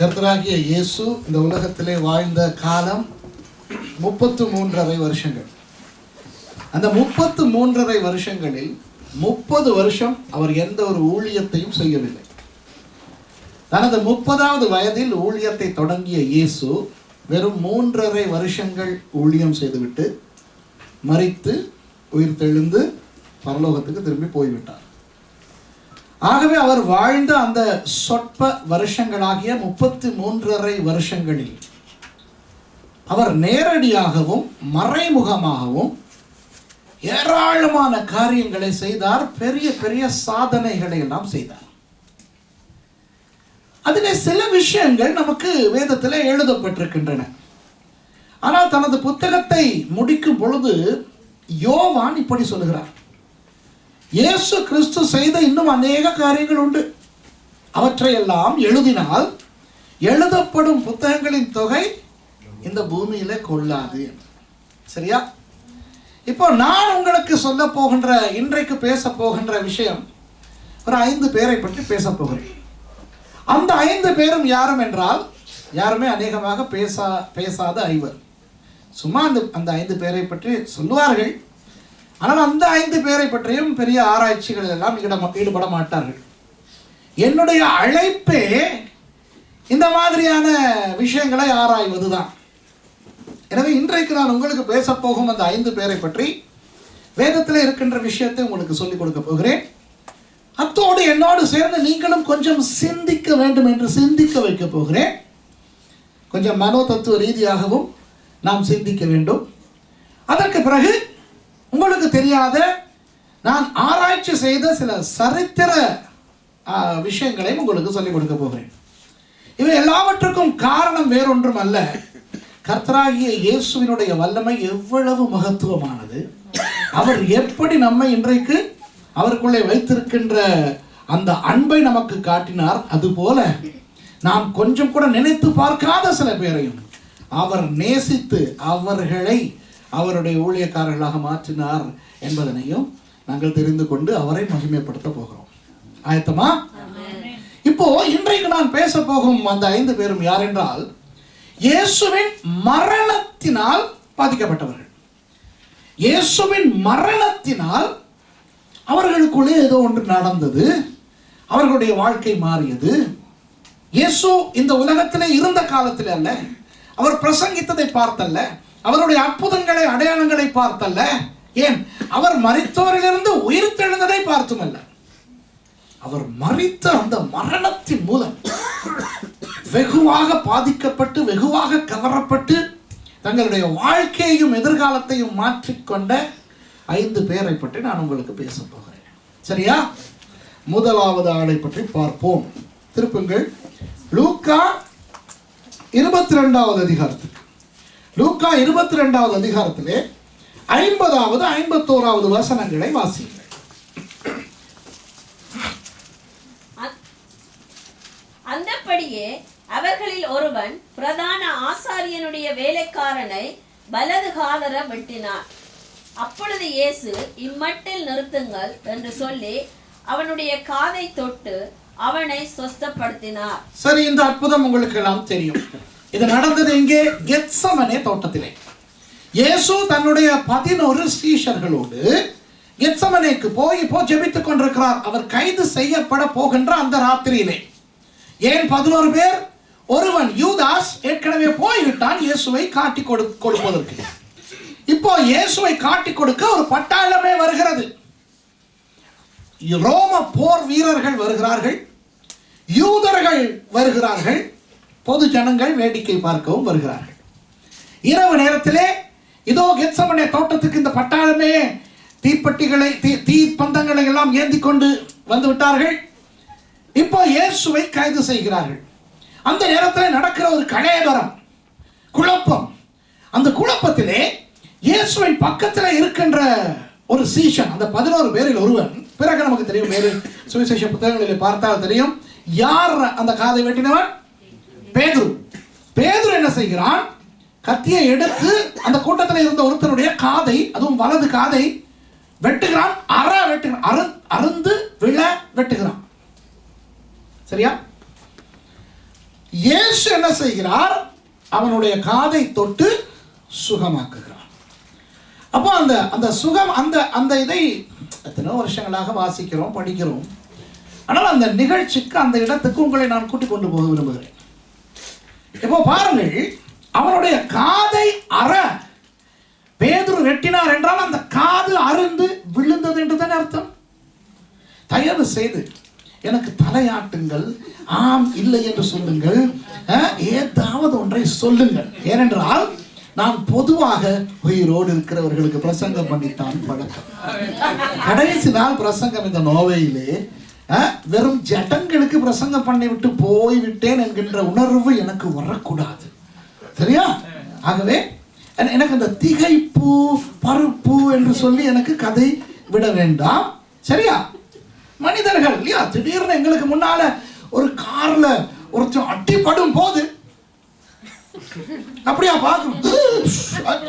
கர்த்தராகிய இயேசு இந்த உலகத்திலே வாழ்ந்த காலம் 33.5 வருஷங்கள். அந்த 33.5 வருஷங்களில் 30 வருஷம் அவர் எந்த ஒரு ஊழியத்தையும் செய்யவில்லை. தனது 30வது வயதில் ஊழியத்தை தொடங்கிய இயேசு வெறும் 3.5 வருஷங்கள் ஊழியம் செய்துவிட்டு மரித்து உயிர்த்தெழுந்து பரலோகத்துக்கு திரும்பி போய்விட்டார். ஆகவே அவர் வாழ்ந்த அந்த சொற்ப வருஷங்களாகிய 33.5 வருஷங்களில் அவர் நேரடியாகவும் மறைமுகமாகவும் ஏராளமான காரியங்களை செய்தார். பெரிய பெரிய சாதனைகளை எல்லாம் செய்தார். அதிலே சில விஷயங்கள் நமக்கு வேதத்தில் எழுதப்பட்டிருக்கின்றன. ஆனால் தனது புத்தகத்தை முடிக்கும் பொழுது யோவான் இப்படி சொல்லுகிறார்: இயேசு கிறிஸ்து செய்த இன்னும் அநேக காரியங்கள் உண்டு, அவற்றையெல்லாம் எழுதினால் எழுதப்படும் புத்தகங்களின் தொகை இந்த பூமியில கொள்ளாது. சரியா? இப்போ நான் உங்களுக்கு சொல்ல போகின்ற, இன்றைக்கு பேச போகின்ற விஷயம் ஒரு 5 பேரை பற்றி பேச போகிறேன். அந்த 5 பேரும் யாரும் என்றால் யாருமே அநேகமாக பேசாத 5. சும்மா அந்த 5 பேரை பற்றி சொல்லுவார்கள். ஆனால் அந்த 5 பேரை பற்றியும் பெரிய ஆராய்ச்சிகள் எல்லாம் ஈடுபட மாட்டார்கள். என்னுடைய அழைப்பே இந்த மாதிரியான விஷயங்களை ஆராய்வதுதான். எனவே இன்றைக்கு நான் உங்களுக்கு பேச போகும் அந்த 5 பேரை பற்றி வேதத்தில் இருக்கின்ற விஷயத்தை உங்களுக்கு சொல்லிக் கொடுக்க போகிறேன். அத்தோடு என்னோடு சேர்ந்து நீங்களும் கொஞ்சம் சிந்திக்க வேண்டும் என்று சிந்திக்க வைக்க போகிறேன். கொஞ்சம் மனோ தத்துவ ரீதியாகவும் நாம் சிந்திக்க வேண்டும். அதற்கு பிறகு உங்களுக்கு தெரியாத நான் ஆராய்ச்சி செய்த சில சரித்திர விஷயங்களையும் உங்களுக்கு சொல்லிக் கொடுக்க போகிறேன். இவை எல்லாவற்றுக்கும் காரணம் வேறொன்றும் அல்ல, கர்த்தராகிய இயேசுவினுடைய வல்லமை எவ்வளவு மகத்துவமானது, அவர் எப்படி நம்மை இன்றைக்கு அவருக்குள்ளே வைத்திருக்கின்ற அந்த அன்பை நமக்கு காட்டினார். அதுபோல நாம் கொஞ்சம் கூட நினைத்து பார்க்காத சில பேரையும் அவர் நேசித்து அவர்களை அவருடைய ஊழியக்காரர்களாக மாற்றினார் என்பதனையும் நாங்கள் தெரிந்து கொண்டு அவரை மகிமைப்படுத்த போகிறோம். ஆயத்தமா? இப்போ இன்றைக்கு நான் பேச போகும் அந்த 5 பேரும் யார் என்றால், இயேசுவின் மரணத்தினால் பாதிக்கப்பட்டவர்கள். இயேசுவின் மரணத்தினால் அவர்களுக்குள்ளே ஏதோ ஒன்று நடந்தது, அவர்களுடைய வாழ்க்கை மாறியது. இயேசு இந்த உலகத்திலே இருந்த காலத்தில் அல்ல, அவர் பிரசங்கித்ததை பார்த்தல்ல, அவருடைய அற்புதங்களை அடையாளங்களை பார்த்தல்ல, ஏன் அவர் மரித்தோரிலிருந்து உயிர்த்தெழுந்ததை பார்த்துமல்ல, அவர் மரித்த அந்த மரணத்தின் மூலம் வெகுவாக பாதிக்கப்பட்டு வெகுவாக கவரப்பட்டு தங்களுடைய வாழ்க்கையையும் எதிர்காலத்தையும் மாற்றிக்கொண்ட 5 பேரை பற்றி நான் உங்களுக்கு பேச போகிறேன். சரியா? முதலாவது ஆளை பற்றி பார்ப்போம். திருப்புங்கள் லூக்கா 22வது அதிகாரத்தில். லூக்கா 22வது அதிகாரத்திலே 50வது 51வது வசனங்களை வாசியுங்கள். அந்தப்படியே அவர்களில் ஒருவன் பிரதான ஆசாரியனுடைய வேலைக்காரனை வலது காதர வெட்டினான். அப்பொழுது இயேசு, இம்மட்டில் நிறுத்துங்கள் என்று சொல்லி அவனுடைய காதை தொட்டு அவனை சொஸ்தப்படுத்தினார். சரி, இந்த அற்புதம் உங்களுக்கு எல்லாம் தெரியும். இது நடந்தது எங்கே? கெத்சமனே தோட்டத்திலே. இயேசு தன்னுடைய 11 சீஷர்களோடு கெத்சமனேக்கு போய் ஜெபித்துக் கொண்டிருக்கிறார். அவர் கைது செய்யப்பட போகின்ற அந்த ராத்திரியிலே. ஏன் 11 பேர்? ஒருவன் யூதாஸ் ஏற்கனவே போய்விட்டான் இயேசுவை காட்டி கொடுப்பதற்கு. இப்போ இயேசுவை காட்டி கொடுக்க ஒரு பட்டாளமே வருகிறது. ரோம போர் வீரர்கள் வருகிறார்கள், யூதர்கள் வருகிறார்கள், பொது ஜனங்கள் வேடிக்கை பார்க்கவும் வருகிறார்கள். இரவு நேரத்திலே இதோ கெத்சமனே தோட்டத்துக்கு இந்த பட்டாளமே தீப்பெட்டிகளை தீ பந்தங்களை எல்லாம் ஏந்தி கொண்டு வந்து விட்டார்கள். இப்போ இயேசுவை கைது செய்கிறார்கள். அந்த நேரத்தில் நடக்கிற ஒரு கலேபரம், குழப்பம். அந்த குழப்பத்திலே இயேசுவின் பக்கத்தில் இருக்கின்ற ஒரு சீஷன், அந்த 11 பேரில் ஒருவன், பிறகு நமக்கு தெரியும், வேறு சுவிசேஷ புத்தகங்களில் பார்த்தால் தெரியும் யார் அந்த காதை வெட்டினவன். பேதுரு. பேதுரு என்ன செய்கிறான்? கத்தியை எடுத்து அந்த கூட்டத்தில் இருந்த ஒருத்தனுடைய காதை, அதுவும் வலது காதை வெட்டுகிறான். அருந்து விழ வெட்டுகிறான். சரியா? இயேசு என்ன செய்கிறார்? அவனுடைய காதை தொட்டு சுகமாக்குகிறார். அப்போ அந்த அந்த சுகம் அந்த இதை எத்தனையோ வருஷங்களாக வாசிக்கிறோம், படிக்கிறோம். ஆனால் அந்த நிகழ்ச்சிக்கு, அந்த இடத்துக்கு உங்களை நான் கூட்டிக் கொண்டு போக விரும்புகிறேன். இப்போ பாருங்கள், அவனுடைய காதை பேதுரு வெட்டினார் என்றால் அந்த காது அருந்து விழுந்தது என்று தான் அர்த்தம். தயவு செய்து எனக்கு தலையாட்டுங்கள், ஆம் இல்லை என்று சொல்லுங்கள், ஏதாவது ஒன்றை சொல்லுங்கள். ஏனென்றால் நான் பொதுவாக உயிரோடு இருக்கிறவர்களுக்கு பிரசங்கம் பண்ணித்தான் பழக்கம். கடைசி நாள் பிரசங்கம் இந்த நோவையிலே வெறும் ஜடங்களுக்கு பிரசங்கம் பண்ணிவிட்டு போய்விட்டேன் என்கின்ற உணர்வு எனக்கு வரக்கூடாது. சரியா? ஆகவே எனக்கு அந்த திகைப்பு, பருப்பு என்று சொல்லி எனக்கு கதை விட வேண்டாம். சரியா? மனிதர்கள் இல்லையா, திடீர்னு எங்களுக்கு முன்னால ஒரு கார்ல ஒருத்தர் அட்டிப்படும் போது அப்படியா பார்க்கணும்,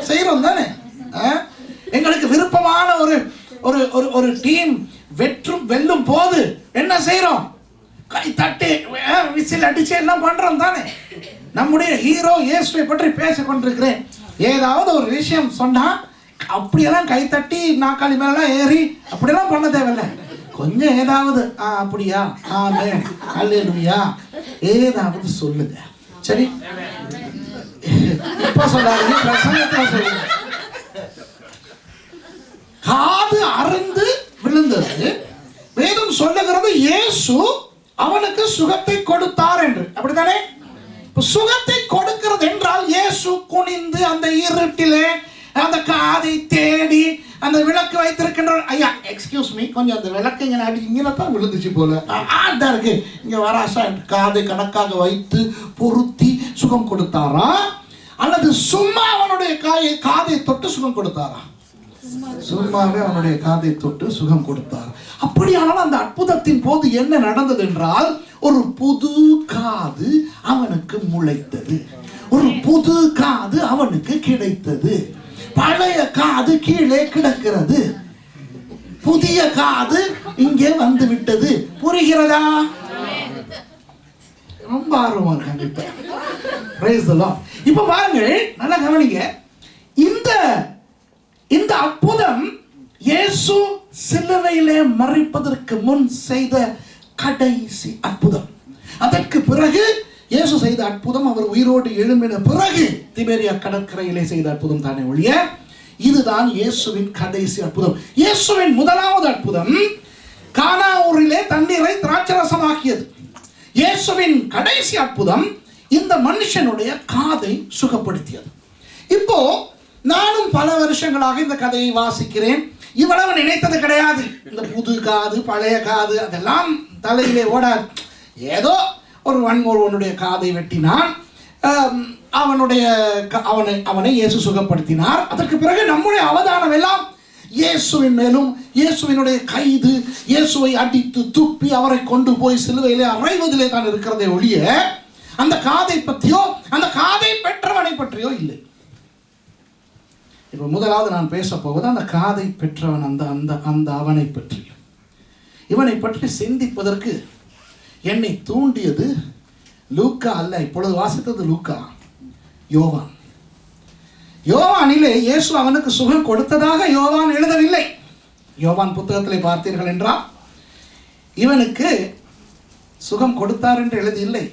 செய்யறோம் தானே. எங்களுக்கு விருப்பமான ஒரு ஒரு டீம் வெல்லும் போது என்ன செய்யறோம்? கை தட்டி விசில் அடிச்சு எல்லாம் பண்றோம் தானே. நம்முடைய ஹீரோ இயேசுவை பற்றி பேசிக் கொண்டிருக்கிறேன். ஏதாவது ஒரு விஷயம் சொன்னா அப்படியெல்லாம் கை தட்டி நாக்காளி மேலாம் ஏறி அப்படியெல்லாம் பண்ண தேவையில்லை. கொஞ்சம் ஏதாவது அப்படியா, ஆமென், அல்லேலூயா, ஏதாவது சொல்லுங்க. சரி, இப்ப சொல்லாதீங்க, பிரசங்கத்துல சொல்லுங்க. காது அருந்து விழுந்தது. வேதம் சொல்லுகிறது இயேசு அவனுக்கு சுகத்தை கொடுத்தார் என்று. அப்படித்தானே? சுகத்தை கொடுக்கிறது என்றால் இயேசு குனிந்து அந்த இருட்டிலே அந்த காதை தேடி அந்த விளக்கு வைத்திருக்கின்ற, ஐயா எக்ஸ்கியூஸ் மீ, கொஞ்சம் அந்த விளக்கு இங்கே நாடி இங்கே தான் விழுந்துச்சு போல, ஆட்டா இருக்கு, இங்க வராசா காதை கணக்காக வைத்து பொருத்தி சுகம் கொடுத்தாரா, அல்லது சும்மா அவனுடைய காதை தொட்டு சுகம் கொடுத்தாரா? சும்மாவே அவனுடைய காதை தொட்டு சுகம் கொடுத்தார். அப்படியானால் அந்த அற்புதத்தின் போது என்ன நடந்தது என்றால், ஒரு புது காது அவனுக்கு முளைத்தது, ஒரு புது காது அவனுக்கு கிடைத்தது. பழைய காது கீழே கிடக்கிறது, புதிய காது இங்கே வந்து விட்டது. புரிகிறதா? ரொம்ப ஆர்வமா இருக்காங்க. இப்ப பாருங்கள், நல்லா கவனிங்க. இந்த அற்புதம் இயேசு சிலுவையிலே மரிப்பதற்கு முன் செய்த கடைசி அற்புதம். அதற்கு பிறகு இயேசு செய்த அற்புதம், அவர் உயிரோடு எழும்பின பிறகு திபேரியா கடற்கரையிலே செய்த அற்புதம் தானே ஒழிய, இதுதான் இயேசுவின் கடைசி அற்புதம். இயேசுவின் முதலாவது அற்புதம் கானா ஊரிலே தண்ணீரை திராட்சரசமாக்கியது. இயேசுவின் கடைசி அற்புதம் இந்த மனுஷனுடைய காதை சுகப்படுத்தியது. இப்போ நானும் பல வருஷங்களாக இந்த கதையை வாசிக்கிறேன். இவ்வளவு நினைத்தது கிடையாது. இந்த புது காது பழைய காது அதெல்லாம் தலையிலே ஓடாது. ஏதோ ஒருவனுடைய காதை வெட்டினான், அவனை இயேசு சுகப்படுத்தினார். அதற்கு பிறகு நம்முடைய அவதானம் எல்லாம் இயேசுவின் மேலும், இயேசுவினுடைய கைது, இயேசுவை அடித்து துப்பி அவரை கொண்டு போய் சிலுவையிலே அறைவதிலே தான் இருக்கிறதே ஒழிய, அந்த காதை பற்றியோ அந்த காதை பெற்றவனை பற்றியோ இல்லை. இப்போ முதலாவது நான் பேச போவது அந்த காதை பெற்றவன், அந்த அவனை பற்றி. இவனை பற்றி சிந்திப்பதற்கு என்னை தூண்டியது லூக்கா அல்ல, இப்பொழுது வாசித்தது லூக்கா, யோவான். யோவானிலே இயேசு அவனுக்கு சுகம் கொடுத்ததாக யோவான் எழுதவில்லை. யோவான் புத்தகத்திலே பார்த்தீர்கள் என்றால் இவனுக்கு சுகம் கொடுத்தார் என்று எழுதியில்லை.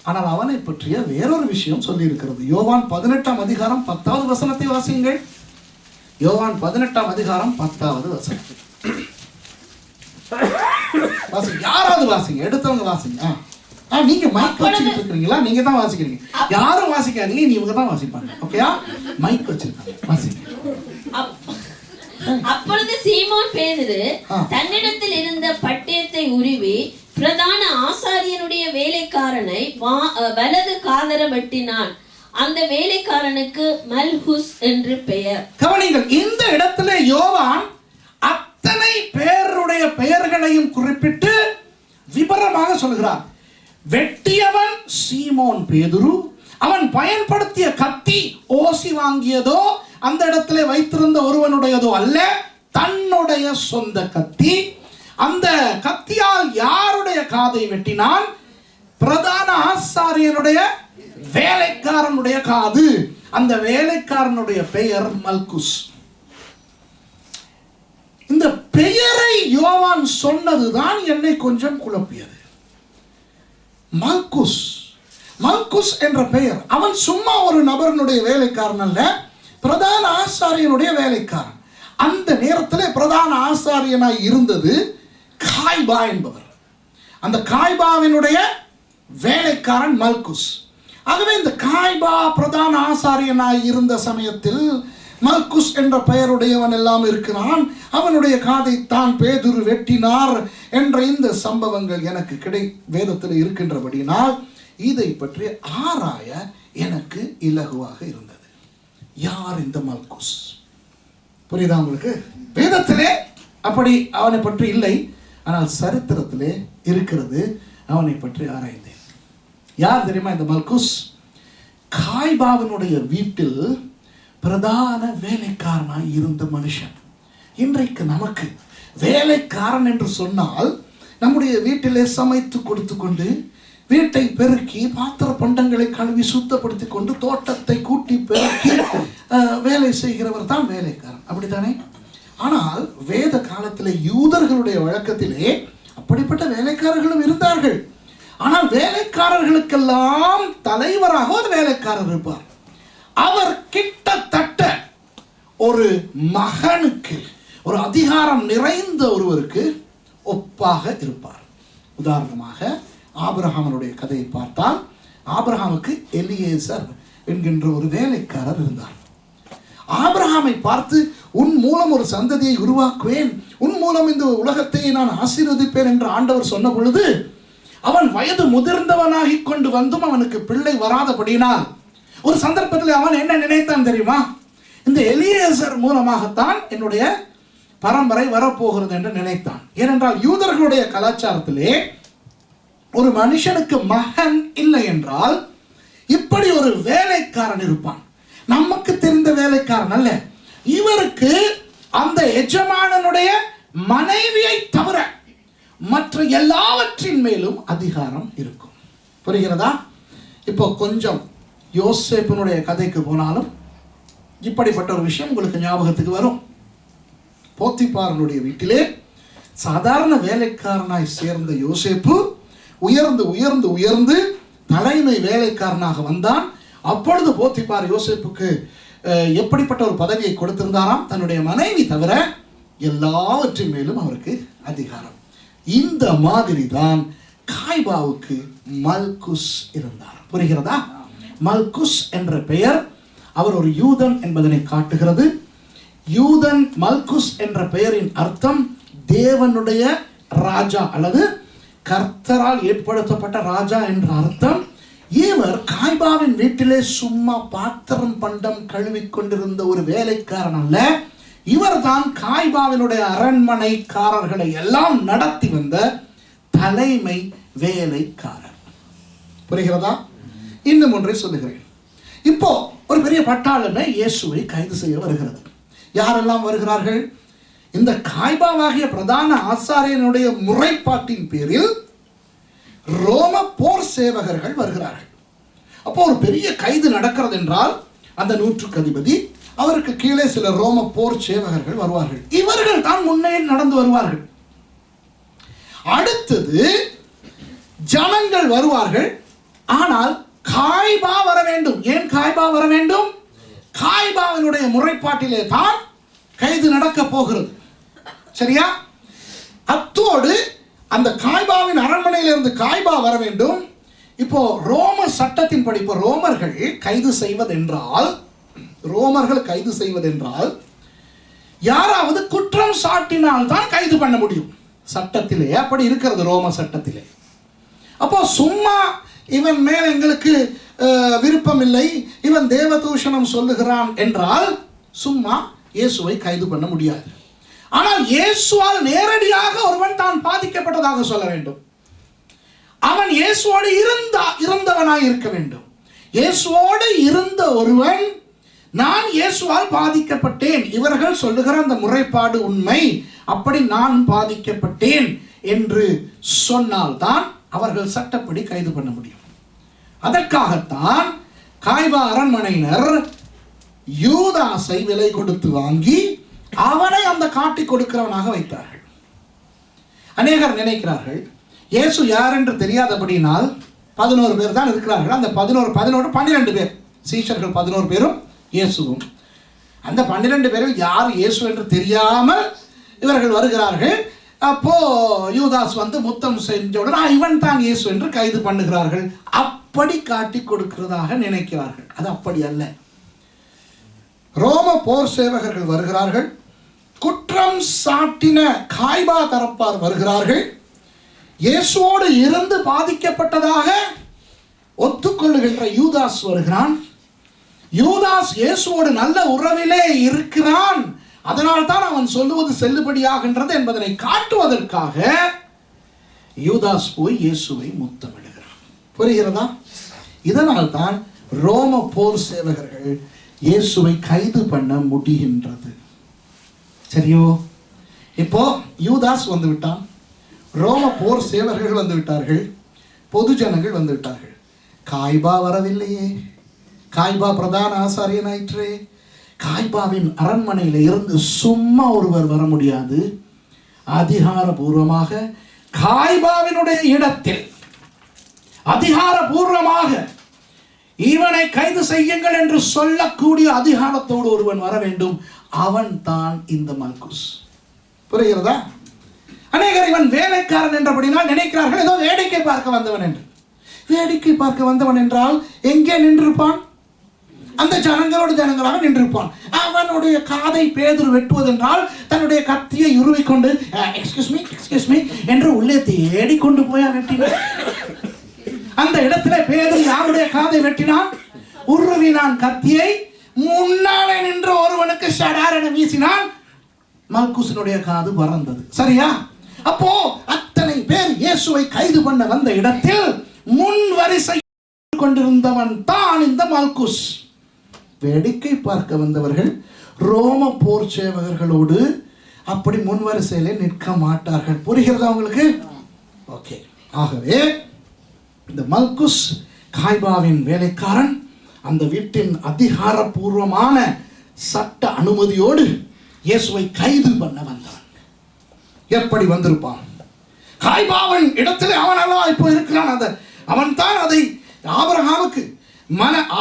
ஆனால் அவனை பற்றிய வேறொரு விஷயம் சொல்லி இருக்கிறது. யோவான் 18ஆம் அதிகாரம் 10வது வசனத்தை வாசியுங்கள். யோவான் 18ஆம் அதிகாரம் 10வது வசனம். யாராவது வாசிங்க, எடுத்தவங்க வாசிங்க. நீங்க மைக் வச்சுக்கிட்டு இருக்கிறீங்களா? நீங்க தான் வாசிக்கிறீங்க, யாரும் வாசிக்காதீங்க, நீங்க தான் வாசிப்பாங்க. ஓகேயா? மைக் வச்சிருக்காங்க, வாசிங்க. அப்பொழுது சீமோன் பேதுரு தன்னிடத்தில் இருந்த பட்டயத்தை உருவி பிரதான ஆசாரியனுடைய வேலைக்காரனை வலது காதர வெட்டினான். அந்த வேலைக்காரனுக்கு மல்குஸ் என்று பெயர். கவனிங்கள், இந்த இடத்துல யோவான் அத்தனை பேருடைய பெயர்களையும் குறிப்பிட்டு விபரமாக சொல்கிறார். வெட்டியவன் சீமோன் பேதுரு, அவன் பயன்படுத்திய கத்தி ஓசி வாங்கியதோ அந்த இடத்துல வைத்திருந்த ஒருவனுடையதோ அல்ல, தன்னுடைய சொந்த கத்தி. அந்த கத்தியால் யாருடைய காதை வெட்டினான்? பிரதான ஆசாரியனுடைய வேலைக்காரனுடைய காது. அந்த வேலைக்காரனுடைய பெயர் மல்குஸ். இந்த பெயரை யோவான் சொன்னதுதான் என்னை கொஞ்சம் குழப்பியது. மல்குஸ், மல்குஸ் என்ற பெயர், அவன் சும்மா ஒரு நபரனுடைய வேலைக்காரன் அல்ல, பிரதான ஆசாரியனுடைய வேலைக்காரன். அந்த நேரத்தில் பிரதான ஆசாரியனாய் இருந்தது காய்பா என்பவர். அந்த காய்பாவினுடைய வேலைக்காரன் மல்குஸ். ஆகவே இந்த காய்பா பிரதான ஆசாரியனாய் இருந்த சமயத்தில் மல்குஸ் என்ற பெயருடையவன் எல்லாம் இருக்கிறான். அவனுடைய காதை தான் பேதுரு வெட்டினார் என்ற இந்த சம்பவங்கள் எனக்கு வேதத்தில் இருக்கின்றபடியினால் இதை பற்றி ஆராய எனக்கு இலகுவாக இருந்தது. யார் இந்த மல்குஸ்? புரியுதா உங்களுக்கு? வேதத்திலே அப்படி அவனை பற்றி இல்லை, ஆனால் சரித்திரத்திலே இருக்கிறது. அவனை பற்றி ஆராய்ந்தேன். யார் தெரியுமா இந்த மல்குஸ்? காய்பாவினுடைய வீட்டில் பிரதான வேலைக்காரனாய் இருந்த மனுஷன். இன்றைக்கு நமக்கு வேலைக்காரன் என்று சொன்னால் நம்முடைய வீட்டிலே சமைத்து கொடுத்து கொண்டு, வீட்டை பெருக்கி, பாத்திர பண்டங்களை கழுவி சுத்தப்படுத்தி கொண்டு, தோட்டத்தை கூட்டி பெருக்கி வேலை செய்கிறவர் தான் வேலைக்காரன். அப்படித்தானே? ஆனால் வேத காலத்திலே யூதர்களுடைய வழக்கத்திலே அப்படிப்பட்ட வேலைக்காரர்களும் இருந்தார்கள். ஆனால் வேலைக்காரர்களுக்கெல்லாம் தலைவராக ஒரு வேலைக்காரர் இருப்பார். அவர் கிட்டத்தட்ட ஒரு மகனுக்கு, ஒரு அதிகாரம் நிறைந்த ஒருவருக்கு ஒப்பாக இருப்பார். உதாரணமாக ஆபிரகாமனுடைய கதையை பார்த்தால், ஆபிரகாமுக்கு எலியேசர் என்கின்ற ஒரு வேலைக்காரர் இருந்தார். ஆபிரகாமை பார்த்து, உன் மூலம் ஒரு சந்ததியை உருவாக்குவேன், உன் மூலம் இந்த உலகத்தை நான் ஆசீர்வதிப்பேன் என்று ஆண்டவர் சொன்ன பொழுது, அவன் வயது முதிர்ந்தவனாகி கொண்டு வந்தும் அவனுக்கு பிள்ளை வராதபடியினால் ஒரு சந்தர்ப்பத்தில் அவன் என்ன நினைத்தான் தெரியுமா? இந்த எலியேசர் மூலமாகத்தான் என்னுடைய பரம்பரை வரப்போகிறது என்று நினைத்தான். ஏனென்றால் யூதர்களுடைய கலாச்சாரத்திலே ஒரு மனுஷனுக்கு மகன் இல்லை என்றால் இப்படி ஒரு வேலைக்காரன் இருப்பான். நமக்கு தெரிந்த வேலைக்காரன் அல்ல, இவருக்கு அந்த எஜமானனுடைய மனைவியை தவிர மற்ற எல்லாவற்றின் மேலும் அதிகாரம் இருக்கும். புரிகிறதா? இப்போ கொஞ்சம் யோசேப்பினுடைய கதைக்கு போனாலும் இப்படிப்பட்ட ஒரு விஷயம் உங்களுக்கு ஞாபகத்துக்கு வரும். போத்திபாரனுடைய வீட்டிலே சாதாரண வேலைக்காரனாய் சேர்ந்த யோசேப்பு உயர்ந்து உயர்ந்து உயர்ந்து தலைமை வேலைக்காரனாக வந்தான். அப்பொழுது போத்திபார் யோசேப்புக்கு எப்படிப்பட்ட ஒரு பதவியை கொடுத்திருந்தாராம்? தன்னுடைய மனைவி தவிர எல்லாவற்றின் மேலும் அவருக்கு அதிகாரம். இந்த மாதிரி தான் காய்பாவுக்கு மல்குஸ் இருந்தார். புரிகிறதா? மல்குஸ் என்ற பெயர் அவர் ஒரு யூதன் என்பதனை காட்டுகிறது. யூதன், மல்குஸ் என்ற பெயரின் அர்த்தம் தேவனுடைய ராஜா அல்லது கர்த்தரால் ஏற்படுத்தப்பட்ட ராஜா என்ற அர்த்தம். இவர் காய்பாவின் வீட்டிலே சும்மா பாத்திரம் பண்டம் கழுவிக் கொண்டிருந்த ஒரு வேலைக்காரன் அல்ல, இவர் தான் காய்பாவினுடைய அரண்மனைக்காரர்களை எல்லாம் நடத்தி வந்த தலைமை வேலைக்காரர். புரிகிறதா? இன்னும் ஒன்றை சொல்லுகிறேன். இப்போ ஒரு பெரிய பட்டாளமே இயேசுவை கைது செய்ய வருகிறது. யாரெல்லாம் வருகிறார்கள்? இந்த காய்பாவாகிய பிரதான ஆசாரியனுடைய முறைப்பாட்டின் பேரில் ரோம போர் சேவகர்கள் வருகிறார்கள். அப்போ ஒரு பெரிய கைது நடக்கிறது என்றால் அந்த நூற்றுக்கு அதிபதி, அவருக்கு கீழே சில ரோம போர் சேவகர்கள் வருவார்கள். இவர்கள் தான் முன்னே நடந்து வருவார்கள். அடுத்தது ஜனங்கள் வருவார்கள். ஆனால் காய்பா வர வேண்டும். ஏன் காய்பா வர வேண்டும்? காய்பாவினுடைய முறைப்பாட்டிலே தான் கைது நடக்க போகிறது. சரியா? அத்தோடு அந்த காய்பாவின் அரண்மனையிலிருந்து காய்பா வர வேண்டும். இப்போ ரோம சட்டத்தின்படி, இப்போ ரோமர்கள் கைது செய்வதென்றால் யாராவது குற்றம் சாட்டினால் தான் கைது பண்ண முடியும். சட்டத்திலே அப்படி இருக்கிறது, ரோம சட்டத்திலே. அப்போ சும்மா இவன் மேல் எங்களுக்கு விருப்பம் இல்லை, இவன் தேவதூஷணம் சொல்லுகிறான் என்றால் சும்மா இயேசுவை கைது பண்ண முடியாது. ஆனால் இயேசுவால் நேரடியாக ஒருவன் தான் பாதிக்கப்பட்டதாக சொல்ல வேண்டும். அவன் இயேசுவோடு இருந்தவனாய் இருக்க வேண்டும். இயேசுவோடு இருந்த ஒருவன், நான் இயேசுவால் பாதிக்கப்பட்டேன், இவர்கள் சொல்லுகிற அந்த முறைப்பாடு உண்மை, அப்படி நான் பாதிக்கப்பட்டேன் என்று சொன்னால்தான் அவர்கள் சட்டப்படி கைது பண்ண முடியும். அதற்காகத்தான் காய்பா அரண்மனையினர் யூதாசை விலை கொடுத்து வாங்கி அவனை அந்த காட்டி கொடுக்கிறவனாக வைத்தார்கள். அநேகர் நினைக்கிறார்கள் இயேசு யார் என்று தெரியாதபடினால் 11 பேர் தான் இருக்கிறார்கள். அந்த 12 பேர் சீஷர்கள், 11 பேரும் இயேசுவும். அந்த 12 பேரில் யார் இயேசு என்று தெரியாமல் இவர்கள் வருகிறார்கள். அப்போ யூதாஸ் வந்து முத்தம் செஞ்சவுடன் இவன் தான் இயேசு என்று கைது பண்ணுகிறார்கள். அப்படி காட்டி கொடுக்கிறதாக நினைக்கிறார்கள். அது அப்படி அல்ல. ரோம போர் சேவகர்கள் வருகிறார்கள். குற்றம் சாட்டின காய்பா தரப்பார் வருகிறார்கள். இயேசுவோடு இருந்து பாதிக்கப்பட்டதாக ஒத்துக்கொள்ளுகின்ற யூதாஸ் வருகிறான். யூதாஸ் இயேசுவோடு நல்ல உறவிலே இருக்கிறான், அதனால் தான் அவன் சொல்லுவது செல்லுபடியாகின்றது என்பதனை காட்டுவதற்காக யூதாஸ் போய் இயேசுவை முத்தமிடுகிறான். புரிகிறதா? இதனால் தான் ரோம போர் சேவகர்கள் இயேசுவை கைது பண்ண முடிகின்றது. சரியோ? இப்போ யூதாஸ் வந்து விட்டான், ரோம போர் சேவகர்கள் வந்து விட்டார்கள், பொது ஜனங்கள் வந்து விட்டார்கள். காய்பா வரவில்லையே. காய்பா பிரதான ஆசாரியனாயிற்றே. காய்பாவின் அரண்மனையில் இருந்து சும்மா ஒருவர் வர முடியாது. அதிகாரபூர்வமாக காய்பாவினுடைய இடத்தில் அதிகாரபூர்வமாக இவனை கைது செய்யுங்கள் என்று சொல்லக்கூடிய அதிகாரத்தோடு ஒருவன் வர வேண்டும். அவன் தான் இந்த மல்குஸ். புரிகிறதா? அநேகர் இவன் வேலைக்காரன் என்றபடினால் நினைக்கிறார்கள் ஏதோ வேடிக்கை பார்க்க வந்தவன் என்று. வேடிக்கை பார்க்க வந்தவன் என்றால் எங்கே நின்றிருப்பான்? அந்த ஜனங்களாக நின்றிருப்பான். அவனுடைய காதை பேதுரு வெட்டுவதென்றால் தன்னுடைய கத்தியை உருவிக்கொண்டு எக்ஸ்கியூஸ் மீ என்று உள்ளே தேடி கொண்டு போய் வெட்டினான். அந்த இடத்துல பேதுரு யாருடைய காதை வெட்டினான்? உருவினான் கத்தியை. முன்னாலே நின்ற ஒருவனுக்கு ஷடார் என வீசினான். மல்குஸினுடைய காது பறந்தது. சரியா? அப்போ அத்தனை பேர் இயேசுவை கைது பண்ண வந்த இடத்தில் முன் வரிசை கொண்டிருந்தவன் தான் இந்த மல்குஸ். வேடிக்கை பார்க்க வந்தவர்கள் ரோம போர் சேவகர்களோடு அப்படி முன் வரிசையிலே நிற்க மாட்டார்கள். புரிகிறதா உங்களுக்கு? ஓகே. ஆகவே இந்த மல்குஸ் காய்பாவின் வேலைக்காரன் அந்த வீட்டின் அதிகாரபூர்வமான சட்ட அனுமதியோடு இயேசுவை கைது பண்ண வந்தான். எப்படி வந்திருப்பான்? காய்பாவின் இடத்துல அவனெல்லாம் இப்போ இருக்கிறான். அவன் தான் அதை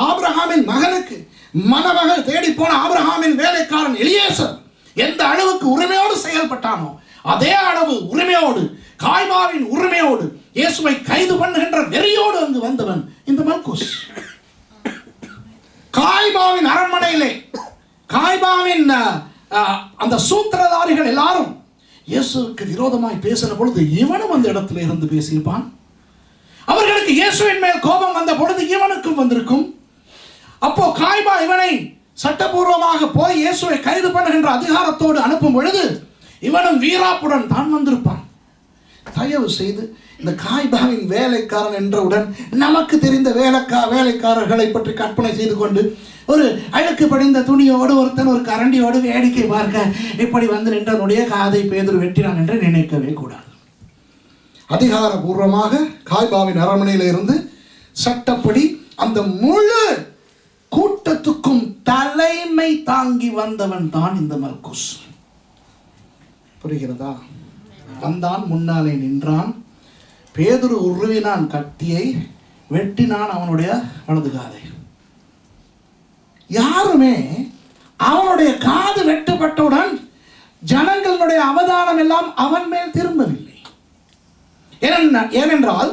ஆபிரகாமின் மகனுக்கு மணமகள் தேடி போன ஆபிரகாமின் வேலைக்காரன் எலியேசர் எந்த அளவுக்கு உரிமையோடு செயல்பட்டானோ அதே அளவு உரிமையோடு, காய்பாவின் உரிமையோடு இயேசுவை கைது பண்ணுகின்ற வெறியோடு அங்கு வந்தவன் இந்த மல்குஸ். காய்பாவின் அரண்மனையிலே காய்பாவின் அந்த சூத்திரதாரிகள் எல்லாரும் இயேசுவுக்கு விரோதமாய் பேசின பொழுது இவனும் அந்த இடத்துல இருந்து பேசியிருப்பான். அவர்களுக்கு இயேசுவின் மேல் கோபம் வந்த பொழுது இவனுக்கும் வந்திருக்கும். அப்போ காய்பா இவனை சட்டபூர்வமாக போய் இயேசுவை கைது பண்ணுகின்ற அதிகாரத்தோடு அனுப்பும் பொழுது இவனும் வீராப்புடன் தான் வந்திருப்பான். தயவு செய்து இந்த காய்பாவின் வேலைக்காரன் என்றவுடன் நமக்கு தெரிந்த வேலைக்காரர்களை பற்றி கற்பனை செய்து கொண்டு ஒரு அழுக்கு படிந்த துணியோடு ஒருத்தன் ஒரு கரண்டியோடு வேடிக்கை பார்க்க இப்படி வந்து நின்றனுடைய காதை பேதுரு வெட்டினான் என்று நினைக்கவே கூடாது. அதிகாரபூர்வமாக காய்பாவின் அரண்மனையில் இருந்து சட்டப்படி அந்த முழு கூட்டத்துக்கும் தலைமை தாங்கி வந்தவன் தான் இந்த மல்குஸ். புரிகிறதா? வந்தான், முன்னாலே நின்றான். பேதுரு உருவினான் கத்தியை, வெட்டினான் அவனுடைய வலது காதை. யாருமே அவனுடைய காது வெட்டப்பட்டவுடன் ஜனங்களுடைய அவதானம் எல்லாம் அவன் மேல் திரும்பவில்லை. ஏனென்றால்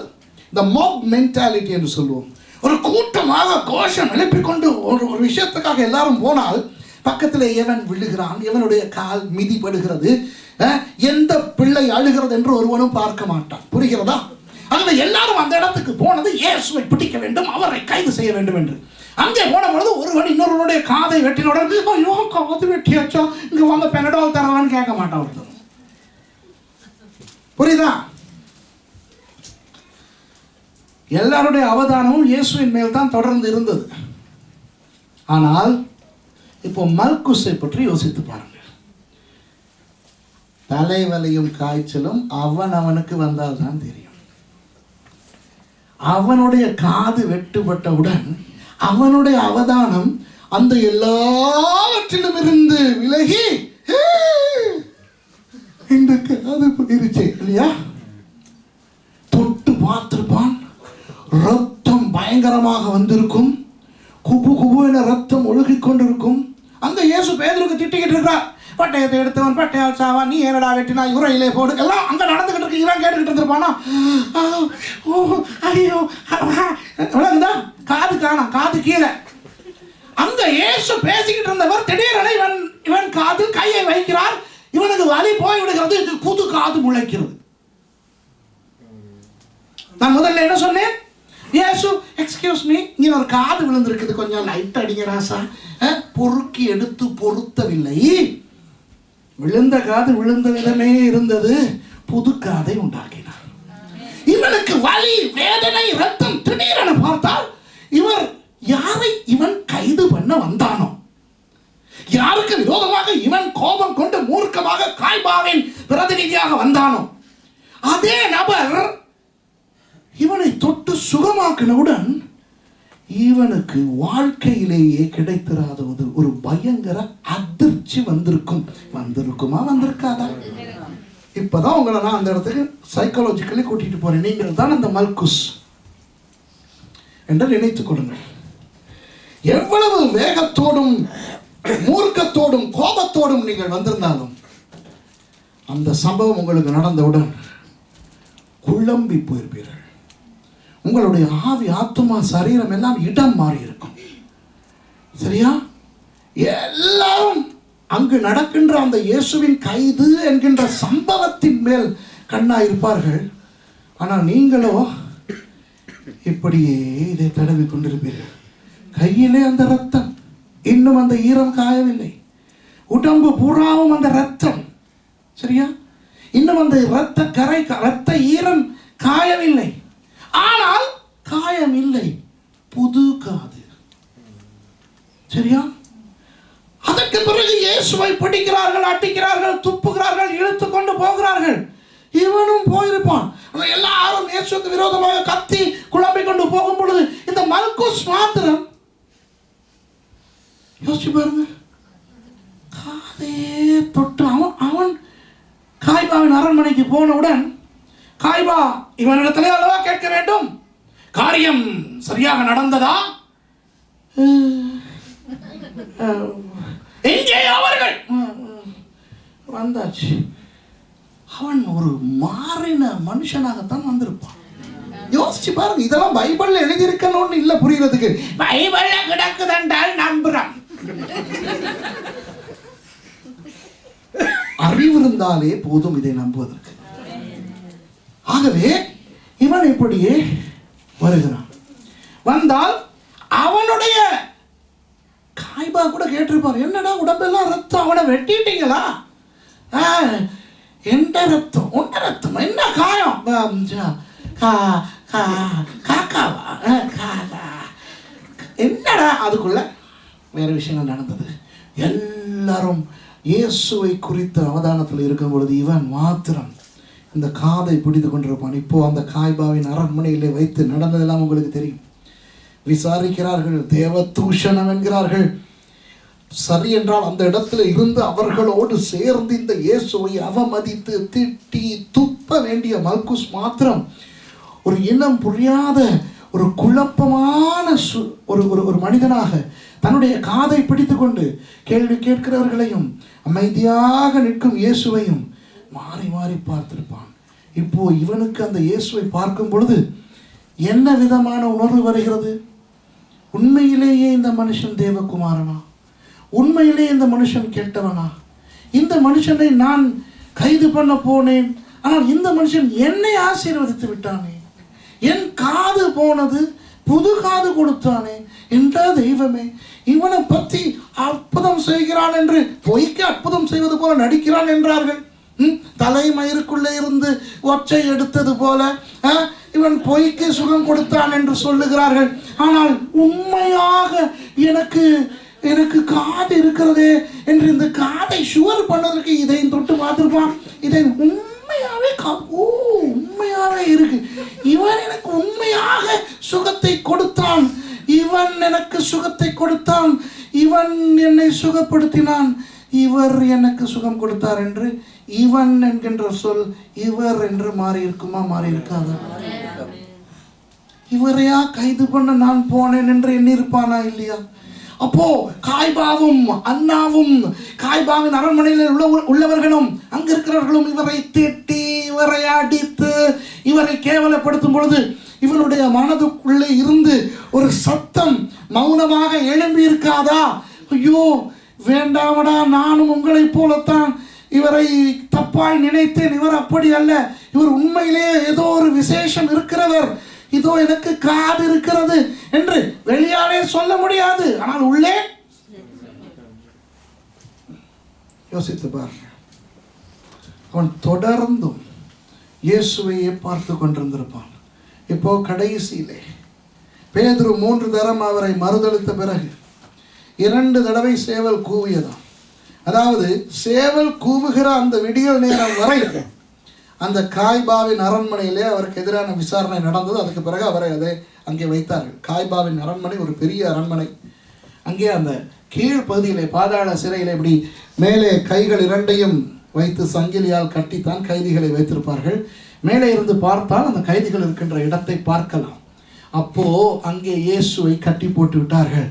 இந்த மாப் மென்டாலிட்டி என்று சொல்லுவோம். ஒரு கூட்டமாக கோஷம் எழுப்பிக் கொண்டு ஒரு விஷயத்துக்காக எல்லாரும் போனால் பக்கத்தில் எவன் விழுகிறான், எவனுடைய கால் மிதிப்படுகிறது, எந்த பிள்ளை அழுகிறது என்று ஒருவனும் பார்க்க மாட்டான். புரிகிறதா? ஆகவே எல்லாரும் அந்த இடத்துக்கு போனது இயேசுவை பிடிக்க வேண்டும், அவரை கைது செய்ய வேண்டும் என்று. அங்கே போன பொழுது ஒருவன் இன்னொருவனுடைய காதை வெட்டினோட ஐயோ காது வெட்டியாச்சா, இங்க வாங்க பெனடால் தரவான்னு கேட்க மாட்டான் ஒருத்தர். புரியுதா? எல்லாருடைய அவதானமும் இயேசுவின் மேல் தான் தொடர்ந்து இருந்தது. ஆனால் இப்போ மல்குஸை பற்றி யோசித்து பாருங்கள். தலைவலியும் காய்ச்சலும் அவனுக்கு வந்தால் தான் தெரியும். அவனுடைய காது வெட்டுப்பட்டவுடன் அவனுடைய அவதானம் அந்த எல்லாவற்றிலும் இருந்து விலகி இந்த காது போயிருச்சு இல்லையா? தொட்டு பார்த்திருப்பான், ரத்தம் பயங்கரமாக வந்திருக்கும், குபு குபு என ரத்தம் ஒழுகிக் கொண்டிருக்கும். அங்க இயேசு பேதுருக்கு திட்டிக்கிட்டு இருக்கிறார், பட்டயத்தை எடுத்தவன் பட்டையால் சாவா, நீ ஏனடா வெட்டினா, உரையிலே போடு, எல்லாம் அங்க நடந்துகிட்டு இருக்கு. இவன் கேட்டுக்கிட்டு இருந்திருப்பானா, ஐயோ விளங்குதா? காது காணாம், காது கீழே. அங்க இயேசு பேசிக்கிட்டு இருந்தவர் திடீரென இவன் காதில் கையை வைக்கிறார். இவனுக்கு வலி போய் விடுகிறது, புது காது முளைக்கிறது. நான் முதல்ல என்ன சொன்னேன்? இயேசு எக்ஸ்கியூஸ் மீ, இங்க ஒரு காது விழுந்திருக்குது, கொஞ்சம் லைட் அடிங்க ராசா. பொறுக்கி எடுத்து பொருத்தவில்லை. விழுந்த காது விழுந்த விதமே இருந்தது, புது காதை உண்டாக்கினார். இவனுக்கு வலி, வேதனை, ரத்தம். திடீரென பார்த்தால் இவர் யாரை இவன் கைது பண்ண வந்தானோ, யாருக்கு விரோதமாக இவன் கோபம் கொண்டு மூர்க்கமாக காய்பாவின் பிரதிநிதியாக வந்தானோ, அதே நபர் இவனை தொட்டு சுகமாக்கினவுடன் இவனுக்கு வாழ்க்கையிலேயே கிடைத்திராத ஒரு பயங்கர அதிர்ச்சி வந்திருக்குமா, வந்திருக்காதா? இப்பதான் உங்களை நான் அந்த இடத்துக்கு சைக்காலஜிக்கலி கூட்டிட்டு போறேன். நீங்கள் தான் அந்த மல்குஸ் என்று நினைத்துக் கொள்ளுங்கள். எவ்வளவு வேகத்தோடும் மூர்க்கத்தோடும் கோபத்தோடும் நீங்கள் வந்திருந்தாலும் அந்த சம்பவம் உங்களுக்கு நடந்தவுடன் குழம்பி போயிருப்பீர்கள். உங்களுடைய ஆவி, ஆத்துமா, சரீரம் எல்லாம் இடம் மாறி இருக்கும். சரியா? எல்லாரும் அங்கு நடக்கின்ற அந்த இயேசுவின் கைது என்கின்ற சம்பவத்தின் மேல் கண்ணா இருப்பார்கள். ஆனால் நீங்களோ இப்படியே இதை தடவி கொண்டிருப்பீர்கள். கையிலே அந்த ரத்தம், இன்னும் அந்த ஈரம் காயவில்லை. உடம்பு பூராவும் அந்த ரத்தம். சரியா? இன்னும் அந்த ரத்த ஈரம் காயவில்லை. ஆனால் காயம் இல்லை, புது காது. சரியா? அதற்கு பிறகு இயேசுவை பிடிக்கிறார்கள், அடிக்கிறார்கள், துப்புகிறார்கள், இழுத்து கொண்டு போகிறார்கள். இவனும் போயிருப்பான். எல்லாரும் இயேசுக்கு விரோதமாக கத்தி குழம்பி கொண்டு போகும் பொழுது இந்த மல்குஸ் மாத்திரம் யோசிச்சு பாருங்க, காதே தொட்டு அவன் காய்பாவின் அரண்மனைக்கு போனவுடன் காய்பா இவனிடத்திலே அல்லவா கேட்க வேண்டும், காரியம் சரியாக நடந்ததா? எங்கே அவர்கள்? வந்தாச்சு. அவன் ஒரு மாறின மனுஷனாகத்தான் வந்திருப்பான். யோசிச்சு பாருங்க, இதெல்லாம் பைபிள்ல எழுதியிருக்கணும்னு இல்ல புரியறதுக்கு. பைபிள்ல கிடக்குதென்றால் நம்புறான். அறிவு இருந்தாலே போதும் இதை நம்புவதற்கு. ஆகவே இவன் இப்படியே வருகிறான். வந்தால் அவனுடைய காய்பா கூட கேட்டிருப்பார், என்னடா உடம்பெல்லாம் ரத்தம், அவனை வெட்டிட்டீங்களா? எந்த ரத்தம், உண்ட ரத்தம், என்ன காயம்? காக்காவா? என்னடா? அதுக்குள்ள வேற விஷயங்கள் நடந்தது. எல்லாரும் இயேசுவை குறித்த அவதானத்தில் இருக்கும் பொழுது இவன் மாத்திரம் இந்த காதை பிடித்து கொண்டிருப்பான். இப்போ அந்த காய்பாவின் அரண்மனையிலே வைத்து நடந்ததெல்லாம் உங்களுக்கு தெரியும். விசாரிக்கிறார்கள், தேவ தூஷணம் என்கிறார்கள். சரி என்றால் அந்த இடத்துல இருந்து அவர்களோடு சேர்ந்து இந்த இயேசுவை அவமதித்து திட்டி துப்ப வேண்டிய மல்குஸ் மாத்திரம் ஒரு இனம் புரியாத ஒரு குழப்பமான ஒரு மனிதனாக தன்னுடைய காதை பிடித்து கொண்டு கேள்வி கேட்கிறவர்களையும் அமைதியாக நிற்கும் இயேசுவையும் மாறி மாறி பார்த்திருப்பான். இப்போ இவனுக்கு அந்த இயேசுவை பார்க்கும் பொழுது என்ன விதமான உணர்வு வருகிறது? உண்மையிலேயே இந்த மனுஷன் தேவகுமாரனா? உண்மையிலே இந்த மனுஷன் கெட்டவனா? இந்த மனுஷனை நான் கைது பண்ண போனேன், ஆனால் இந்த மனுஷன் என்னை ஆசீர்வதித்து விட்டானே, என் காது போனது, புது காது கொடுத்தானே, என்ற தெய்வமே, இவனை பற்றி அற்புதம் செய்கிறான் என்று பொய்க்கு அற்புதம் செய்வது போல நடிக்கிறான் என்றார்கள். தலைமயிருக்குள்ளே இருந்து ஒற்றை எடுத்தது போல இவன் பொய்க்கு சுகம் கொடுத்தான் என்று சொல்லுகிறார்கள். ஆனால் உண்மையாக எனக்கு காது இருக்கிறதே என்று இந்த காதை ஷுவர் பண்ணதற்கு இதை தொட்டு பார்த்திருப்பான். இதை உண்மையாவே உண்மையாவே இருக்கு, இவன் எனக்கு உண்மையாக சுகப்படுத்தினான், இவர் எனக்கு சுகம் கொடுத்தார் என்று இவன் என்கின்ற சொல் இவர் என்று மாறி இருக்குமா? மாறி இருக்காது. இவரையா கைது பண்ண நான் போனேன் என்று எண்ணிருப்பானா? இல்லையா? அப்போ காய்பாவும் அண்ணாவும் காய்பாவின் அரண்மனையில் உள்ளவர்களும் அங்க இருக்கிறவர்களும் இவரை திட்டி, இவரை அடித்து, இவரை கேவலப்படுத்தும் பொழுது இவனுடைய மனதுக்குள்ளே இருந்து ஒரு சத்தம் மௌனமாக எழும்பி இருக்காதா? ஐயோ வேண்டாமடா, நானும் உங்களை போலத்தான் இவரை தப்பாய் நினைத்தேன், இவர் அப்படி அல்ல, இவர் உண்மையிலேயே ஏதோ ஒரு விசேஷம் இருக்கிறவர், இதோ எனக்கு காது இருக்கிறது என்று வெளியாலே சொல்ல முடியாது. ஆனால் உள்ளே யோசித்து பாருங்க. அவன் தொடர்ந்தும் இயேசுவையே பார்த்து கொண்டிருந்திருப்பான். இப்போ கடைசியிலே பேதுரு 3 தரம் அவரை மறுதளித்த பிறகு 2 தடவை சேவல் கூவியதாம். அதாவது சேவல் கூவுகிற அந்த விடியல் நேரம் வரை அந்த காய்பாவின் அரண்மனையிலே அவருக்கு எதிரான விசாரணை நடந்தது. அதுக்கு பிறகு அவரை அங்கே வைத்தார்கள். காய்பாவின் அரண்மனை ஒரு பெரிய அரண்மனை. அங்கே அந்த கீழ் பகுதியிலே பாதாள சிறையில் இப்படி மேலே கைகள் 2ஐயும் வைத்து சங்கிலியால் கட்டித்தான் கைதிகளை வைத்திருப்பார்கள். மேலே இருந்து பார்த்தால் அந்த கைதிகள் இருக்கின்ற இடத்தை பார்க்கலாம். அப்போ அங்கே இயேசுவை கட்டி போட்டு விட்டார்கள்.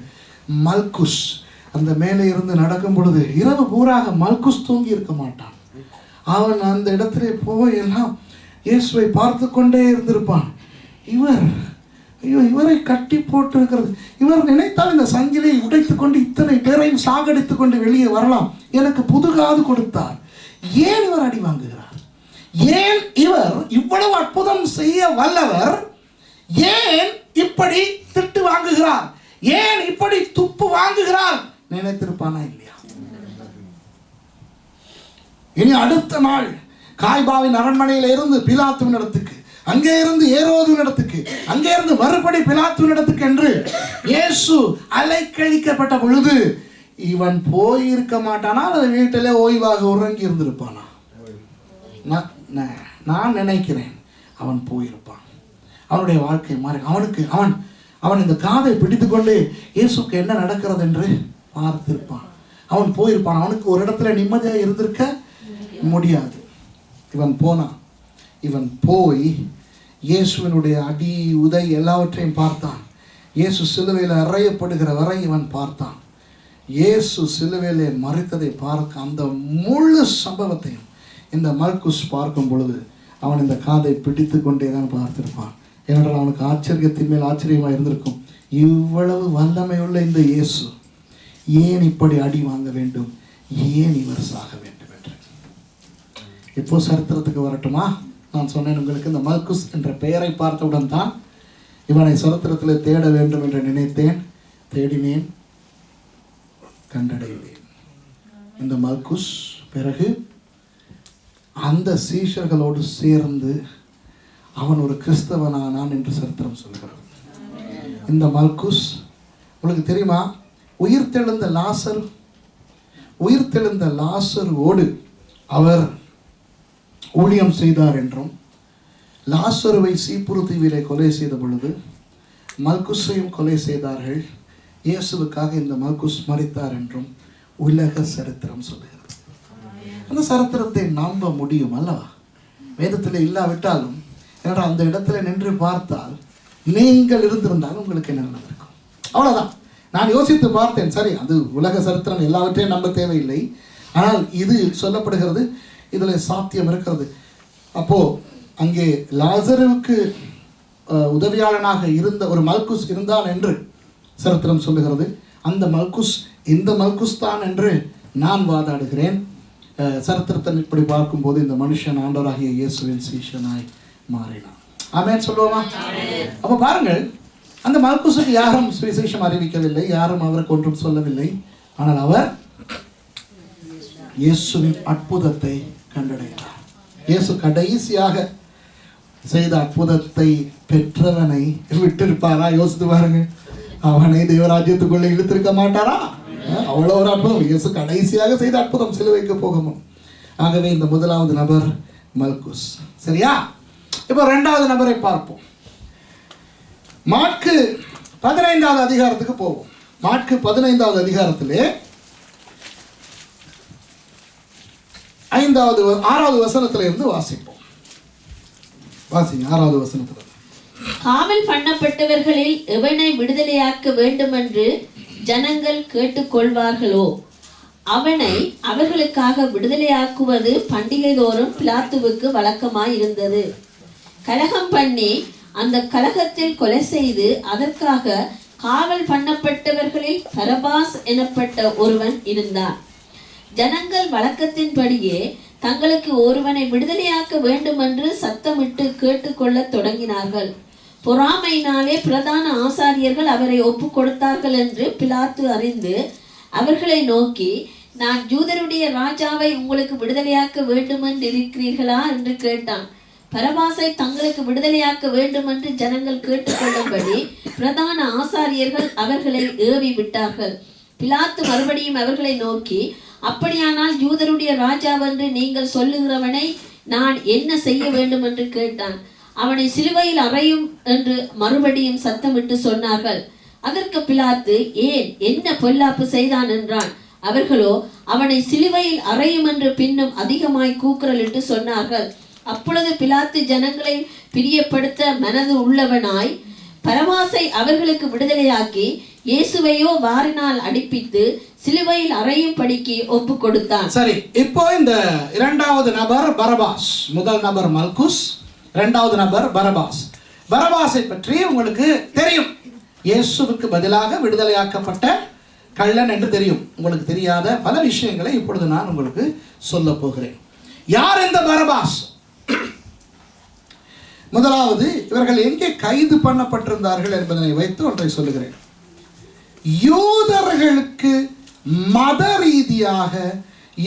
மல்குஸ் அந்த மேலே இருந்து நடக்கும் பொழுது இரவு பூராக மல்குஸ் தூங்கி இருக்க மாட்டான். அவன் அந்த இடத்திலே போய் எல்லாம் இயேசுவை பார்த்து கொண்டே இருந்திருப்பான். இவரை கட்டி போட்டு இருக்கிறது, இவர் நினைத்தால் இந்த சங்கிலியை உடைத்து கொண்டு இத்தனை பேரையும் சாகடித்து கொண்டு வெளியே வரலாம். எனக்கு புது காது கொடுத்தார். ஏன் இவர் அடி வாங்குகிறார்? ஏன் இவர் இவ்வளவு அற்புதம் செய்ய வல்லவர் ஏன் இப்படி திட்டு வாங்குகிறார்? ஏன் இப்படி துப்பு வாங்குகிறார்? நினைத்திருப்பானா இல்லையா? இனி அடுத்த நாள் காய்பாவின் அரண்மனையில இருந்து பிலாத்துவின் இடத்துக்கு, அங்கே இருந்து ஏரோதுவின் இடத்துக்கு, அங்கே இருந்து மறுபடி பிலாத்துவின் இடத்துக்கு என்று இயேசு அலைக்கழிக்கப்பட்ட பொழுது இவன் போயிருக்க மாட்டானா? அது வீட்டிலே ஓய்வாக உறங்கி இருந்திருப்பானா? நான் நினைக்கிறேன் அவன் போயிருப்பான். அவனுடைய வாழ்க்கை மாறி அவன் இந்த காதை பிடித்துக்கொண்டு இயேசுக்கு என்ன நடக்கிறது என்று பார்த்திருப்பான். அவன் போயிருப்பான். அவனுக்கு ஒரு இடத்துல நிம்மதியாக இருந்திருக்க முடியாது. இவன் போய் இயேசுவினுடைய அடி உதை எல்லாவற்றையும் பார்த்தான். இயேசு சிலுவையில் அறையப்படுகிற வரை இவன் பார்த்தான். இயேசு சிலுவையிலே மரித்ததை பார்க்க அந்த முழு சம்பவத்தையும் இந்த மல்குஸ் பார்க்கும் பொழுது அவன் இந்த காதை பிடித்து கொண்டே தான் பார்த்திருப்பான். ஏனென்றால் அவனுக்கு ஆச்சரியத்தின் மேல் ஆச்சரியமாக இருந்திருக்கும். இவ்வளவு வல்லமையுள்ள இந்த இயேசு ஏன் இப்படி அடி வாங்க வேண்டும்? ஏன் இவர் சாக வேண்டும் என்று. இப்போ சரித்திரத்துக்கு வரட்டுமா? நான் சொன்னேன் உங்களுக்கு, இந்த மல்குஸ் என்ற பெயரை பார்த்தவுடன் தான் இவனை சரித்திரத்தில் தேட வேண்டும் என்று நினைத்தேன். தேடினேன், கண்டடைந்தேன். இந்த மல்குஸ் பிறகு அந்த சீஷர்களோடு சேர்ந்து அவன் ஒரு கிறிஸ்தவனானான் என்று சரித்திரம் சொல்கிறது. இந்த மல்குஸ் உங்களுக்கு தெரியுமா? உயிர்த்தெழுந்த லாசரோடு அவர் ஊழியம் செய்தார் என்றும், லாசருவை சீப்புரு தீவிலே கொலை செய்த பொழுது மல்குஸையும் கொலை செய்தார்கள். இயேசுவுக்காக இந்த மல்குஸ் மரித்தார் என்றும் உலக சரித்திரம் சொல்லுகிறது. அந்த சரித்திரத்தை நம்ப முடியும் அல்லவா? வேதத்தில் இல்லாவிட்டாலும் அந்த இடத்துல நின்று பார்த்தால் நீங்கள் இருந்திருந்தாலும் உங்களுக்கு என்ன நடந்திருக்கும்? அவ்வளவுதான். நான் யோசித்து பார்த்தேன். சரி, அது உலக சரித்திரம், எல்லாவற்றையும் நம்ப தேவையில்லை. ஆனால் இது சொல்லப்படுகிறது, இதில் சாத்தியம் இருக்கிறது. அப்போ அங்கே லாசருவுக்கு உதவியாளனாக இருந்த ஒரு மல்குஸ் இருந்தான் என்று சரித்திரம் சொல்லுகிறது. அந்த மல்குஸ் இந்த மல்குஸ் தான் என்று நான் வாதாடுகிறேன். சரித்திரத்தை இப்படி பார்க்கும்போது இந்த மனுஷன் ஆண்டவராகிய இயேசுவின் சீஷனாய் மாறினான். ஆமென் சொல்லுவோமா? அப்போ பாருங்கள், அந்த மல்குஸுக்கு யாரும் சுவிசேஷம் அறிவிக்கவில்லை, யாரும் அவருக்கு ஒன்றும் சொல்லவில்லை. ஆனால் அவர் இயேசுவின் அற்புதத்தை கண்டடைந்தார். இயேசு கடைசியாக செய்த அற்புதத்தை பெற்றவனை விட்டிருப்பாரா? யோசித்து பாருங்க. அவனை தேவராஜ்யத்துக்குள்ள இழுத்திருக்க மாட்டாரா? அவ்வளவு ஒரு அற்புதம். இயேசு கடைசியாக செய்த அற்புதம் சிலுவைக்கு போகணும். ஆகவே இந்த முதலாவது நபர் மல்குஸ். சரியா? இப்போ இரண்டாவது நபரை பார்ப்போம். மாற்கு 15வது அதிகாரத்துக்கு போவோம். மாற்கு 15வது அதிகாரத்திலே 6வது வசனத்துல இருந்து வாசிப்போம். வாசிங்க 6வது வசனத்துல. காவல் பண்ணப்பட்டவர்களில் எவனை விடுதலையாக்க வேண்டுமென்று ஜனங்கள் கேட்டுக்கொள்வார்களோ அவனை அவர்களுக்காக விடுதலையாக்குவது பண்டிகை தோறும் பிலாத்துவுக்கு வழக்கமாயிருந்தது. கலகம் பண்ணி அந்த கலகத்தில் கொலை செய்து அதற்காக காவல் பண்ணப்பட்டவர்களில் பரபாஸ் எனப்பட்ட ஒருவன் இருந்தான். ஜனங்கள் வழக்கத்தின்படியே தங்களுக்கு ஒருவனை விடுதலையாக்க வேண்டுமென்று சத்தமிட்டு கேட்டுக்கொள்ள தொடங்கினார்கள். பொறாமையினாலே பிரதான ஆசாரியர்கள் அவரை ஒப்பு கொடுத்தார்கள் என்று பிலாத்து அறிந்து அவர்களை நோக்கி, நான் யூதருடைய ராஜாவை உங்களுக்கு விடுதலையாக்க வேண்டுமென்று இருக்கிறீர்களா என்று கேட்டான். பரபாசை தங்களுக்கு விடுதலையாக்க வேண்டுமென்று ஜனங்கள் கேட்டுக்கொள்ளும்படி பிரதான ஆசாரியர்கள் அவர்களை ஏவி விட்டார்கள். பிலாத்து மறுபடியும் அவர்களை நோக்கி, அப்படியானால் யூதருடைய ராஜாவென்று நீங்கள் சொல்லுகிறவனை நான் என்ன செய்ய வேண்டும் என்று கேட்டான். அவனை சிலுவையில் அறையும் என்று மறுபடியும் சத்தமிட்டு சொன்னார்கள். அதற்கு பிலாத்து, ஏன் என்ன பொல்லாப்பு செய்தான் என்றான். அவர்களோ, அவனை சிலுவையில் அறையும் என்று பின்னும் அதிகமாய் கூக்குரலிட்டு சொன்னார்கள். அப்பொழுது பிலாத்து ஜனங்களை பிரியப்படுத்த மனது உள்ளவனாய் பரபாசை அவர்களுக்கு விடுதலையாக்கி இயேசுவையோ வாரினால் அடிப்பித்து சிலுவையில் அறையும் படிக்கு ஒப்பு கொடுத்தான். சரி, இப்போ இந்த 2வது நபர் பரபாஸ். முதல் நபர் மல்குஸ், 2வது நபர் பரபாஸ். பரபாஸை பற்றி உங்களுக்கு தெரியும். இயேசுவுக்கு பதிலாக விடுதலையாக்கப்பட்ட கள்ளன் என்று தெரியும். உங்களுக்கு தெரியாத பல விஷயங்களை இப்பொழுது நான் உங்களுக்கு சொல்ல போகிறேன். யார் இந்த பரபாஸ்? முதலாவது, இவர்கள் எங்கே கைது பண்ணப்பட்டிருந்தார்கள் என்பதனை வைத்து ஒன்றை சொல்லுகிறேன். யூதர்களுக்கு மத ரீதியாக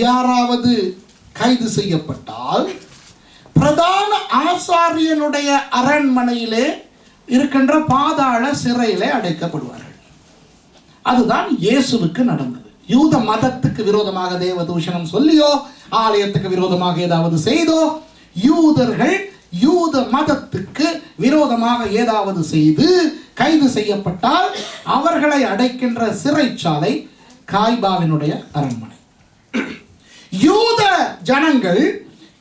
யாராவது கைது செய்யப்பட்டால் பிரதான ஆசாரியனுடைய அரண்மனையிலே இருக்கின்ற பாதாள சிறையிலே அடைக்கப்படுவார்கள். அதுதான் இயேசுவுக்கு நடந்தது. யூத மதத்துக்கு விரோதமாக தேவ தூஷணம் சொல்லியோ ஆலயத்துக்கு விரோதமாக ஏதாவது செய்தோ, யூதர்கள் யூத மதத்துக்கு விரோதமாக ஏதாவது செய்து கைது செய்யப்பட்டால் அவர்களை அடைக்கின்ற சிறைச்சாலை காய்பாவினுடைய அரண்மனை. யூத ஜனங்கள்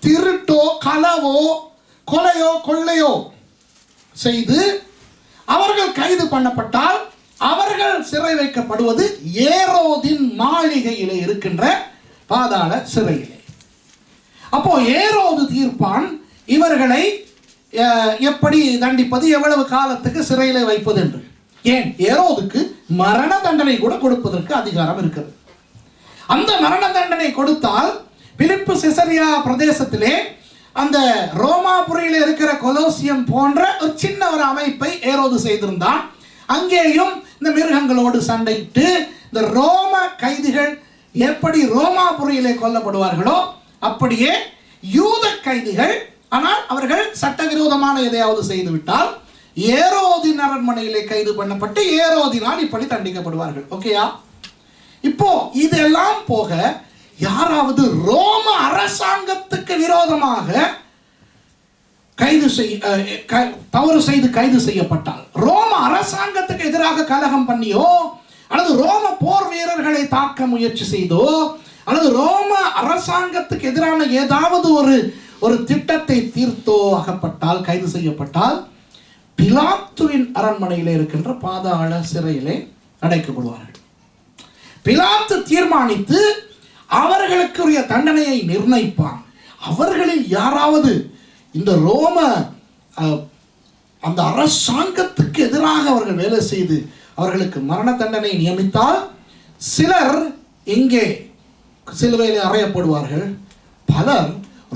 திருட்டோ களவோ கொலையோ கொள்ளையோ செய்து அவர்கள் கைது பண்ணப்பட்டால் அவர்கள் சிறை வைக்கப்படுவது ஏரோதின் மாளிகையிலே இருக்கின்ற பாதாள சிறையிலே. அப்போ ஏரோது தீர்ப்பான் இவர்களை எப்படி தண்டிப்பது, எவ்வளவு காலத்துக்கு சிறையிலே வைப்பது என்று. ஏன், ஏரோதுக்கு மரண தண்டனை கூட கொடுப்பதற்கு அதிகாரம் இருக்கிறது. அந்த மரண தண்டனை கொடுத்தால் பிலிப்பு செசரியா பிரதேசத்திலே அந்த ரோமாபுரியில் இருக்கிற கொலோசியம் போன்ற ஒரு சின்ன ஒரு அமைப்பை ஏரோது செய்திருந்தான். அங்கேயும் இந்த மிருகங்களோடு சண்டையிட்டு இந்த ரோம கைதிகள் எப்படி ரோமாபுரியிலே கொல்லப்படுவார்களோ அப்படியே யூத கைதிகள், ஆனால் அவர்கள் சட்டவிரோதமான எதையாவது செய்துவிட்டால் ஏரோதின் அரண்மனையிலே கைது பண்ணப்பட்டு ஏரோதினால் இப்படி தண்டிக்கப்படுவார்கள். ஓகேயா? இப்போ இதெல்லாம் போக யாராவது ரோம அரசாங்கத்துக்கு விரோதமாக தவறு செய்து கைது செய்யப்பட்டால், ரோம அரசாங்கத்துக்கு எதிராக கலகம் பண்ணியோ அல்லது ரோம போர் வீரர்களை தாக்க முயற்சி செய்தோ அல்லது ரோம அரசாங்கத்துக்கு எதிரான ஏதாவது ஒரு திட்டத்தை தீர்த்தோ அகப்பட்டால், கைது செய்யப்பட்டால் பிலாத்துவின் அரண்மனையிலே இருக்கின்ற பாதாள சிறையிலே அடைக்கப்படுவார்கள். பிலாத்து தீர்மானித்து அவர்களுக்குரிய தண்டனையை நிர்ணயிப்பான். அவர்களில் யாராவது இந்த ரோம அந்த அரசாங்கத்துக்கு எதிராக அவர்கள் வேலை செய்து அவர்களுக்கு மரண தண்டனை நியமித்தால் சிலர் இங்கே சிலுவையில் அறையப்படுவார்கள், பலர்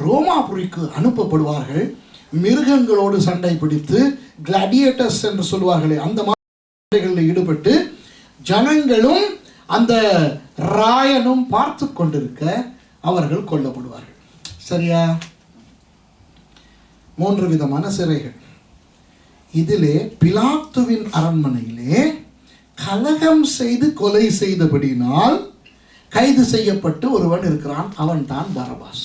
ரோமாபுரிக்கு அனுப்பப்படுவார்கள். மிருகங்களோடு சண்டை பிடித்து கிளாடியேட்டர்ஸ் என்று சொல்வார்களே அந்த மாதிரிகளில் ஈடுபட்டு ஜனங்களும் அந்த ராயனும் பார்த்து கொண்டிருக்க அவர்கள் கொல்லப்படுவார்கள். சரியா? 3 விதமான சிறைகள். இதிலே பிலாத்துவின் அரண்மனையிலே கலகம் செய்து கொலை செய்தபடினால் கைது செய்யப்பட்டு ஒருவன் இருக்கிறான், அவன் தான் பரபாஸ்.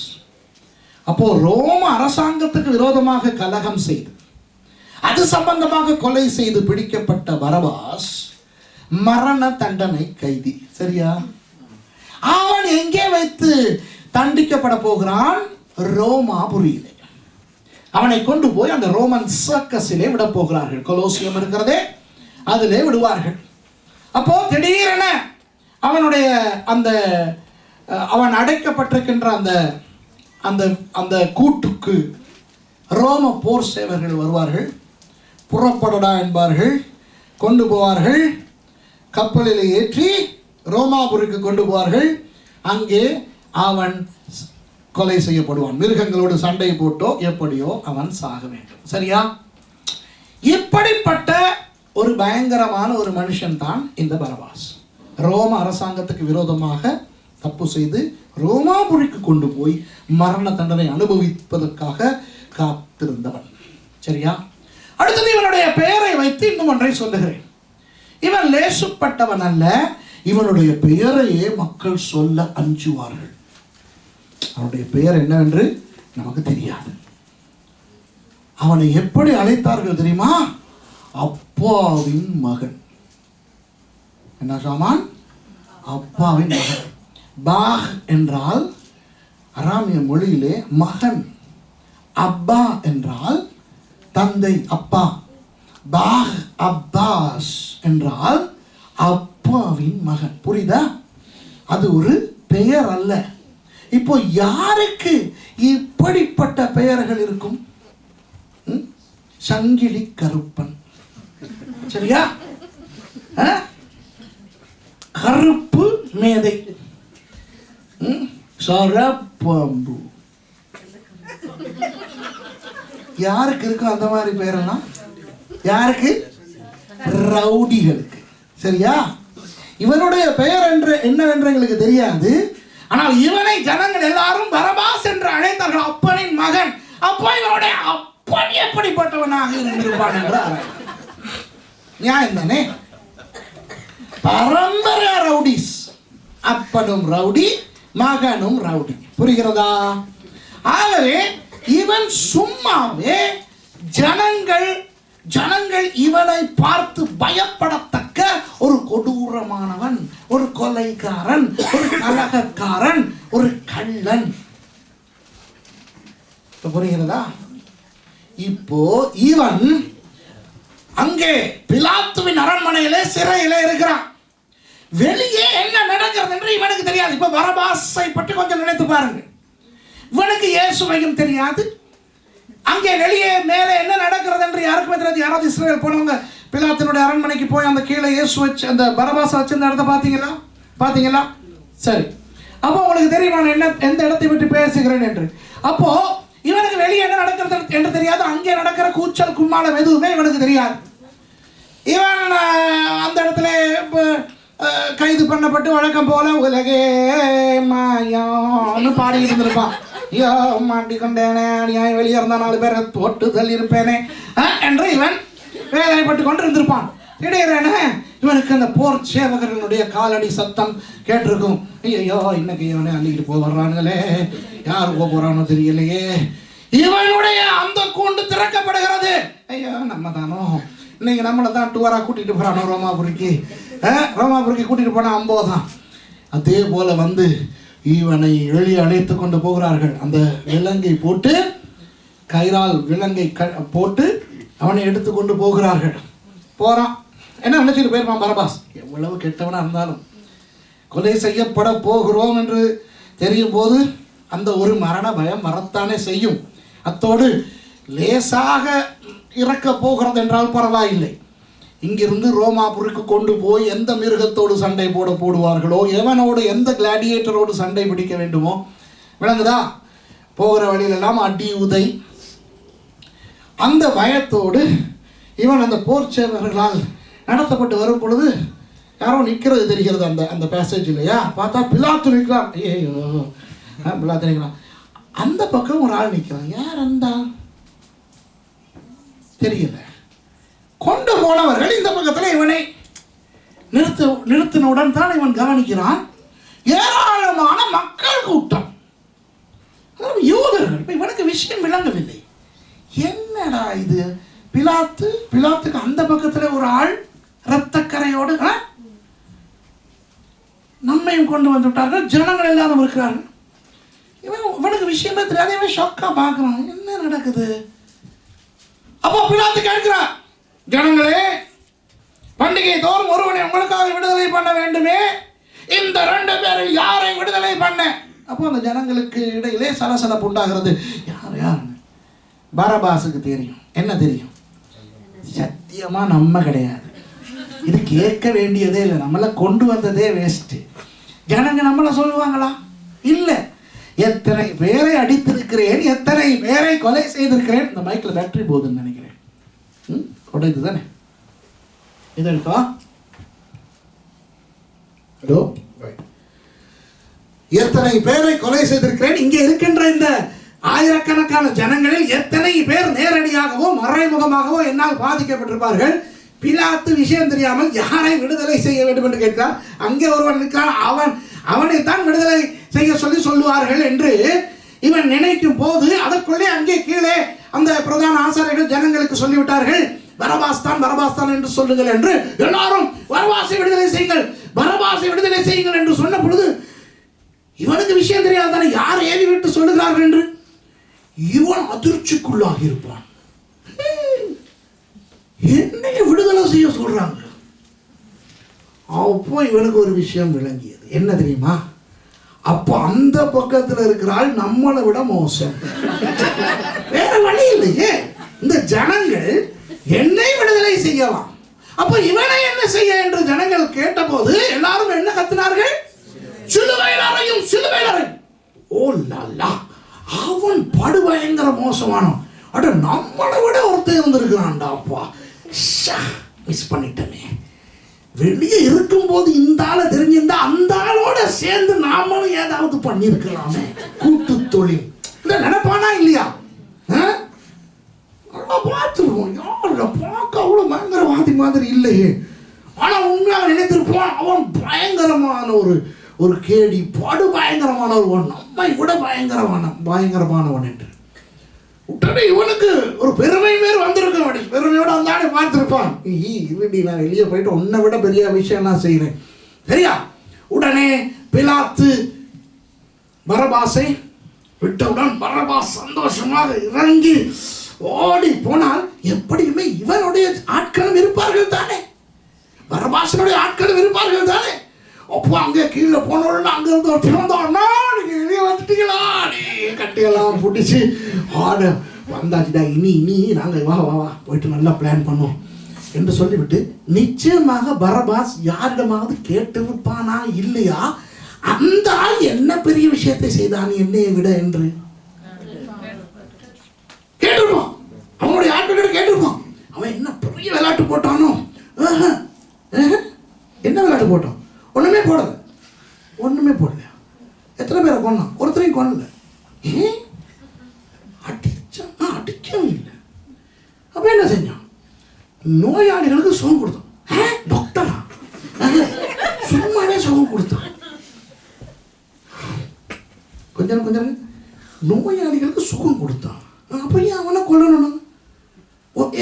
அப்போ ரோம அரசாங்கத்துக்கு விரோதமாக கலகம் செய்து அது சம்பந்தமாக கொலை செய்து பிடிக்கப்பட்ட பரபாஸ் மரண தண்டனை கைதி. சரியா? அவன் எங்கே வைத்து தண்டிக்கப்பட போகிறான் ரோமாபுரியிலே. அவனை கொண்டு போய் அந்த ரோமன் சர்க்கஸிலே விட போகிறார்கள். கொலோசியம் இருக்கிறதே, அதிலே விடுவார்கள். அப்போ திடீரென அவனுடைய அந்த அவன் அடைக்கப்பட்டிருக்கின்ற அந்த அந்த அந்த கூட்டுக்கு ரோம போர் சேவர்கள் வருவார்கள். புறப்படடா என்பார்கள், கொண்டு போவார்கள், கப்பலில் ஏற்றி ரோமாபுரிக்கு கொண்டு போவார்கள். அங்கே அவன் கொலை செய்யப்படுவான். மிருகங்களோடு சண்டை போட்டோ எப்படியோ அவன் சாக வேண்டும். சரியா? இப்படிப்பட்ட ஒரு பயங்கரமான ஒரு மனுஷன் தான் இந்த பரபாஸ். ரோம அரசாங்கத்துக்கு விரோதமாக தப்பு செய்து ரோமாபுரிக்கு கொண்டு போய் மரண தண்டனை அனுபவிப்பதற்காக காத்திருந்தவன். சரியா? அடுத்தது இவனுடைய பெயரை வைத்து இன்னும் ஒன்றை சொல்லுகிறேன். இவன் லேசுப்பட்டவன் அல்ல. இவனுடைய பெயரையே மக்கள் சொல்ல அஞ்சுவார்கள். அவனுடைய பெயர் என்னவென்று நமக்கு தெரியாது. அவனை எப்படி அழைத்தார்கள் தெரியுமா? அப்பாவின் மகன். என்ன சாமான்? அப்பாவின் மகன். பாக் என்றால் அராமிய மொழியிலே மகன். அப்பா என்றால் தந்தை, அப்பா. பாக் அப்பாஸ் என்றால் அப்பாவின் மகன். புரியுதா? அது ஒரு பெயர் அல்ல. இப்போ யாருக்கு இப்படிப்பட்ட பெயர்கள் இருக்கும்? சங்கிலி கருப்பன். சரியா? கருப்பு மேதை, சரப்பாம்பு. யாருக்கு இருக்கும் அந்த மாதிரி பெயரெல்லாம்? யாருக்கு? ரவுடிகளுக்கு. சரியா? இவனுடைய பெயர் என்று என்னவென்று எங்களுக்கு தெரியாது. ஆனால் இவனை ஜனங்கள் எல்லாரும் பரபாஸ் என்று அழைத்தார்கள். அப்பனின் மகன். அப்போ இவனுடைய அப்பன் எப்படிப்பட்டவனாக இருந்திருப்பான் என்றார். நியாயம் தானே? பரம்பரை ரவுடிஸ். அப்பனும் ரவுடி, மகனும் ரவுடி. புரிகிறதா? ஆகவே இவன் சும்மாவே ஜனங்கள் இவனை பார்த்து பயப்படத்தக்க ஒரு கொடூரமானவன், ஒரு கொலைகாரன், ஒரு கலகக்காரன், ஒரு கள்ளன். புரிகிறதா? இப்போ இவன் அங்கே பிலாத்துவின் அரண்மனையிலே சிறையிலே இருக்கிறான். வெளியே என்ன நடக்கிறது என்று இவனுக்கு தெரியாது. இப்ப பரபாசை பற்றி கொஞ்சம் நினைத்து பாருங்க. இவனுக்கு இயேசுவையும் தெரியாது. அங்கே வெளியே மேலே என்ன நடக்கிறது என்று யாருக்குமே தெரியாது. யாராவது இஸ்ரேல் போனவங்க பிலாத்தினுடைய அரண்மனைக்கு போய் அந்த கீழே இயேசு வச்சு அந்த பரபாசை வச்சிருந்த இடத்த பார்த்தீங்களா? சரி. அப்போ உங்களுக்கு தெரியுமா எந்த இடத்தை பற்றி பேசுகிறேன் என்று? அப்போ இவனுக்கு வெளியே என்ன நடக்கிறது என்று தெரியாது. அங்கே நடக்கிற கூச்சல் கும்மாளம் எதுவுமே இவனுக்கு தெரியாது. இவன் அந்த இடத்துல கைது பண்ணப்பட்டு வழக்கம் போல உலகே மாயான்னு பாடிக்கிட்டு இருந்திருப்பான். ஐயோ மாட்டிக்கொண்டேனே, நியாயம் வெளியே இருந்தா 4 பேரை தொட்டு தள்ளி இருப்பேனே என்று இவன் வேதனைப்பட்டு கொண்டு இருந்திருப்பான். திடீரென இவனுக்கு அந்த போர் சேவகர்களுடைய காலடி சத்தம் கேட்டிருக்கும். ஐயோ இன்னைக்கு இவனை அள்ளிக்கிட்டு போடுறானுங்களே, யார் போறானோ தெரியலையே. இவனுடைய அந்த கூண்டு திறக்கப்படுகிறது. ஐயோ நம்ம தானோ இன்னைக்கு நம்மளை தான் டூராக கூட்டிட்டு போறானோ ரோமாபுரிக்கு கூட்டிட்டு போனா அம்போதான். அதே போல வந்து இவனை வெளியே அழைத்து கொண்டு போகிறார்கள். அந்த விலங்கை போட்டு, கயிறால் விலங்கை போட்டு அவனை எடுத்து கொண்டு போகிறார்கள். போறான். என்ன நினைச்சிட்டு போயிருப்பான் பரபாஸ். எவ்வளவு கெட்டவனா இருந்தாலும் கொலை செய்யப்பட போகிறோம் என்று தெரியும் போது அந்த ஒரு மரண பயம் வரத்தானே செய்யும். அத்தோடு லேசாக இறக்க போகிறது என்றால் பரவாயில்லை. இங்கிருந்து ரோமாபுரிக்கு கொண்டு போய் எந்த மிருகத்தோடு சண்டை போடுவார்களோ, எவனோடு எந்த கிளாடியேட்டரோடு சண்டை பிடிக்க வேண்டுமோ, விளங்குதா? போகிற வழியிலெல்லாம் அடி உதை. அந்த பயத்தோடு இவன் அந்த போர் சேவகர்களால் நடத்தப்பட்டு வரும் பொழுது யாரோ நிற்கிறது தெரிகிறது. அந்த பேசேஜ் இல்லையா? பார்த்தா பிலாத்து நிற்கிறான். ஐயோ பிலாத்து நிற்கிறான். அந்த பக்கம் ஒரு ஆள் நிற்கிறான். யார் அந்த தெரியல. கொண்டு போனவர்கள் இந்த பக்கத்தில் இவனை நிறுத்தினுடன் தான் இவன் கவனிக்கிறான். ஏராளமான மக்கள் கூட்டம், யூதர்கள். இப்ப இவனுக்கு விஷயம் விளங்கவில்லை. என்னடா இது? பிலாத்துக்கு அந்த பக்கத்தில் ஒரு ஆள் இரத்தக்கரையோடு நம்மையும் கொண்டு வந்து விட்டார்கள். ஜனங்கள் எல்லாரும் இருக்கிறார்கள். இவனுக்கு விஷயமே தெரியாத இவன் ஷாக்கா பார்க்குறான், என்ன நடக்குது. அப்போ பிலாத்து கேட்கிறான், ஜனங்களே, பண்டிகை தோறும் ஒருவனை உங்களுக்காக விடுதலை பண்ண வேண்டுமே, இந்த 2 பேரில் யாரை விடுதலை பண்ண? அப்போ அந்த ஜனங்களுக்கு இடையிலே சலசலப்பு உண்டாகிறது. யார்? பரபாசுக்கு தெரியும். என்ன தெரியும்? சத்தியமா நம்ம கிடையாது. இது கேட்க வேண்டியதே இல்லை, நம்மளை கொண்டு வந்ததே வேஸ்ட். ஜனங்க நம்மளை சொல்லுவாங்களா? இல்லை. எத்தனை பேரை அடித்திருக்கிறேன், எத்தனை பேரை கொலை செய்திருக்கிறேன். இந்த மைக்கில் பேட்டரி போகுதுன்னு நினைக்கிறேன். உடையது தானே இது இருக்கா? ஹலோ, எத்தனை பேரை கொலை செய்திருக்கிறேன். இங்கே இருக்கின்ற இந்த ஆயிரக்கணக்கான ஜனங்களில் எத்தனை பேர் நேரடியாகவோ மறைமுகமாகவோ என்னால் பாதிக்கப்பட்டிருப்பார்கள். பிலாத்து விஷயம் தெரியாமல் யாரை விடுதலை செய்ய வேண்டும் என்று கேட்கிறார். அங்கே ஒருவன் இருக்கிறான், அவனைத்தான் விடுதலை செய்ய சொல்லுவார்கள் என்று இவன் நினைக்கும் போது அதற்குள்ளே அங்கே கீழே அந்த பிரதான ஆசாரியர்கள் ஜனங்களுக்கு சொல்லிவிட்டார்கள், பரபாஸ் தான் என்று சொல்லுங்கள் என்று. எல்லாரும் பரபாசை விடுதலை செய்யுங்கள், பரபாசை விடுதலை செய்யுங்கள் என்று சொன்ன பொழுது இவனுக்கு விஷயம் தெரியாது தானே யார் ஏவி விட்டு சொல்லுகிறார்கள் என்று. இவன் அதிர்ச்சிக்குள்ளாகி இருப்பான். என்னைய விடுதலை செய்ய சொல்றாங்க. அப்போ இவனுக்கு ஒரு விஷயம் விளங்கியது. என்ன தெரியுமா? அப்போ அந்த பக்கத்தில் இருக்கிறாள் நம்மளை விட மோசம். வேற வழி இல்லையே. இந்த ஜனங்கள் என்னை விடுதலை செய்யலாம், அப்போ இவனை என்ன செய்ய என்று ஜனங்கள் கேட்டபோது எல்லாரும் என்ன கத்தினார்கள்? சிலுவையில் அறையும், சிலுவையில் அறையும். ஓ லல்லா, அவன் படுபயங்கர மோசமானவன். அட, நம்மளை விட ஒருத்தர் இருந்திருக்கிறான்டா. அப்பா, மிஸ் பண்ணிட்டமே. வெளியே இருக்கும்போது இந்த ஆளை தெரிஞ்சிருந்தா அந்த ஆளோட சேர்ந்து நாமளும் ஏதாவது பண்ணியிருக்கலாமே, கூட்டு தொழில். இல்லை நினைப்பானா இல்லையா? பார்த்துருவோம், யாரோட பார்க்க அவ்வளோ பயங்கரவாதி மாதிரி இல்லையே. ஆனால் உண்மையாக நினைத்திருப்போம், அவன் பயங்கரமான ஒரு கேடி, படு பயங்கரமான ஒருவன், நம்மை விட பயங்கரமானவன் என்று. உடனே இவனுக்கு ஒரு பெருமை வேறு வந்திருக்க, பெருமையோட வந்தானே பார்த்துருப்பான். இருடி, நான் வெளியே போயிட்டு உன்னை விட பெரிய விஷயம் நான் செய்கிறேன், சரியா? உடனே பிலாத்து பரபாசை விட்டவுடன் பரபாஸ் சந்தோஷமாக இறங்கி ஓடி போனால் எப்படியுமே இவனுடைய ஆட்களும் இருப்பார்கள் தானே, பரபாசனுடைய ஆட்களும் இருப்பார்கள் தானே. அப்போ அங்கே கீழே போனோன்னு அங்கிருந்து பிறந்தோன்னா, நீங்க வெளியே வந்துட்டீங்களா, நீ கட்டியெல்லாம் பிடிச்சி ஆட வந்தாச்சுடா, இனி நாங்கள் வா போயிட்டு நல்லா பிளான் பண்ணுவோம் என்று சொல்லிவிட்டு, நிச்சயமாக பரபாஸ் யாரிடமாவது கேட்டிருப்பானா இல்லையா, அந்த ஆள் என்ன பெரிய விஷயத்தை செய்தான் என்னையை விட என்று கேட்டிருப்பான். அவனுடைய ஆட்கள் கேட்டிருப்பான், அவன் என்ன பெரிய விளையாட்டு போட்டானோ. என்ன விளையாட்டு போட்டான்? ஒண்ணுமே போடல. எத்தனை பேரை கொண்டான்? ஒருத்தரையும் கொண்டல. அடிக்கவும் இல்லை. அப்ப என்ன செஞ்சான்? நோயாளிகளுக்கு சுகம் கொடுத்தான். டாக்டரா? சும்மாவே சுகம் கொடுத்தான். கொஞ்சம் நோயாளிகளுக்கு சுகம் கொடுத்தான். அப்ப ஏன் அவனை கொல்லணும்?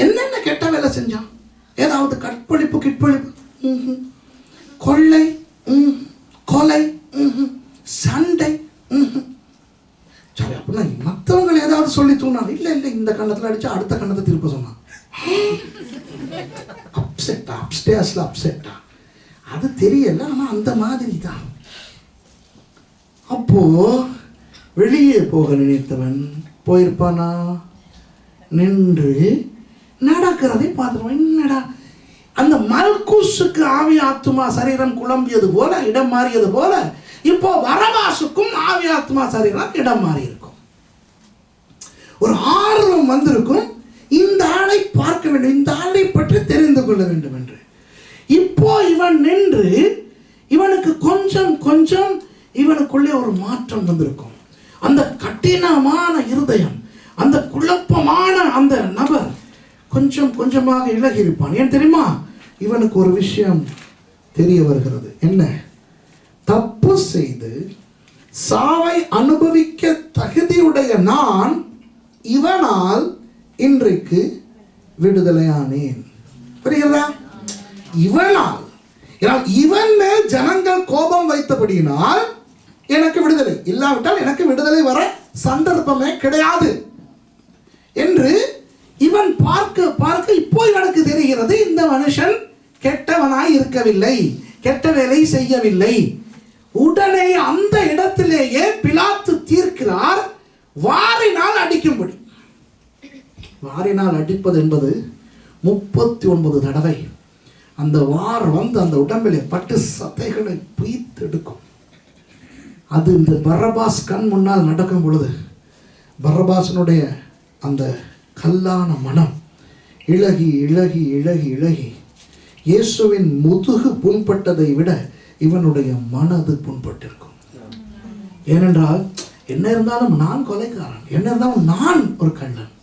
என்னென்ன கெட்ட வேலை செஞ்சான்? ஏதாவது கிட்பழிப்பு, கொள்ளை, கொலை, சண்டை. சரி, அப்படின்னா மற்றவங்களை ஏதாவது சொல்லி தூண்டான்? இல்லை, இந்த கண்ணத்தில் அடிச்சா அடுத்த கண்ணத்தை திருப்ப சொன்னான். அப்செட்டா அது தெரியல, ஆனால் அந்த மாதிரி தான். அப்போ வெளியே போக நினைத்தவன் போயிருப்பானா? நின்று நடக்கிறதை பார்த்துருவான். என்னடா, அந்த மல்குஸுக்கு ஆவி ஆத்துமா சரீரம் குழம்பியது போல, இடம் மாறியது போல, இப்போ பரபாசுக்கும் ஆவி ஆத்மா சரீரம் இடம் மாறி இருக்கும். ஒரு ஆர்வம் வந்திருக்கும், இந்த ஆளை பார்க்க வேண்டும், இந்த ஆளை பற்றி தெரிந்து கொள்ள வேண்டும் என்று. இப்போ இவன் நின்று இவனுக்கு கொஞ்சம் இவனுக்குள்ளே ஒரு மாற்றம் வந்திருக்கும். அந்த கடினமான இருதயம், அந்த குழப்பமான அந்த நபர் கொஞ்சமாக இலகி இருப்பான். ஏன் தெரியுமா? இவனுக்கு ஒரு விஷயம் தெரிய வருகிறது. என்ன? தப்பு செய்து சாவை அனுபவிக்க தகுதியுடைய நான் இவனால் இன்றைக்கு விடுதலையானேன். புரிகிறதா? இவனால், இவன் மேல் ஜனங்கள் கோபம் வைத்தபடியினால் எனக்கு விடுதலை, இல்லாவிட்டால் எனக்கு விடுதலை வர சந்தர்ப்பமே கிடையாது என்று இவன் பார்க்க பார்க்க இப்போ இவனுக்கு தெரிகிறது, இந்த மனுஷன் கெட்டவனாய் இருக்கவில்லை, கெட்ட வேலை செய்யவில்லை. உடனே அந்த இடத்திலேயே பிலாத்து தீர்க்கிறார், வாரினால் அடிக்கும்படி. வாரினால் அடிப்பது என்பது 39 தடவை அந்த வார் வந்து அந்த உடம்பிலே பட்டு சதைகளை பிய்த்தெடுக்கும். அது இந்த பரபாஸ் கண் முன்னால் நடக்கும் பொழுது பரபாசனுடைய அந்த கல்லான மனம் இழகி இழகி இழகி இழகி இயேசுவின் முதுகு புண்பட்டதை விட இவனுடைய மனது புண்பட்டிருக்கும். ஏனென்றால் என்ன இருந்தாலும் நான் கொலைக்காரன், என்ன இருந்தாலும் நான் ஒரு கள்ளன்,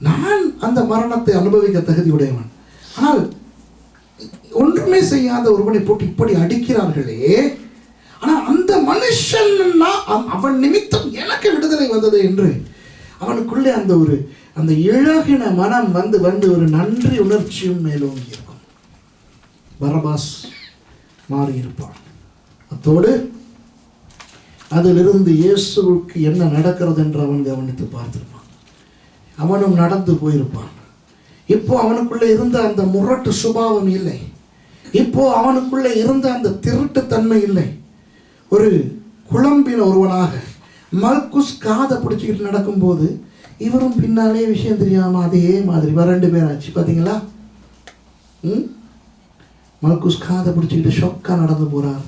நான் அந்த மரணத்தை அனுபவிக்க தகுதியுடையவன். ஆனால் ஒன்றுமே செய்யாத ஒருவனை போட்டு இப்படி அடிக்கிறார்களே. ஆனால் அந்த மனுஷன் அவன் நிமித்தம் எனக்கு விடுதலை வந்தது என்று அவனுக்குள்ளே அந்த இழகின மனம் வந்து ஒரு நன்றி உணர்ச்சியும் மேலோங்கி இருக்கும். பரபாஸ் மாறியிருப்பான். அத்தோடு அதிலிருந்து இயேசுவுக்கு என்ன நடக்கிறது என்று அவன் கவனித்து பார்த்திருப்பான். அவனும் நடந்து போயிருப்பான். இப்போ அவனுக்குள்ளே இருந்த அந்த முரட்டு சுபாவம் இல்லை, இப்போ அவனுக்குள்ளே இருந்த அந்த திருட்டுத்தன்மை இல்லை. ஒரு குழம்பின ஒருவனாக மல்குஸ் காதை பிடிச்சிக்கிட்டு நடக்கும்போது இவரும் பின்னாலே விஷயம் தெரியாம அதே மாதிரி 2 பேராச்சு. பார்த்தீங்களா? மல்குஸ் காதை பிடிச்சிக்கிட்டு ஷொக்கா நடந்து போறார்.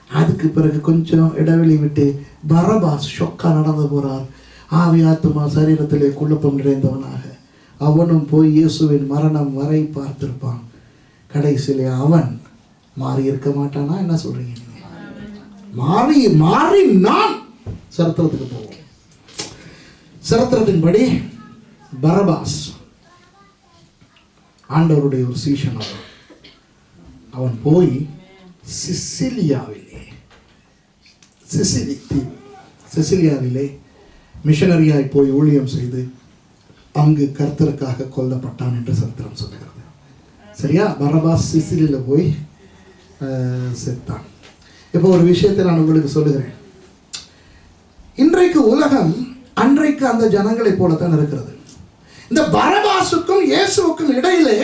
அதுக்கு பிறகு கொஞ்சம் இடைவெளி விட்டு பரபாஸ் ஷொக்கா நடந்து போறார். ஆவி ஆத்துமா சரீரத்திலே குழப்பம் நிறைந்தவனாக அவனும் போய் இயேசுவின் மரணம் வரை பார்த்திருப்பான். கடைசியிலே அவன் மாறி இருக்க மாட்டானா? என்ன சொல்றீங்க? மாறி மாறி நான் சரித்திரத்துக்கு போவோம். சரித்திரத்தின்படி பரபாஸ் ஆண்டவருடைய ஒரு சீஷன். அவன் போய் சிசிலியாவிலே மிஷனரியாய் போய் ஊழியம் செய்து அங்கு கர்த்தருக்காக கொல்லப்பட்டான் என்று சரித்திரம் சொல்லுகிறது. சரியா? பரபாஸ் சிசிலியில போய் செத்தான். இப்போ ஒரு விஷயத்தை நான் உங்களுக்கு சொல்லுகிறேன். இன்றைக்கு உலகம் அன்றைக்கு அந்த ஜனங்களை போலத்தான் இருக்கிறது. இந்த பரபாசுக்கும் இயேசுவுக்கும் இடையிலே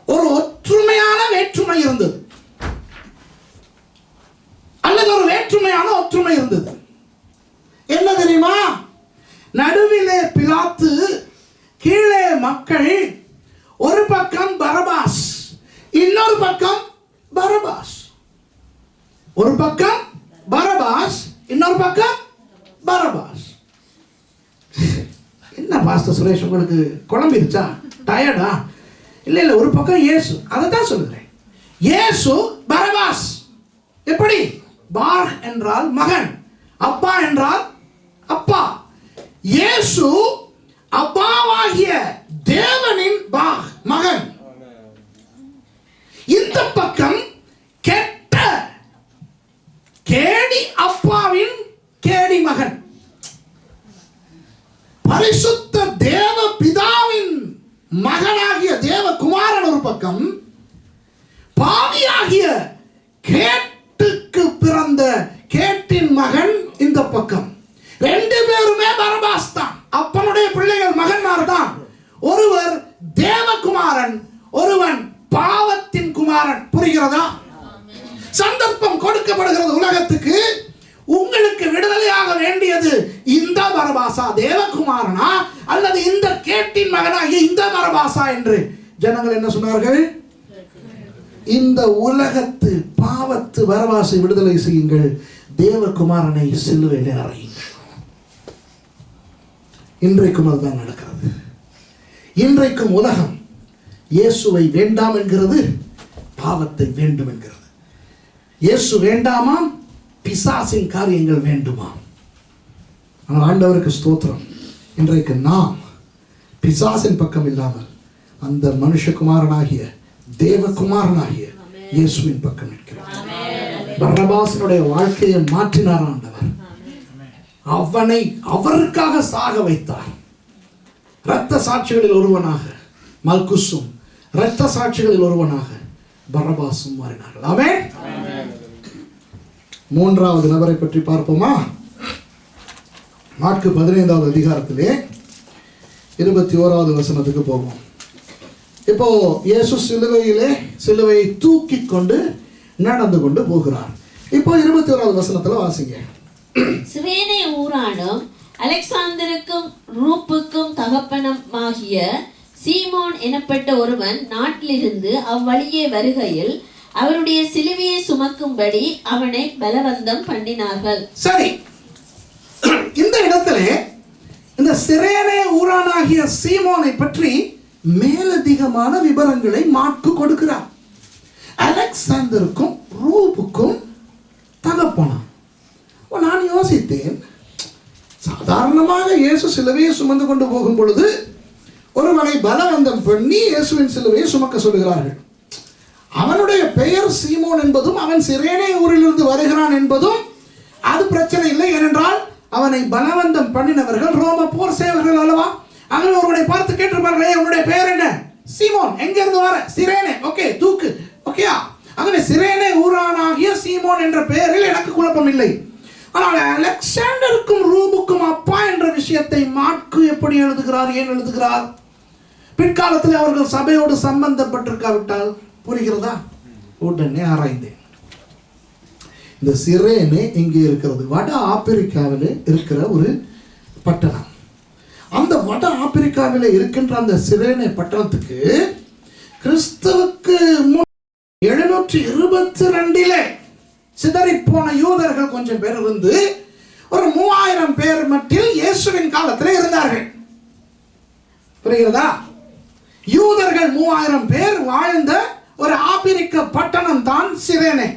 ஒரு ஒற்றுமையான வேற்றுமை இருந்தது, அல்லது ஒரு வேற்றுமையான ஒற்றுமை இருந்தது. என்ன தெரியுமா? நடுவிலே பிலாத்து, கீழே மக்கள். ஒரு பக்கம் பரபாஸ், இன்னொரு பக்கம் பரபாஸ். ஒரு பக்கம் பரபாஸ், இன்னொரு பக்கம் பரபாஸ். என்ன பாஸ்டர் சுரேஷ், உங்களுக்கு குழம்பிருச்சா? டயர்டா? இல்லை இல்லை, ஒரு பக்கம் இயேசு. அதை தான் சொல்லுகிறேன். இயேசு பரபாஸ். எப்படி? பார் என்றால் மகன், அப்பா என்றால் அப்பா. இயேசு அப்பாவாகிய தேவனின் மகன். இந்த பக்கம் கெட்ட கேடி அப்பாவின் கேடி மகன். பரிசுத்த தேவ பிதாவின் மகனாகிய தேவகுமாரன் ஒரு பக்கம், பாவியாகிய கேட்டுக்கு பிறந்த கேட்டின் மகன் இந்த பக்கம். 2 பேருமே பரபாஸ் தான், அப்பனுடைய பிள்ளைகள், மகன்மார் தான். ஒருவர் தேவகுமாரன், ஒருவன் பாவத்தின் குமாரன். புரிகிறதா? சந்தர்ப்பம் கொடுக்கப்படுகிறது உலகத்துக்கு. உங்களுக்கு விடுதலையாக வேண்டியது இந்த பரபாசா, தேவகுமாரனா, அல்லது இந்த கேட்டின் மகனாகிய இந்த பரபாசா என்று ஜனங்கள் என்ன சொன்னார்கள்? இந்த உலகத்து பாவத்து பரபாசை விடுதலை செய்யுங்கள், தேவகுமாரனை சிலுவையிலே அறையுங்கள். இன்றைக்கும் அதுதான் நடக்கிறது. இன்றைக்கும் உலகம் இயேசுவை வேண்டாம் என்கிறது, பாவத்தை வேண்டும் என்கிறது. இயேசு வேண்டாமா, பிசாசின் காரியங்கள் வேண்டுமா? ஆனால் ஆண்டவருக்கு ஸ்தோத்திரம், இன்றைக்கு நாம் பிசாசின் பக்கம் இல்லாமல் அந்த மனுஷகுமாரனாகிய தேவகுமாரனாகிய இயேசுவின் பக்கம் நிற்கிறோம். பரபாசனுடைய வாழ்க்கையை மாற்றினார் ஆண்டவர். அவனை அவருக்காக சாக வைத்தார். இரத்த சாட்சிகளில் ஒருவனாக மல்குசும், இரத்த சாட்சிகளில் ஒருவனாக பரபாசும் மாறினார்கள். ஆமென். மூன்றாவது நபரை பற்றி பார்ப்போமா? மாற்கு 15வது அதிகாரத்திலே 21வது வசனத்துக்கு போவோம். இப்போ இயேசு சிலுவையை தூக்கி கொண்டு நடந்து கொண்டு போகிறார். இப்போ 21வது வசனத்துல வாசிங்க. சிரேனே ஊரானும் அலெக்சாந்தருக்கும் ரூப்புக்கும் தகப்பனுமாகிய சீமோன் எனப்பட்ட ஒருவன் நாட்டிலிருந்து அவ்வழியே வருகையில் அவருடைய சிலுவையை சுமக்கும்படி அவனை பலவந்தம் பண்ணினார்கள். சரி, இந்த இடத்திலே இந்த சிரேனே ஊரானாகிய சீமோனை பற்றி மேலதிகமான விவரங்களை மாற்கு கொடுக்கிறார். அலெக்சாந்தருக்கும் ரூபுக்கும் தகப்பனா. நான் யோசித்தேன், சாதாரணமாக இயேசு சிலுவையை சுமந்து கொண்டு போகும் பொழுது ஒருவனை பலவந்தம் பண்ணி இயேசுவின் சிலுவையை சுமக்க சொல்லுகிறார்கள். அவனுடைய பெயர் சீமோன் என்பதும் அவன் சிரேனே ஊரிலிருந்து வருகிறான் என்பதும் அது பிரச்சனை இல்லை. ஏனென்றால் அவனை பலவந்தம் பண்ணினவர்கள் ரோம போர் சேவர்கள் அல்லவா? அங்கே ஒருவனை பார்த்து கேட்டிருப்பார்களே, உன்னுடைய பெயர் என்ன? சீமோன். எங்க இருந்து வர? சிரேனே. ஓகே, தூக்கு. ஓகேயா? ஆகவே சிரேனே ஊரானாகிய சீமோன் என்ற பெயரில் எனக்கு குழப்பம் இல்லை. ஆனால் அலெக்சாண்டருக்கும் ரூபுக்கும் அப்பா என்ற விஷயத்தை மாற்கு எப்படி எழுதுகிறார்? ஏன் எழுதுகிறார்? பிற்காலத்தில் அவர்கள் சபையோடு சம்பந்தப்பட்டிருக்காவிட்டால் புரிகிறதா? உடனே ஆராய்ந்தேன். இந்த சிரேனே இங்கே இருக்கிறது வட ஆப்பிரிக்காவில் இருக்கிற ஒரு பட்டணம். அந்த வட ஆப்பிரிக்காவில் இருக்கின்ற அந்த சிரேனே பட்டணத்துக்கு கிறிஸ்துவுக்கு 722 சிதறி போன யூதர்கள் கொஞ்சம் பேர் இருந்து ஒரு 3000 பேர் மட்டில் இயேசுவின் காலத்தில் இருந்தார்கள். புரிகிறதா? யூதர்கள் 3000 பேர் வாழ்ந்த ஒரு ஆப்பிரிக்க பட்டணம் தான் சிரேனே.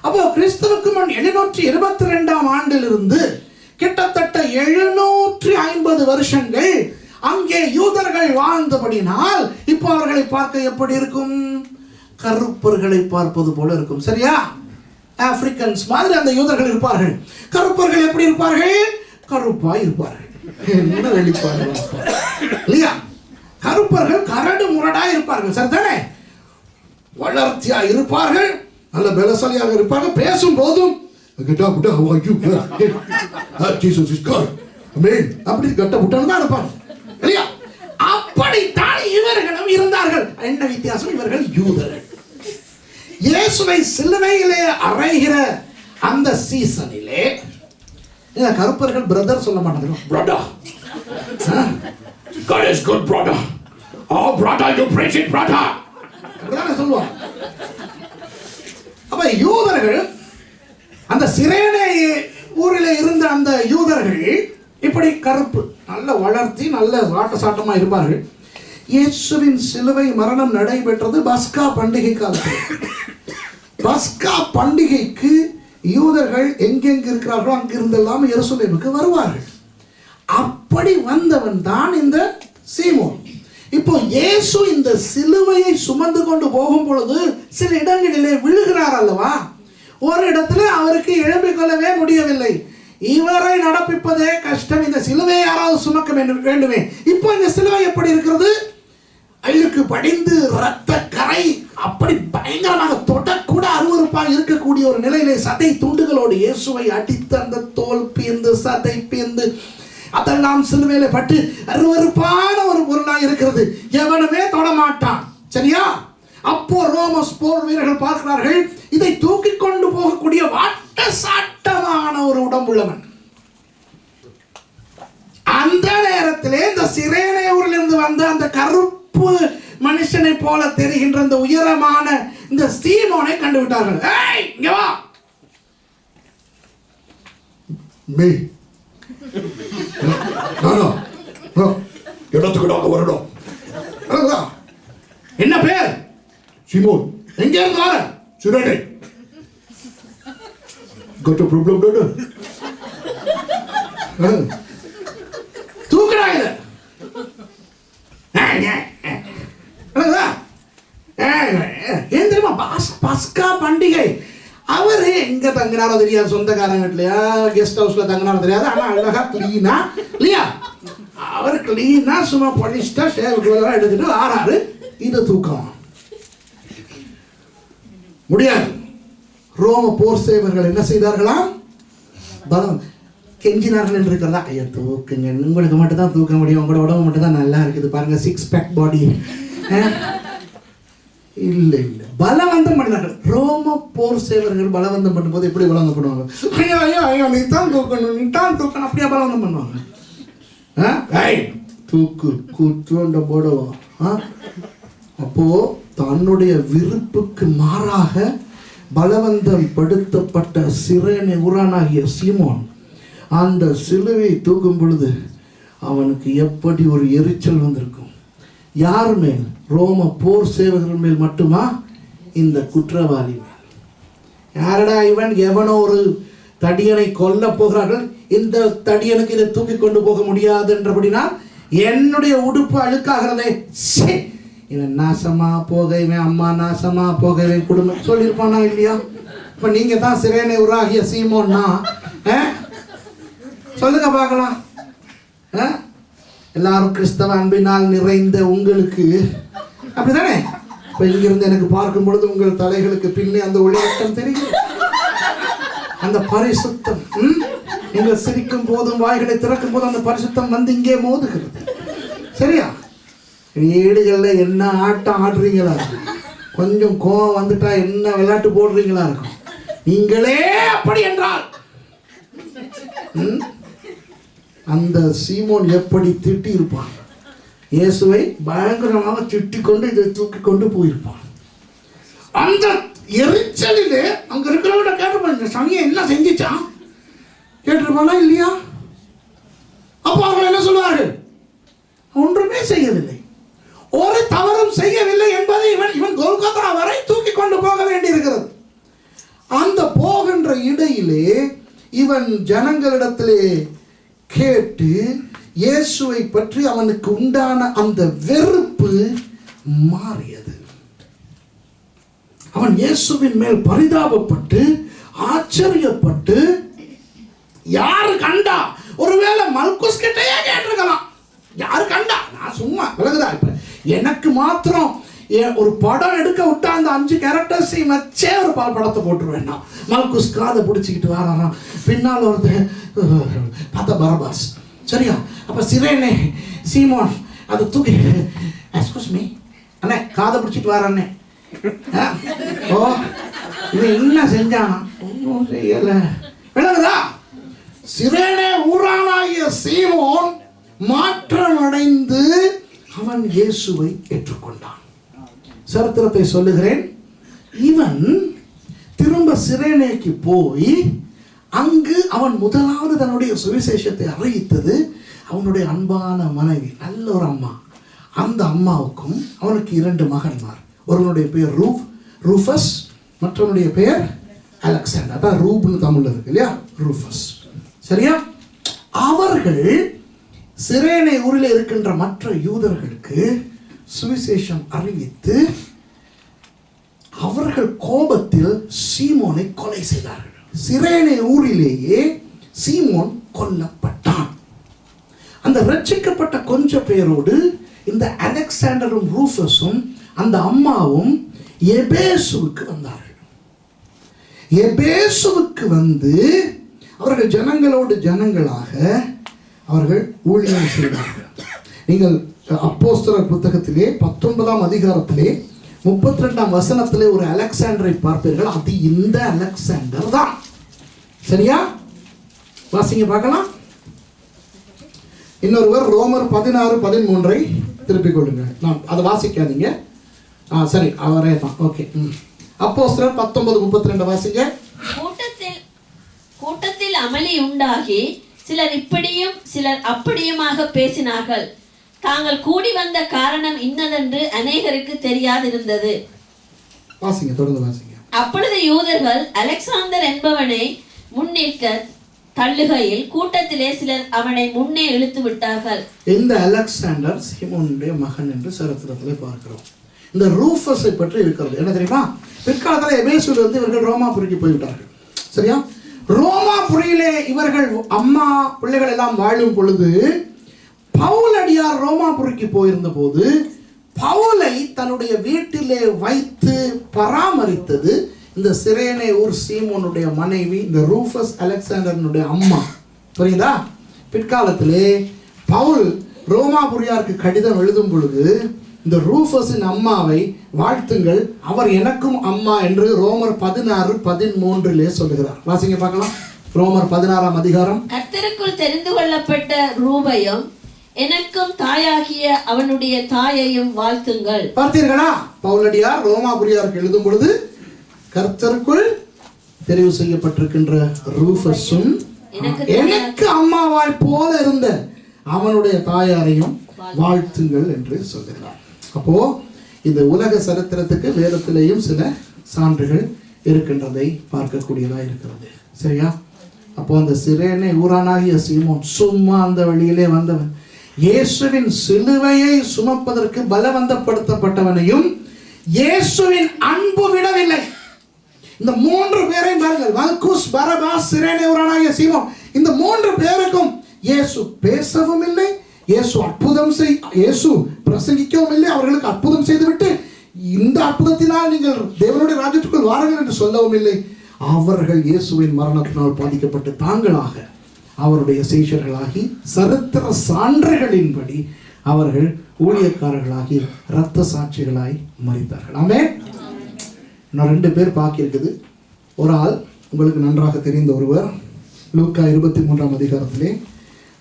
அப்போ கிறிஸ்துவுக்கு முன் 722 ஆண்டிலிருந்து கிட்டத்தட்ட 750 வருஷங்கள் அங்கே யூதர்கள் வாழ்ந்தபடினால் இப்போ அவர்களை பார்க்க எப்படி இருக்கும்? கருப்பர்களை பார்ப்பது போல இருக்கும். சரியா? ஆப்பிரிக்கன்ஸ் மாதிரி அந்த யூதர்கள் இருப்பார்கள். கருப்பர்கள் எப்படி இருப்பார்கள்? கருப்பாய் இருப்பார்கள். என்ன வெளிப்பாடு இல்லையா? கருப்பர்கள் கரடு முரடா இருப்பார்கள். சரிதானே? வளர்த்தியா இருப்பார்கள், நல்ல பலசாலியாக இருப்பார்கள். பேசும் போதும் அப்படி கட்ட புட்டான்னு தான் இருப்பாங்க இல்லையா? அப்படித்தான் இவர்களும் இருந்தார்கள். என்ன வித்தியாசம்? இவர்கள் யூதர்கள். இயேசுவை சிலுவையிலே அறைகிற அந்த சீசனிலே கருப்பர்கள் பிரதர் சொல்ல மாட்டாங்க. brother, God is good brother. Oh brother, you preach it brother. அப்படிதானே சொல்லுவாங்க. அப்ப யூதர்கள், அந்த சிரேனே ஊரில் இருந்த அந்த யூதர்கள் இப்படி கருப்பு, நல்ல வளர்த்தி, நல்ல வாட்ட சாட்டமா இருப்பார்கள். இயேசுவின் சிலுவை மரணம் நடைபெற்றது பஸ்கா பண்டிகை காலத்தில். பஸ்கா பண்டிகைக்கு யூதர்கள் எங்கெங்கு இருக்கிறார்களோ அங்கிருந்தெல்லாம் எருசலேமுக்கு வருவார்கள். அப்படி வந்தவன் தான் இந்த சீமோன். இப்போ இயேசு இந்த சிலுவையை சுமந்து கொண்டு போகும் பொழுது சில இடங்களிலே விழுகிறார் அல்லவா? ஒரு இடத்துல அவருக்கு எழும்பிக் கொள்ளவே முடியவில்லை. இவரை நடப்பிப்பதே கஷ்டம், இந்த சிலுவையை யாராவது சுமக்க வேண்டுமே. இப்போ இந்த சிலுவை எப்படி இருக்கிறது? அழுக்கு படிந்து ரத்த கரை அப்படி பயங்கரமாக தொடக்கூட அருவருப்பாக இருக்கக்கூடிய ஒரு நிலையிலே சதை துண்டுகளோடு இயேசுவை அடித்து அந்த தோல் பியந்து சதை பியந்து அதெல்லாம் சிலுவையில பட்டு அருவருப்பான ஒரு பொருளாக இருக்கிறது. எவனுமே தொடமாட்டான். சரியா? அப்போ ரோமஸ் போர் வீரர்கள் பார்க்கிறார்கள், இதை தூக்கி கொண்டு போகக்கூடிய வாட்ட சாட்டமான ஒரு உடம்புள்ளவன். அந்த நேரத்திலே இந்த சிரேனே ஊரிலிருந்து வந்த அந்த கருப்பு மனுஷனை போல தெரிகின்ற இந்த உயரமான இந்த சீமோனை கண்டுவிட்டார்கள். ஏய், இங்க வா. மே இடத்துக்கு நாங்க வரணும். என்ன பேர்? சீமோன். எங்க இருந்து வர? சிரேனே. got a problem brother? தூக்குடா இத. ஏன் தெரியுமா? பஸ்கா பண்டிகை. அவரு எங்க தங்கினாரோ தெரியாது, சொந்தக்காரங்க வீட்லயா கெஸ்ட் ஹவுஸ்ல தங்கினாரோ தெரியாது. ஆனா அழகா கிளீனா இல்லையா? அவர் கிளீனா சும்மா பொலிஸ்டா ஷேவ் எடுத்துட்டு ஆறாரு. இது தூக்கம் முடியாது. ரோம போர் சேவர்கள் என்ன செய்தார்களாம்? பலம் கெஞ்சினார்கள் என்று இருக்கிறதா? ஐயா தூக்குங்க, உங்களுக்கு மட்டும் தான் தூக்க முடியும், உங்களோட உடம்பு மட்டும் தான் நல்லா இருக்குது பாருங்க, 6 பேக் பாடி. இல்லை இல்லை, பலவந்தம் பண்ணினார்கள். ரோம போர் சேவர்கள் பலவந்தம் பண்ணும்போது எப்படி பலவந்தம் பண்ணுவாங்க? ஐயோ ஐயோ ஐயோ நீ தான் தூக்கணும், நீ தான் தூக்கணும், அப்படியே பலவந்தம் பண்ணுவாங்க. தூக்கு கூட்டுண்ட போடுவோம். அப்போ தன்னுடைய விருப்புக்கு மாறாக பலவந்தம் படுத்தப்பட்ட சிரேனே ஊரானாகிய சீமோன் அந்த சிலுவை தூக்கும் பொழுது அவனுக்கு எப்படி ஒரு எரிச்சல் வந்திருக்கும். யார் மேல்? ரோம போர் சேவகர்கள் மேல் மட்டுமா? இந்த குற்றவாளி மேல். யாரடா இவன்? எவனோ ஒரு தடியனை கொல்ல போகிறார்கள், இந்த தடியனுக்கு இதை தூக்கி கொண்டு போக முடியாது என்றபடினா என்னுடைய உடுப்பு அழுக்காகிறதே, இவன் நாசமா போக, இவன் அம்மா நாசமா போக, இவன் குடும்பம் சொல்லியிருப்பானா இல்லையா? இப்ப நீங்க தான் சிரேனே ஊராகிய சீமோன்னா சொல்லுங்க பார்க்கலாம். எல்லாரும் கிறிஸ்தவ அன்பினால் நிறைந்த உங்களுக்கு அப்படித்தானே? இப்ப இங்கிருந்து எனக்கு பார்க்கும் பொழுது உங்கள் தலைகளுக்கு பின்னே அந்த ஒளிவட்டம் தெரியும், அந்த பரிசுத்தம். நீங்கள் சிரிக்கும் போதும் வாய்களை திறக்கும் போதும் அந்த பரிசுத்தம் வந்து இங்கே மோதுகிறது. சரியா? ஏடுகள்ல என்ன ஆட்டம் ஆடுறீங்களா, கொஞ்சம் கோவம் வந்துட்டா என்ன விளையாட்டு போடுறீங்களா இருக்கும். நீங்களே அப்படி என்றால் அந்த சீமோன் எப்படி திட்டி இருப்பான்? இயேசுவை பயங்கரமாக திட்டி கொண்டு இதை தூக்கி கொண்டு போயிருப்பான். அந்த எரிச்சலிலே அங்க இருக்கிறவங்க கேட்டுப்பாங்க, சமயம் என்ன செஞ்சிச்சான் கேட்டிருப்பானா இல்லையா? அப்போ அவர்கள் என்ன சொல்வார்கள்? ஒன்றுமே செய்யவில்லை, ஒரு தவறும் செய்யவில்லை என்பதை இவன் கொல்கத்தா வரை தூக்கி கொண்டு போக வேண்டி இருக்கிறது. அந்த போகின்ற இடையிலே இவன் ஜனங்களிடத்திலே கேட்டு இயேசுவை பற்றி அவனுக்கு உண்டான அந்த வெறுப்பு மாறியது. அவன் இயேசுவின் மேல் பரிதாபப்பட்டு ஆச்சரியப்பட்டு, யாரு கண்டா? ஒருவேளை மல்குஸ் கிட்டையே கேட்டிருக்கலாம், யாரு கண்டா? நான் சும்மா விலகுதா, இப்ப எனக்கு மாத்திரம் ஒரு படம் எடுக்க விட்டா அந்த 5 கேரக்டர்ஸையும் வச்சே ஒரு படத்தை போட்டுருவேன். மல்குஸ் காதை பிடிச்சிக்கிட்டு வரான், பின்னால் ஒருத்தன் பார்த்தா பரபாஸ். சரியா? அப்ப சிரேனே சீமோன் அதை தூக்கி, எக்ஸ்கூஸ் மீ அண்ணே, காதை பிடிச்சிட்டு வரானே. ஓ இவன் என்ன செஞ்சானா? ஒன்றும் செய்யல. விளங்குதா? சிரேனே ஊரானாகிய சீமோன் மாற்றம் அடைந்து அவன் இயேசுவை ஏற்றுக்கொண்டான். சரித்திரத்தை சொல்லுகிறேன். இவன் திரும்ப சிரேனேக்கு போய் அங்கு அவன் முதலாவது தன்னுடைய சுவிசேஷத்தை அறிவித்தது அவனுடைய அன்பான மனைவி, நல்ல ஒரு அம்மா. அந்த அம்மாவுக்கும் அவனுக்கு 2 மகன்மார். ஒருவனுடைய பெயர் ரூஃபஸ், மற்றவனுடைய பெயர் அலெக்சாண்டர். அதான் ரூப்னு தமிழ்ல இருக்கு இல்லையா, ரூஃபஸ். சரியா? அவர்கள் சிரேனே ஊரில் இருக்கின்ற மற்ற யூதர்களுக்கு சுவிசேஷம் அறிவித்து அவர்கள் கோபத்தில் சீமோனை கொலை செய்தார்கள். சிரேனே ஊரிலேயே சீமோன் கொல்லப்பட்டான். அந்த ரட்சிக்கப்பட்ட கொஞ்ச பேரோடு இந்த அலெக்சாண்டரும் ரூஃபஸும் அந்த அம்மாவும் எபேசுவுக்கு வந்தார்கள். எபேசுவுக்கு வந்து அவர்கள் ஜனங்களோடு ஜனங்களாக அவர்கள் ஊழியம் செய்தார்கள். நீங்கள் அப்போஸ்தலர் புத்தகத்திலே 19ஆம் அதிகாரத்திலே 32ஆம் வசனத்திலே ஒரு அலெக்சாண்டரை பார்ப்பீர்கள். அது இந்த அலெக்சாண்டர் தான். சரியா? வாசிங்க பார்க்கலாம். இன்னொருவர் ரோமர் 16:13 திருப்பிக் கொள்ளுங்க. நான் அதை வாசிக்காதீங்க. சரி, அவரே தான். ஓகே. அப்போஸ்தலர் 19:32 வாசிங்க. கூட்டத்தில் அமளி உண்டாகி சிலர் இப்படியும் சிலர் அப்படியுமாக பேசினார்கள். தாங்கள் கூடி வந்த காரணம் இன்னதென்று அநேகருக்கு தெரியாதிருந்தது. வாசிங்க, தொடர்ந்து வாசிங்க. அப்பொழுது யூதர்கள் அலெக்சாந்தர் என்பவனை முன்னிற்க தள்ளுகையில் கூட்டத்திலே சிலர் அவனை முன்னே இழுத்து விட்டார்கள். இந்த அலெக்சாண்டர் சீமோனுடைய மகன் என்று சரித்திரத்திலே பார்க்கிறோம். இந்த ரூஃபஸை பற்றி இருக்கிறது என்ன தெரியுமா? பிற்காலத்தில் எபேசுவில் இருந்து இவர்கள் ரோமாபுரிக்கு போய்விட்டார்கள். சரியா? ரோமாபுரியிலே இவர்கள் அம்மா பிள்ளைகள் எல்லாம் வாழும் பொழுது பவுலடியார் ரோமாபுரிக்கு போயிருந்த போது பவுலை தன்னுடைய வீட்டிலே வைத்து பராமரித்தது இந்த சிரேனே ஊர் சீமோனுடைய மனைவி இந்த ரூஃபஸ் அலெக்சாண்டர்னுடைய அம்மா. புரியுதா? பிற்காலத்திலே பவுல் ரோமாபுரியாருக்கு கடிதம் எழுதும் பொழுது இந்த ரூஃபஸின் அம்மாவை வாழ்த்துங்கள், அவர் எனக்கும் அம்மா என்று ரோமர் 16:13 சொல்லுகிறார். வாசிங்க பார்க்கலாம். ரோமர் 16ஆம் அதிகாரம். கர்த்தருக்குள் தெரிந்து கொள்ளப்பட்ட ரூபையும் எனக்கும் தாயாகிய அவனுடைய தாயையும் வாழ்த்துங்கள். பார்த்தீர்களா? பவுலடியார் ரோமாபுரியாருக்கு எழுதும் பொழுது கர்த்தருக்குள் தெரிவு செய்யப்பட்டிருக்கின்ற ரூஃபஸும் எனக்கு அம்மாவாய் போல இருந்த அவனுடைய தாயாரையும் வாழ்த்துங்கள் என்று சொல்லுகிறார். அப்போ இந்த உலக சரித்திரத்துக்கு வேதத்திலேயும் சில சான்றுகள் இருக்கின்றதை பார்க்கக்கூடியதா இருக்கிறது. சரியா? அப்போ அந்த சிரேனே ஊரானாகிய சீமோன் சும்மா அந்த வழியிலே வந்தவன், இயேசுவின் சிலுவையை சுமப்பதற்கு பலவந்தப்படுத்தப்பட்டவனையும் இயேசுவின் அன்பு விடவில்லை. இந்த 3 பேரையும் பாருங்கள், மல்குஸ், பரபாஸ், சிரேனே ஊரானாகிய சீமோன், இந்த 3 பேருக்கும் இயேசு பேசவும் இல்லை, இயேசு பிரசங்கிக்கவும் இல்லை, அவர்களுக்கு அற்புதம் செய்துவிட்டு இந்த அற்புதத்தினால் நீங்கள் தேவனுடைய ராஜ்யத்துக்குள் வாருங்கள் என்று சொல்லவும் இல்லை. அவர்கள் இயேசுவின் மரணத்தினால் பாதிக்கப்பட்டு தாங்களாக அவருடைய சீஷர்களாகி சரித்திர சான்றுகளின்படி அவர்கள் ஊழியக்காரர்களாகி இரத்த சாட்சிகளாய் மரித்தார்கள். ஆமென். இன்னும் 2 பேர் பாக்கி இருக்குது. ஒரு ஆள் உங்களுக்கு நன்றாக தெரிந்த ஒருவர், லூக்கா 23ஆம் அதிகாரத்திலே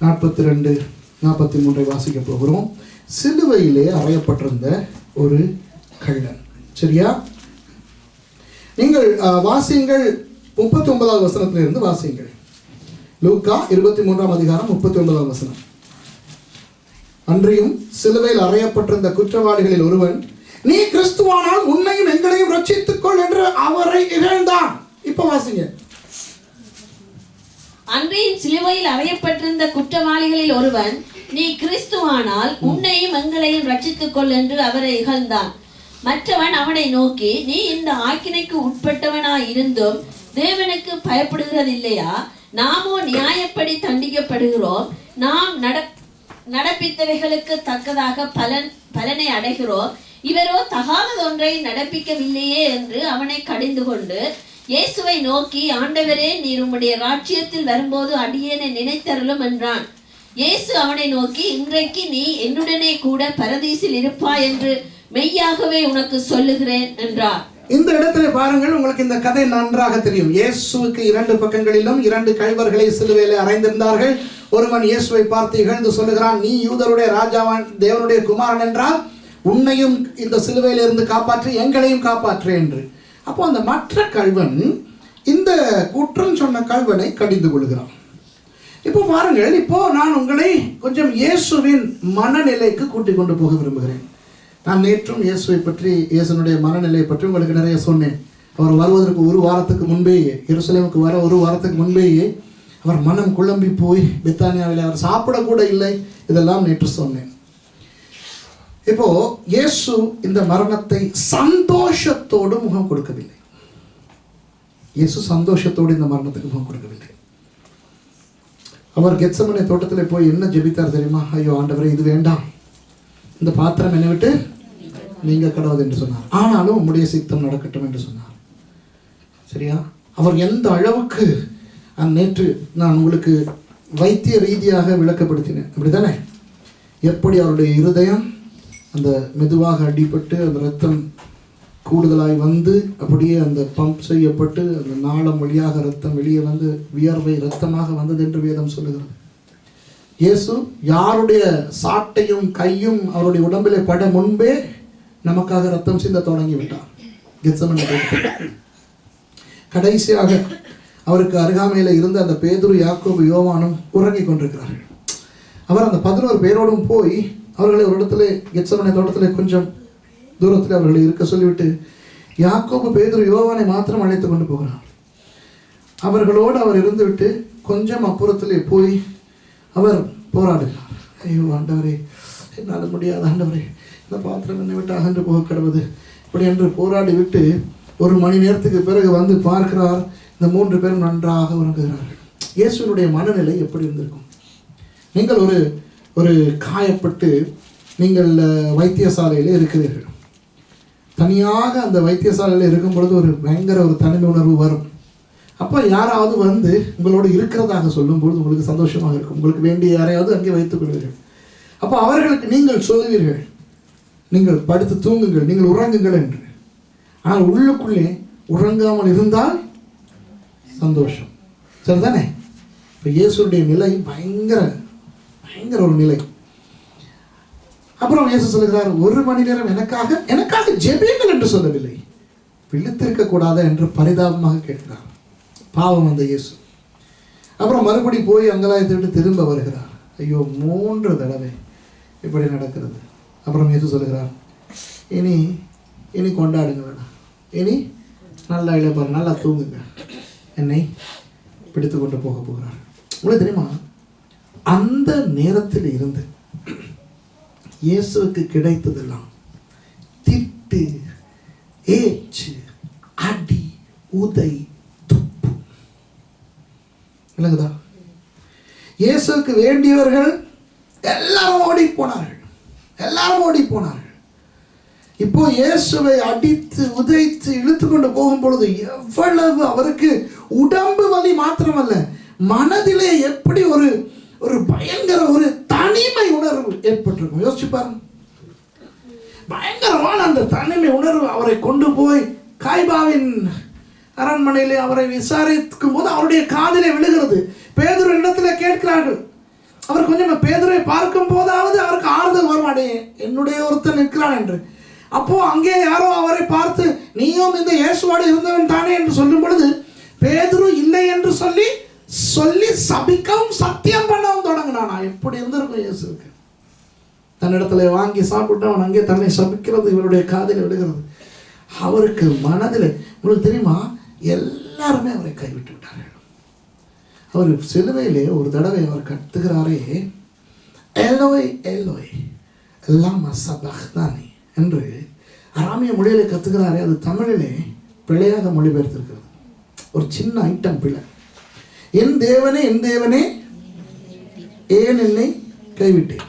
42-43 வாசிக்க போகிறோம். சிலுவையிலே அறையப்பட்டிருந்த ஒரு கள்ளன். சரியா? நீங்கள் வாசியுங்கள், 39ஆவது வசனத்திலிருந்து வாசியுங்கள். லூக்கா 23ஆம் அதிகாரம் 39ஆம் வசனம். அன்றியும் சிலுவையில் அறையப்பட்டிருந்த குற்றவாளிகளில் ஒருவன், நீ கிறிஸ்துவானால் உன்னையும் எங்களையும் ரட்சித்துக்கொள் என்று அவரை இகழ்ந்தான். இப்ப வாசிங்க. அன்றியும் சிலுவையில் அறையப்பட்டிருந்த குற்றவாளிகளில் ஒருவன், நீ கிறிஸ்துவானால் உன்னையும் எங்களையும் ரட்சித்துக்கொள் என்று அவரை இகழ்ந்தான். மற்றவன் அவனை நோக்கி, நீ இந்த ஆக்கினைக்கு உட்பட்டவனாய் இருந்தும் தேவனுக்கு பயப்படுகிறதில்லையா? நாமோ நியாயப்படி தண்டிக்கப்படுகிறோம், நாம் நடப்பித்தவைகளுக்கு தக்கதாக பலனை அடைகிறோம், இவரோ தகாததொன்றை நடப்பிக்கவில்லையே என்று அவனை கடிந்து கொண்டு இயேசுவை நோக்கி, ஆண்டவரே, நீர் உம்முடைய ராஜ்யத்தில் வரும்போது அடியேனை நினைத்தருளும் என்றான். இயேசு அவனை நோக்கி, இன்றைக்கு நீ என்னுடனே கூட பரதீசில் இருப்பாய் என்று மெய்யாகவே உனக்கு சொல்லுகிறேன் என்றார். இந்த இடத்துல பாருங்கள், உங்களுக்கு இந்த கதை நன்றாக தெரியும். இயேசுவுக்கு 2 பக்கங்களிலும் 2 கள்வர்களை சிலுவையிலே அறைந்திருந்தார்கள். ஒருவன் இயேசுவை பார்த்து இகழ்ந்து சொல்லுகிறான், நீ யூதருடைய ராஜாவான், தேவனுடைய குமாரன் என்றால் உன்னையும் இந்த சிலுவையிலிருந்து காப்பாற்று, எங்களையும் காப்பாற்று என்று. அப்போ அந்த மற்ற கள்வன் இந்த குற்றம் சொன்ன கள்வனை கடிந்து கொள்கிறான். இப்போ பாருங்கள், இப்போ நான் உங்களை கொஞ்சம் இயேசுவின் மனநிலைக்கு கூட்டிக் கொண்டு போக விரும்புகிறேன். நான் நேற்றும் இயேசுவை பற்றி, இயேசுனுடைய மனநிலையை பற்றி உங்களுக்கு நிறைய சொன்னேன். அவர் வருவதற்கு 1 வாரத்துக்கு முன்பேயே, எருசலேமுக்கு வர 1 வாரத்துக்கு முன்பேயே அவர் மனம் குழம்பி போய் பெத்தானியாவில் அவர் சாப்பிடக்கூட இல்லை. இதெல்லாம் நேற்று சொன்னேன். இப்போ இயேசு இந்த மரணத்தை சந்தோஷத்தோடு முகம் கொடுக்கவில்லை. இயேசு சந்தோஷத்தோடு இந்த மரணத்துக்கு முகம் கொடுக்கவில்லை. அவர் கெத்செமனே தோட்டத்தில் போய் என்ன ஜெபித்தார் தெரியுமா? ஐயோ ஆண்டவரே, இது வேண்டாம், இந்த பாத்திரம் என்னை விட்டு நீங்க கடவுள் என்று சொன்னார். ஆனாலும் உம்முடைய சித்தம் நடக்கட்டும் என்று சொன்னார். சரியா? அவர் எந்த அளவுக்கு நேற்று நான் உங்களுக்கு வைத்திய ரீதியாக விளக்கப்படுத்தினேன், அப்படித்தானே? எப்படி அவருடைய இருதயம் அந்த மெதுவாக அடிபட்டு அந்த ரத்தம் கூடுதலாய் வந்து அப்படியே அந்த பம்ப் செய்யப்பட்டு அந்த நாளம் வழியாக ரத்தம் வெளியே வந்து வியர்வை ரத்தமாக வந்தது என்று வேதம் சொல்லுகிறது. இயேசு யாருடைய சாட்டையும் கையும் அவருடைய உடம்பிலே பட முன்பே நமக்காக ரத்தம் சிந்த தொடங்கி விட்டார். கெத்செமனே கடைசியாக அவருக்கு அருகாமையில் இருந்த அந்த பேதுரு, யாக்கோபு, யோவானும் உறங்கிக் கொண்டிருக்கிறார்கள். அவர் அந்த 11 பேரோடும் போய் அவர்களை ஒரு இடத்துல கெத்செமனே தோட்டத்தில் கொஞ்சம் தூரத்தில் அவர்களை இருக்க சொல்லிவிட்டு யாக்கோபு, பேதுரு, யோவானை மாத்திரம் அழைத்து கொண்டு போகிறார். அவர்களோடு அவர் இருந்துவிட்டு கொஞ்சம் அப்புறத்திலே போய் அவர் போராடுகிறார். ஐயோ ஆண்டவரே, என்னால் முடியாது ஆண்டவரே, இந்த பாத்திரம் என்னை விட்டு அகன்று போக கிடவது இப்படி என்று போராடி விட்டு 1 மணி நேரத்துக்கு பிறகு வந்து பார்க்கிறார். இந்த 3 பேரும் நன்றாக உறங்குகிறார்கள். இயேசுனுடைய மனநிலை எப்படி இருந்திருக்கும்? நீங்கள் ஒரு காயப்பட்டு நீங்கள் வைத்தியசாலையில் இருக்கிறீர்கள். தனியாக அந்த வைத்தியசாலையில் இருக்கும் பொழுது ஒரு பயங்கர ஒரு தனிமை உணர்வு வரும். அப்போ யாராவது வந்து உங்களோடு இருக்கிறதாக சொல்லும்பொழுது உங்களுக்கு சந்தோஷமாக இருக்கும். உங்களுக்கு வேண்டிய யாரையாவது அங்கே வைத்துக் கொள்வீர்கள். அப்போ அவர்களுக்கு நீங்கள் சொல்லுவீர்கள், நீங்கள் படுத்து தூங்குங்கள், நீங்கள் உறங்குங்கள் என்று. ஆனால் உள்ளுக்குள்ளே உறங்காமல் இருந்தால் சந்தோஷம். சரிதானே? இப்போ இயேசுடைய நிலை பயங்கர பயங்கர ஒரு நிலை. அப்புறம் இயேசு சொல்லுகிறார், 1 மணி நேரம் எனக்காக ஜெபியுங்கள் என்று சொல்லவில்லை, விழித்திருக்க கூடாது என்று பரிதாபமாக கேட்கிறார். பாவம் அந்த இயேசு. அப்புறம் மறுபடி போய் அங்கலாயத்தை விட்டு திரும்ப வருகிறார். ஐயோ, 3 தடவை இப்படி நடக்கிறது. அப்புறம் இயேசு சொல்லுகிறார், இனி கொண்டாடுங்க வேணாம், இனி நல்லா இளைப்பாரு, நல்லா தூங்குங்க, என்னை பிடித்து கொண்டு போக போகிறார். உங்களுக்கு தெரியுமா, அந்த நேரத்தில் இருந்து இயேசுவுக்கு கிடைத்ததெல்லாம் திட்டு, ஏச்சு, அடி, உதை, துப்பு. இல்லைங்கதா? இயேசுவுக்கு வேண்டியவர்கள் எல்லாரும் ஓடி போனார்கள். இப்போ இயேசுவை அடித்து உதைத்து இழுத்து கொண்டு போகும் பொழுது எவ்வளவு அவருக்கு உடம்பு வலி மாத்திரமல்ல, மனதிலே எப்படி ஒரு பயங்கர ஒரு தனிமை உணர்வு ஏற்பட்டிருக்கும். யோசிச்சு பாருங்க. பயங்கரமான அந்த தனிமை உணர்வு அவரை கொண்டு போய் காய்பாவின் அரண்மனையிலே அவரை விசாரிக்கும் போது அவருடைய காதிலே விழுகிறது. பேதுரு இடத்துல கேட்கிறார்கள். அவர் கொஞ்சம் பேதுரை பார்க்கும் போதாவது அவருக்கு ஆறுதல் வரமாட்டே, என்னுடைய ஒருத்தன் நிற்கிறான் என்று. அப்போ அங்கே யாரோ அவரை பார்த்து, நீயும் இந்த இயேசுவோடு இருந்தவன் தானே என்று சொல்லும் பொழுது பேதுரு இல்லை என்று சொல்லி சபிக்கவும் சத்தியம் பண்ணவும் தொடங்கினானா. எப்படி இருந்திருக்கும் இயேசுக்கு? தன்னிடத்துல வாங்கி சாப்பிட்டவன் அங்கே தன்னை சபிக்கிறது இவருடைய காதில் விடுகிறது. அவருக்கு மனதில், உங்களுக்கு தெரியுமா, எல்லாருமே அவரை கைவிட்டு விட்டார்கள். அவர் சிலுவையிலே ஒரு தடவை அவர் கத்துகிறாரே, எலோய் எலோய் லாமா சபக்தானி என்று அராமிய மொழியிலே கத்துகிறாரே. அது தமிழிலே பிழையாக மொழிபெயர்த்திருக்கிறது. ஒரு சின்ன ஐட்டம் பிழை. என் தேவனே ஏன் என்னை கைவிட்டேன்.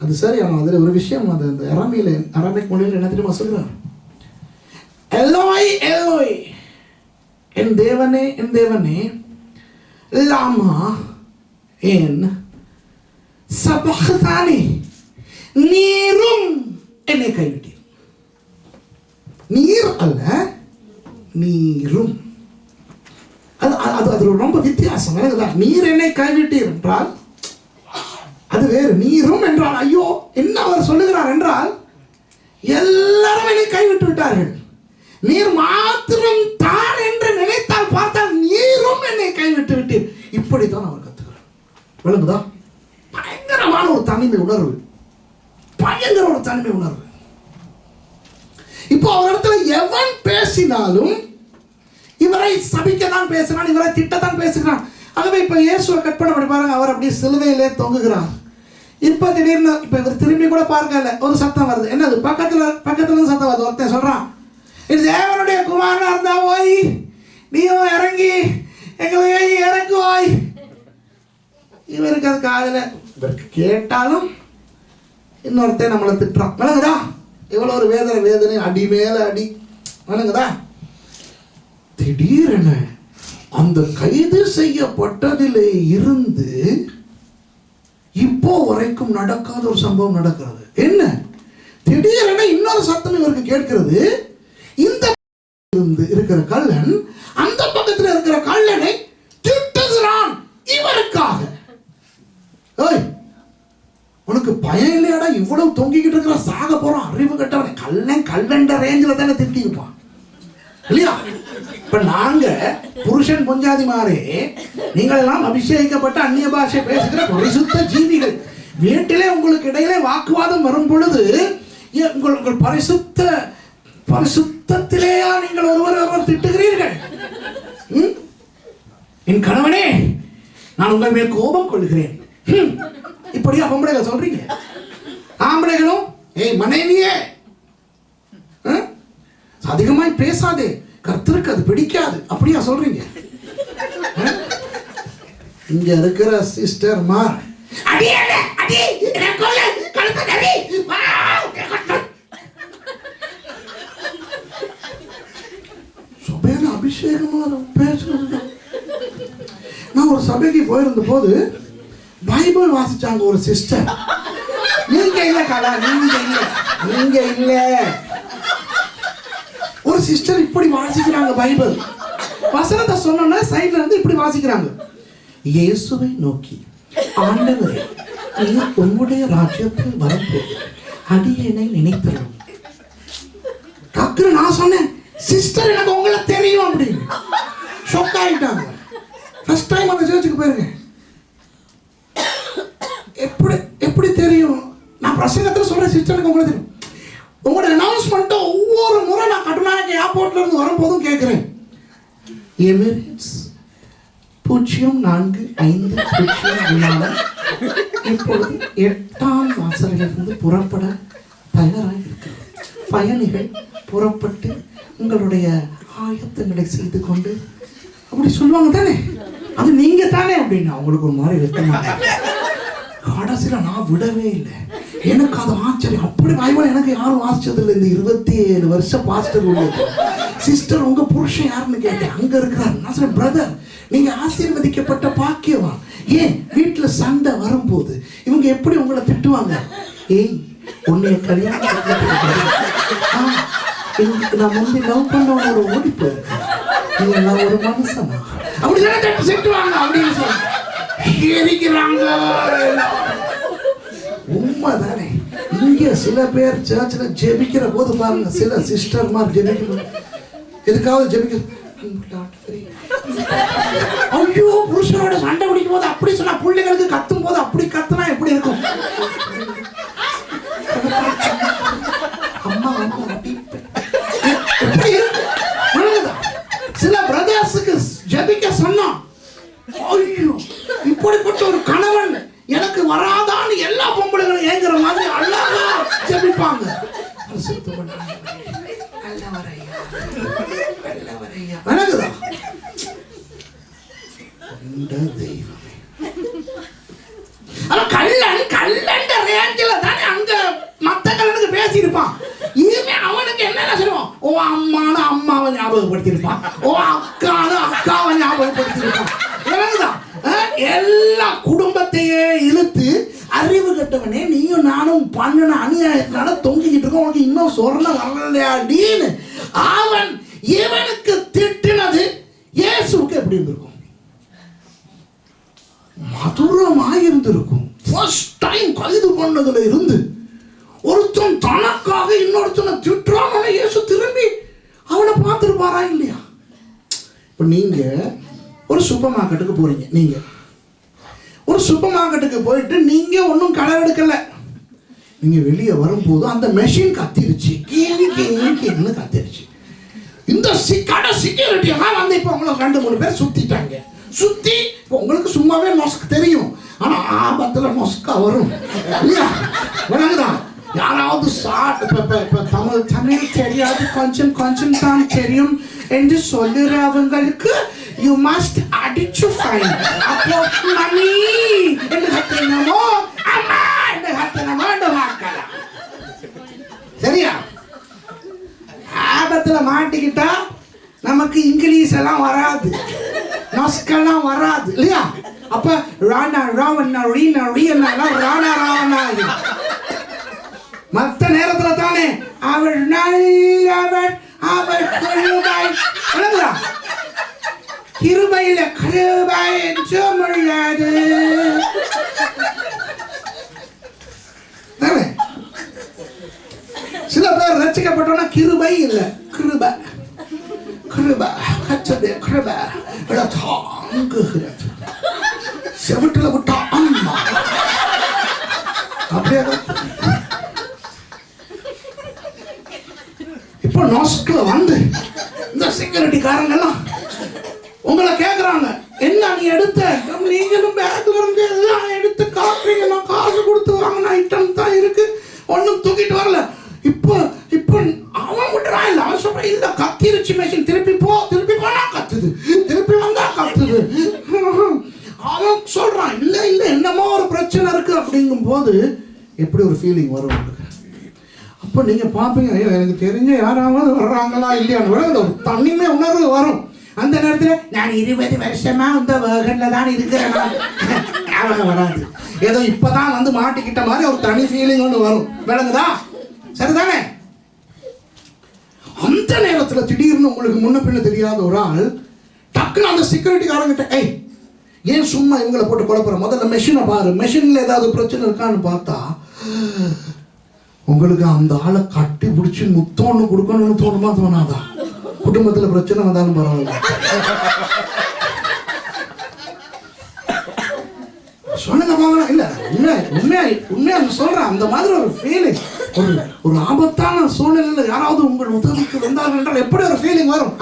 அது சரி. ஆனால் அதில் ஒரு விஷயம், அது அந்த அராமிக் மொழியில் என்ன தெரியுமா சொல்கிறார்? எலோய் எலோய், என் தேவனே லாமா ஏன் சபக்தானி, நீரும் என்னை கைவிட்டீர். நீர் அல்ல, நீரும். அது ரொம்ப வித்தியாசம். நீர் என்னை கைவிட்டீர் என்றால் அது வேறு. நீரும் என்றால், ஐயோ, என்ன அவர் சொல்லுகிறார் என்றால், எல்லாரும் என்னை கைவிட்டு விட்டார்கள், நீர் மாத்திரம் தான் என்று நினைத்தால் பார்த்தால் நீரும் என்னை கைவிட்டு விட்டீர். இப்படித்தான் அவர் கத்துக்கிறார். விளங்குதா? பயங்கரமான ஒரு தனிமை உணர்வு. இப்போ அவரிடத்துல எவன் பேசினாலும் இவரை சபிக்கத்தான் பேசுகிறான், இவரை திட்டத்தான் பேசுகிறான். ஆகவே இப்ப இயேசுவை கற்பனை பண்ணி பாருங்க. அவர் அப்படியே சிலுவையிலே தொங்குகிறார். இப்ப திடீர்னு இவர் திரும்பி கூட பார்க்கல, ஒரு சத்தம் வருது. என்னது? பக்கத்துல சத்தம் வருது. ஒருத்தன் சொல்றான், இது தேவனுடைய குமாரனா இருந்தா போய் நீயும் இறங்கி எங்களை இறக்குவாய். இவருக்கு அது காதல, இவருக்கு கேட்டாலும் இன்னொருத்தன் நம்மளை திட்டுறான். விளங்குதா? இவ்வளவு ஒரு வேதனை, அடி மேல அடி. விளங்குதா? திடீரென அந்த கைது செய்யப்பட்டதிலே இருந்து இப்போ வரைக்கும் நடக்காத ஒரு சம்பவம் நடக்கிறது. என்ன? திடீரென இன்னொரு சத்தம் இவருக்கு கேட்கிறது. இந்த இருந்து இருக்கிற கள்ளன் அந்த பக்கத்தில் இருக்கிற கள்ளனை திட்டுகிறான் இவருக்காக. ஏய், உனக்கு பயம் இல்லையாடா? இவ்வளவு தொங்கிக்கிட்டு இருக்கிற, சாக போறான், அறிவு கட்டவனை, கல்லண்ட ரேஞ்சில தானே திட்டி இருப்பான் இல்லையா? இப்ப நாங்க புருஷன் பொஞ்சாதி மாறே, நீங்கள் எல்லாம் அபிஷேகிக்கப்பட்ட அந்நிய பாஷை பேசுகிற பரிசுத்த ஜீவிகள். வீட்டிலே உங்களுக்கு இடையிலே வாக்குவாதம் வரும் பொழுது உங்கள் பரிசுத்திலேயா நீங்கள் ஒருவர் திட்டுகிறீர்கள்? என் கணவனே, நான் உங்கள் மேல் கோபம் கொள்கிறேன். இப்படியா பொம்பளைகள் சொல்றீங்க? ஆம்பளைகளும், ஏய் மனைவியே, அதிகமாய் பேசாதே, கர்த்தருக்கு அது பிடிக்காது, அப்படியா சொல்றீங்க? இங்க இருக்கிற சிஸ்டர் மார், அபிஷேகமாக பேசுறது. நான் ஒரு சபைக்கு போயிருந்த போது பைபிள் வாசிச்சாங்க ஒரு சிஸ்டர். நீங்க இல்ல கலா, நீங்க இல்ல. ஒரு சிஸ்டர் இப்படி வாசிக்கிறாங்க பைபிள் வசனத்தை சொன்னா சைடுல இருந்து இப்படி வாசிக்கிறாங்க. இயேசுவை நோக்கி, ஆண்டவரே, நீர் உம்முடைய ராஜ்யத்தில் வரும்போது அடியேனை நினைத்தரும். டக்குனு நான் சொன்னேன், சிஸ்டர் எனக்கு உங்களை தெரியும் அப்படின்னு. ஷாக் ஆயிட்டாங்க. ஃபர்ஸ்ட் டைம் அந்த சர்ச்சுக்கு போயிருக்கேன். எப்படி தெரியும்? நான் பிரசங்கத்தில் சொல்றேன், சிஸ்டருக்கு உங்களுக்கு தெரியும். உங்களோட அனௌன்ஸ்மெண்ட்டை ஒவ்வொரு முறை நான் கட்டுநாயக்க ஏர்போர்ட்ல இருந்து வரும்போதும் கேட்கிறேன். எமிரேட்ஸ் 0450 விமானம் இப்பொழுது 8ஆம் வாசலிலிருந்து புறப்பட தயாராக இருக்கிறது. பயணிகள் புறப்பட்டு உங்களுடைய ஆயத்தங்களை செய்து கொண்டு அப்படி சொல்லுவாங்க தானே. அது நீங்க தானே அப்படின்னு அவங்களுக்கு ஒரு மாதிரி வெட்டமாக. கடைசியில் நான் விடவே இல்லை. எனக்கு அது ஆச்சரியம். அப்படி பைபிள் எனக்கு யாரும் வாசிச்சது இல்லை. இந்த 27 வருஷம் பாஸ்டர் உள்ளது. சிஸ்டர் உங்க புருஷன் யாருன்னு கேட்டேன். அங்க இருக்கிறார். நான் சொன்னேன், பிரதர் நீங்க ஆசீர்வதிக்கப்பட்ட பாக்கியவான். ஏன் வீட்டுல சண்டை வரும்போது இவங்க எப்படி உங்களை திட்டுவாங்க? ஏய் உன்னைய கல்யாணம் நான் முந்தி லவ் பண்ணவனோட ஓடி போயிருக்கேன், நீங்க எல்லாம் ஒரு மனுஷனா அப்படி திட்டுவாங்க அப்படின்னு சொல்லுவாங்க. உண்மைதானே. இங்க சில பேர் சர்ச்சில் ஜெபிக்கிற போது பாருங்க, சில சிஸ்டர்மார் ஜெபிக்கணும், எதுக்காவது ஜெபிக்க. ஐயோ புருஷனோட சண்டை பிடிக்கும் போது அப்படி சொன்னா, பிள்ளைகளுக்கு கத்தும் போது அப்படி கத்துனா எப்படி இருக்கும்? அம்மா சில பிரதர்ஸுக்கு ஜெபிக்க சொன்னா, ஐயோ இப்படிப்பட்ட ஒரு கணவன் எனக்கு வராதான்னு எல்லா பொம்பளைகளும் ஏங்குற மாதிரி அழகா ஜெபிப்பாங்க. பேசியிருப்பான். இனிமே அவனுக்கு என்ன சொல்லுவான்? ஓ அம்மானு அம்மாவை ஞாபகப்படுத்தியிருப்பான், ஓ அக்கானு அக்காவை ஞாபகப்படுத்தியிருப்பான். எல்லா குடும்பத்தையே இழுத்து அறிவு கட்டவனே நீயும் நானும் பண்ணின அநியாயத்தினால தொங்கிக்கிட்டு இருக்கோம், உனக்கு இன்னும் சொர்ணம் வரலையாடின்னு அவன் இவனுக்கு திட்டினது இயேசுவுக்கு எப்படி இருந்திருக்கும்? மதுரமாக இருந்திருக்கும். ஃபர்ஸ்ட் டைம் கைது பண்ணதுல இருந்து ஒருத்தன் தனக்காக இன்னொருத்தனை திட்டுறான், இயேசு திரும்பி அவனை பார்த்துருப்பாரா இல்லையா? இப்போ நீங்க ஒரு சூப்பர் மார்க்கெட்டுக்கு போறீங்க. நீங்க ஒரு சூப்பர் மார்க்கெட்டுக்கு போயிட்டு நீங்க ஒன்றும் கடை எடுக்கல. நீங்க வெளியே வரும்போது அந்த மெஷின் கத்திருச்சு, கேன்னு கத்திருச்சு. இந்த கடை செக்யூரிட்டி எல்லாம் வந்து இப்போ உங்களை 2-3 பேர் சுத்திட்டாங்க. சுத்தி இப்போ உங்களுக்கு சும்மாவே மொஸ்க் தெரியும், ஆனா ஆபத்துல மொஸ்கா வரும் இல்லையா? வணங்குதான். யாராவது தமிழ் தெரியாது, கொஞ்சம் கொஞ்சம் தான் தெரியும் என்று சொல்லுறவங்களுக்கு you must அடிச்சு ஃபைன். அப்போ மணி என்று கத்துனமோ அம்மா என்று கத்துனமோ என்று வாக்கலாம். சரியா? ஆபத்துல மாட்டிக்கிட்டா நமக்கு இங்கிலீஷ் எல்லாம் வராது, நொஸ்கெல்லாம் வராது இல்லையா? அப்ப ராணா ராவணா ரீனா ரீனா ராணா ராவணா. மற்ற நேரத்துல தானே அவள் நல்லவள், அவள் கிருபை, கிருபையில கிருபை என்று உள்ளது. சில பேர் ரசிக்கப்பட்டோம்னா கிருபை இல்ல, கிருபை கிருபை கச்சதே கிருபை தாங்குகிறது. செவிட்டுல விட்டா அம்மா அப்படியே. இப்போ நாஸ்க்ல வந்து இந்த செக்யூரிட்டி காரங்க எல்லாம் உங்களை கேக்குறாங்க, என்ன நீ எடுத்த? நீங்களும் பேக்ல இருந்து எல்லாம் எடுத்து காட்டுறீங்க, நான் காசு கொடுத்து வாங்கின ஐட்டம் தான் இருக்கு, ஒன்னும் தூக்கிட்டு வரல. இப்போ இப்போ அவன் விட்டுறான் இல்ல, அவன் சொல்ற இல்ல கத்திருச்சு மெஷின், திருப்பி போனா கத்துது, திருப்பி வந்தா கத்துது. அவன் சொல்றான் இல்ல இல்ல என்னமோ ஒரு பிரச்சனை இருக்கு. அப்படிங்கும் போது எப்படி ஒரு ஃபீலிங் வரும் உங்களுக்கு? அப்போ நீங்க பாப்பீங்க, ஐயோ எனக்கு தெரிஞ்ச யாராவது வர்றாங்களா இல்லையான்னு ஒரு தனிமை உணர்வு வரும். அந்த நேரத்தில் நான் 20 வருஷமா இந்த வேகன்ல தான் இருக்கிறேன் ஞாபகம் வராது. ஏதோ இப்பதான் வந்து மாட்டிக்கிட்ட மாதிரி ஒரு தனி ஃபீலிங் ஒன்று வரும். விளங்குதா? சரிதானே? அந்த நேரத்தில் திடீர்னு உங்களுக்கு முன்ன பின்ன தெரியாத ஒரு ஆள் டக்குன்னு அந்த செக்யூரிட்டிக்காரங்கிட்ட, ஏய் ஏன் சும்மா இவங்களை போட்டு குழப்புற, முதல்ல மெஷினை பாரு, மெஷின்ல ஏதாவது பிரச்சனை இருக்கான்னு பார்த்தா உங்களுக்கு அந்த ஆளை கட்டி பிடிச்சி முத்தம் கொடுக்கணும்னு தோணுமா தோணாதா? குடும்பத்தில் பிரச்சனை வந்தாலும் பரவாயில்ல. சொல்லுங்க பாக்கலாம். இல்ல உண்மையா சொல்றேன். அந்த மாதிரி ஒரு ஃபீலிங், ஒரு ஆபத்தான சூழ்நிலையில் யாராவது உங்கள் உதவிக்கு வந்தார்கள் என்றால் எப்படி ஒரு ஃபீலிங் வரும்?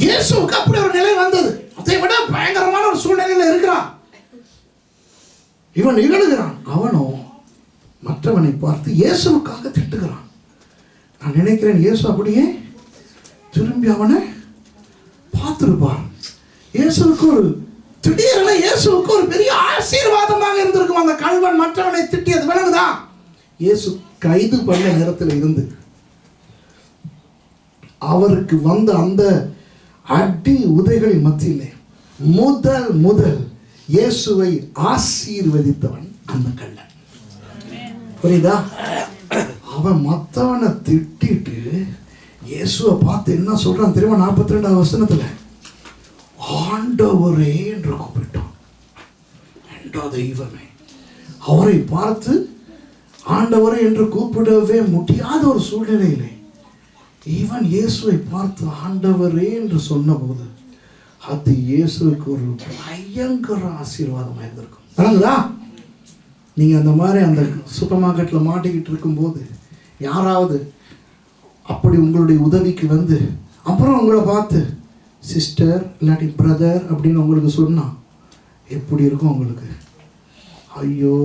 இயேசுவுக்கு அப்படி ஒரு நிலை வந்தது. அதை விட பயங்கரமான ஒரு சூழ்நிலையில் இருக்கிறான். இவன் இகழுகிறான். அவனோ மற்றவனை பார்த்து இயேசுவுக்காக திட்டுகிறான். நான் நினைக்கிறேன் இயேசு அப்படியே திரும்பி அவனை பார்த்திருப்பார். இயேசுவுக்கு ஒரு திடீரென இயேசுவுக்கு ஒரு பெரிய ஆசீர்வாதமாக இருந்திருக்கும் அந்த கள்வன் மற்றவனை திட்டியது. விளங்குதா? இயேசு கைது பண்ண நேரத்தில் இருந்து அவருக்கு வந்த அந்த அடி உதைகளின் மத்தியிலே முதல் இயேசுவை ஆசீர்வதித்தவன் அந்த கள்ளன். புரியுதா? அவன் மற்றவனை திட்டிட்டு இயேசுவை பார்த்து என்ன சொல்றான் தெரியுமா? 42வது வசனத்துல ஆண்டவரே என்று கூப்பிட்டான். தெய்வமே. அவரை பார்த்து ஆண்டவரே என்று கூப்பிடவே முடியாத ஒரு சூழ்நிலையிலே இவன் இயேசுவை பார்த்து ஆண்டவரே என்று சொன்னபோது அது இயேசுவுக்கு ஒரு பயங்கர ஆசீர்வாதமாக இருந்திருக்கும். நடந்ததா? நீங்க அந்த மாதிரி அந்த சூப்பர் மார்க்கெட்ல மாட்டிக்கிட்டு இருக்கும்போது யாராவது அப்படி உங்களுடைய உதவிக்கு வந்து அப்புறம் உங்களை பார்த்து சிஸ்டர் இல்லாட்டி பிரதர் அப்படின்னு உங்களுக்கு சொன்னா எப்படி இருக்கும் உங்களுக்கு? ஐயோ,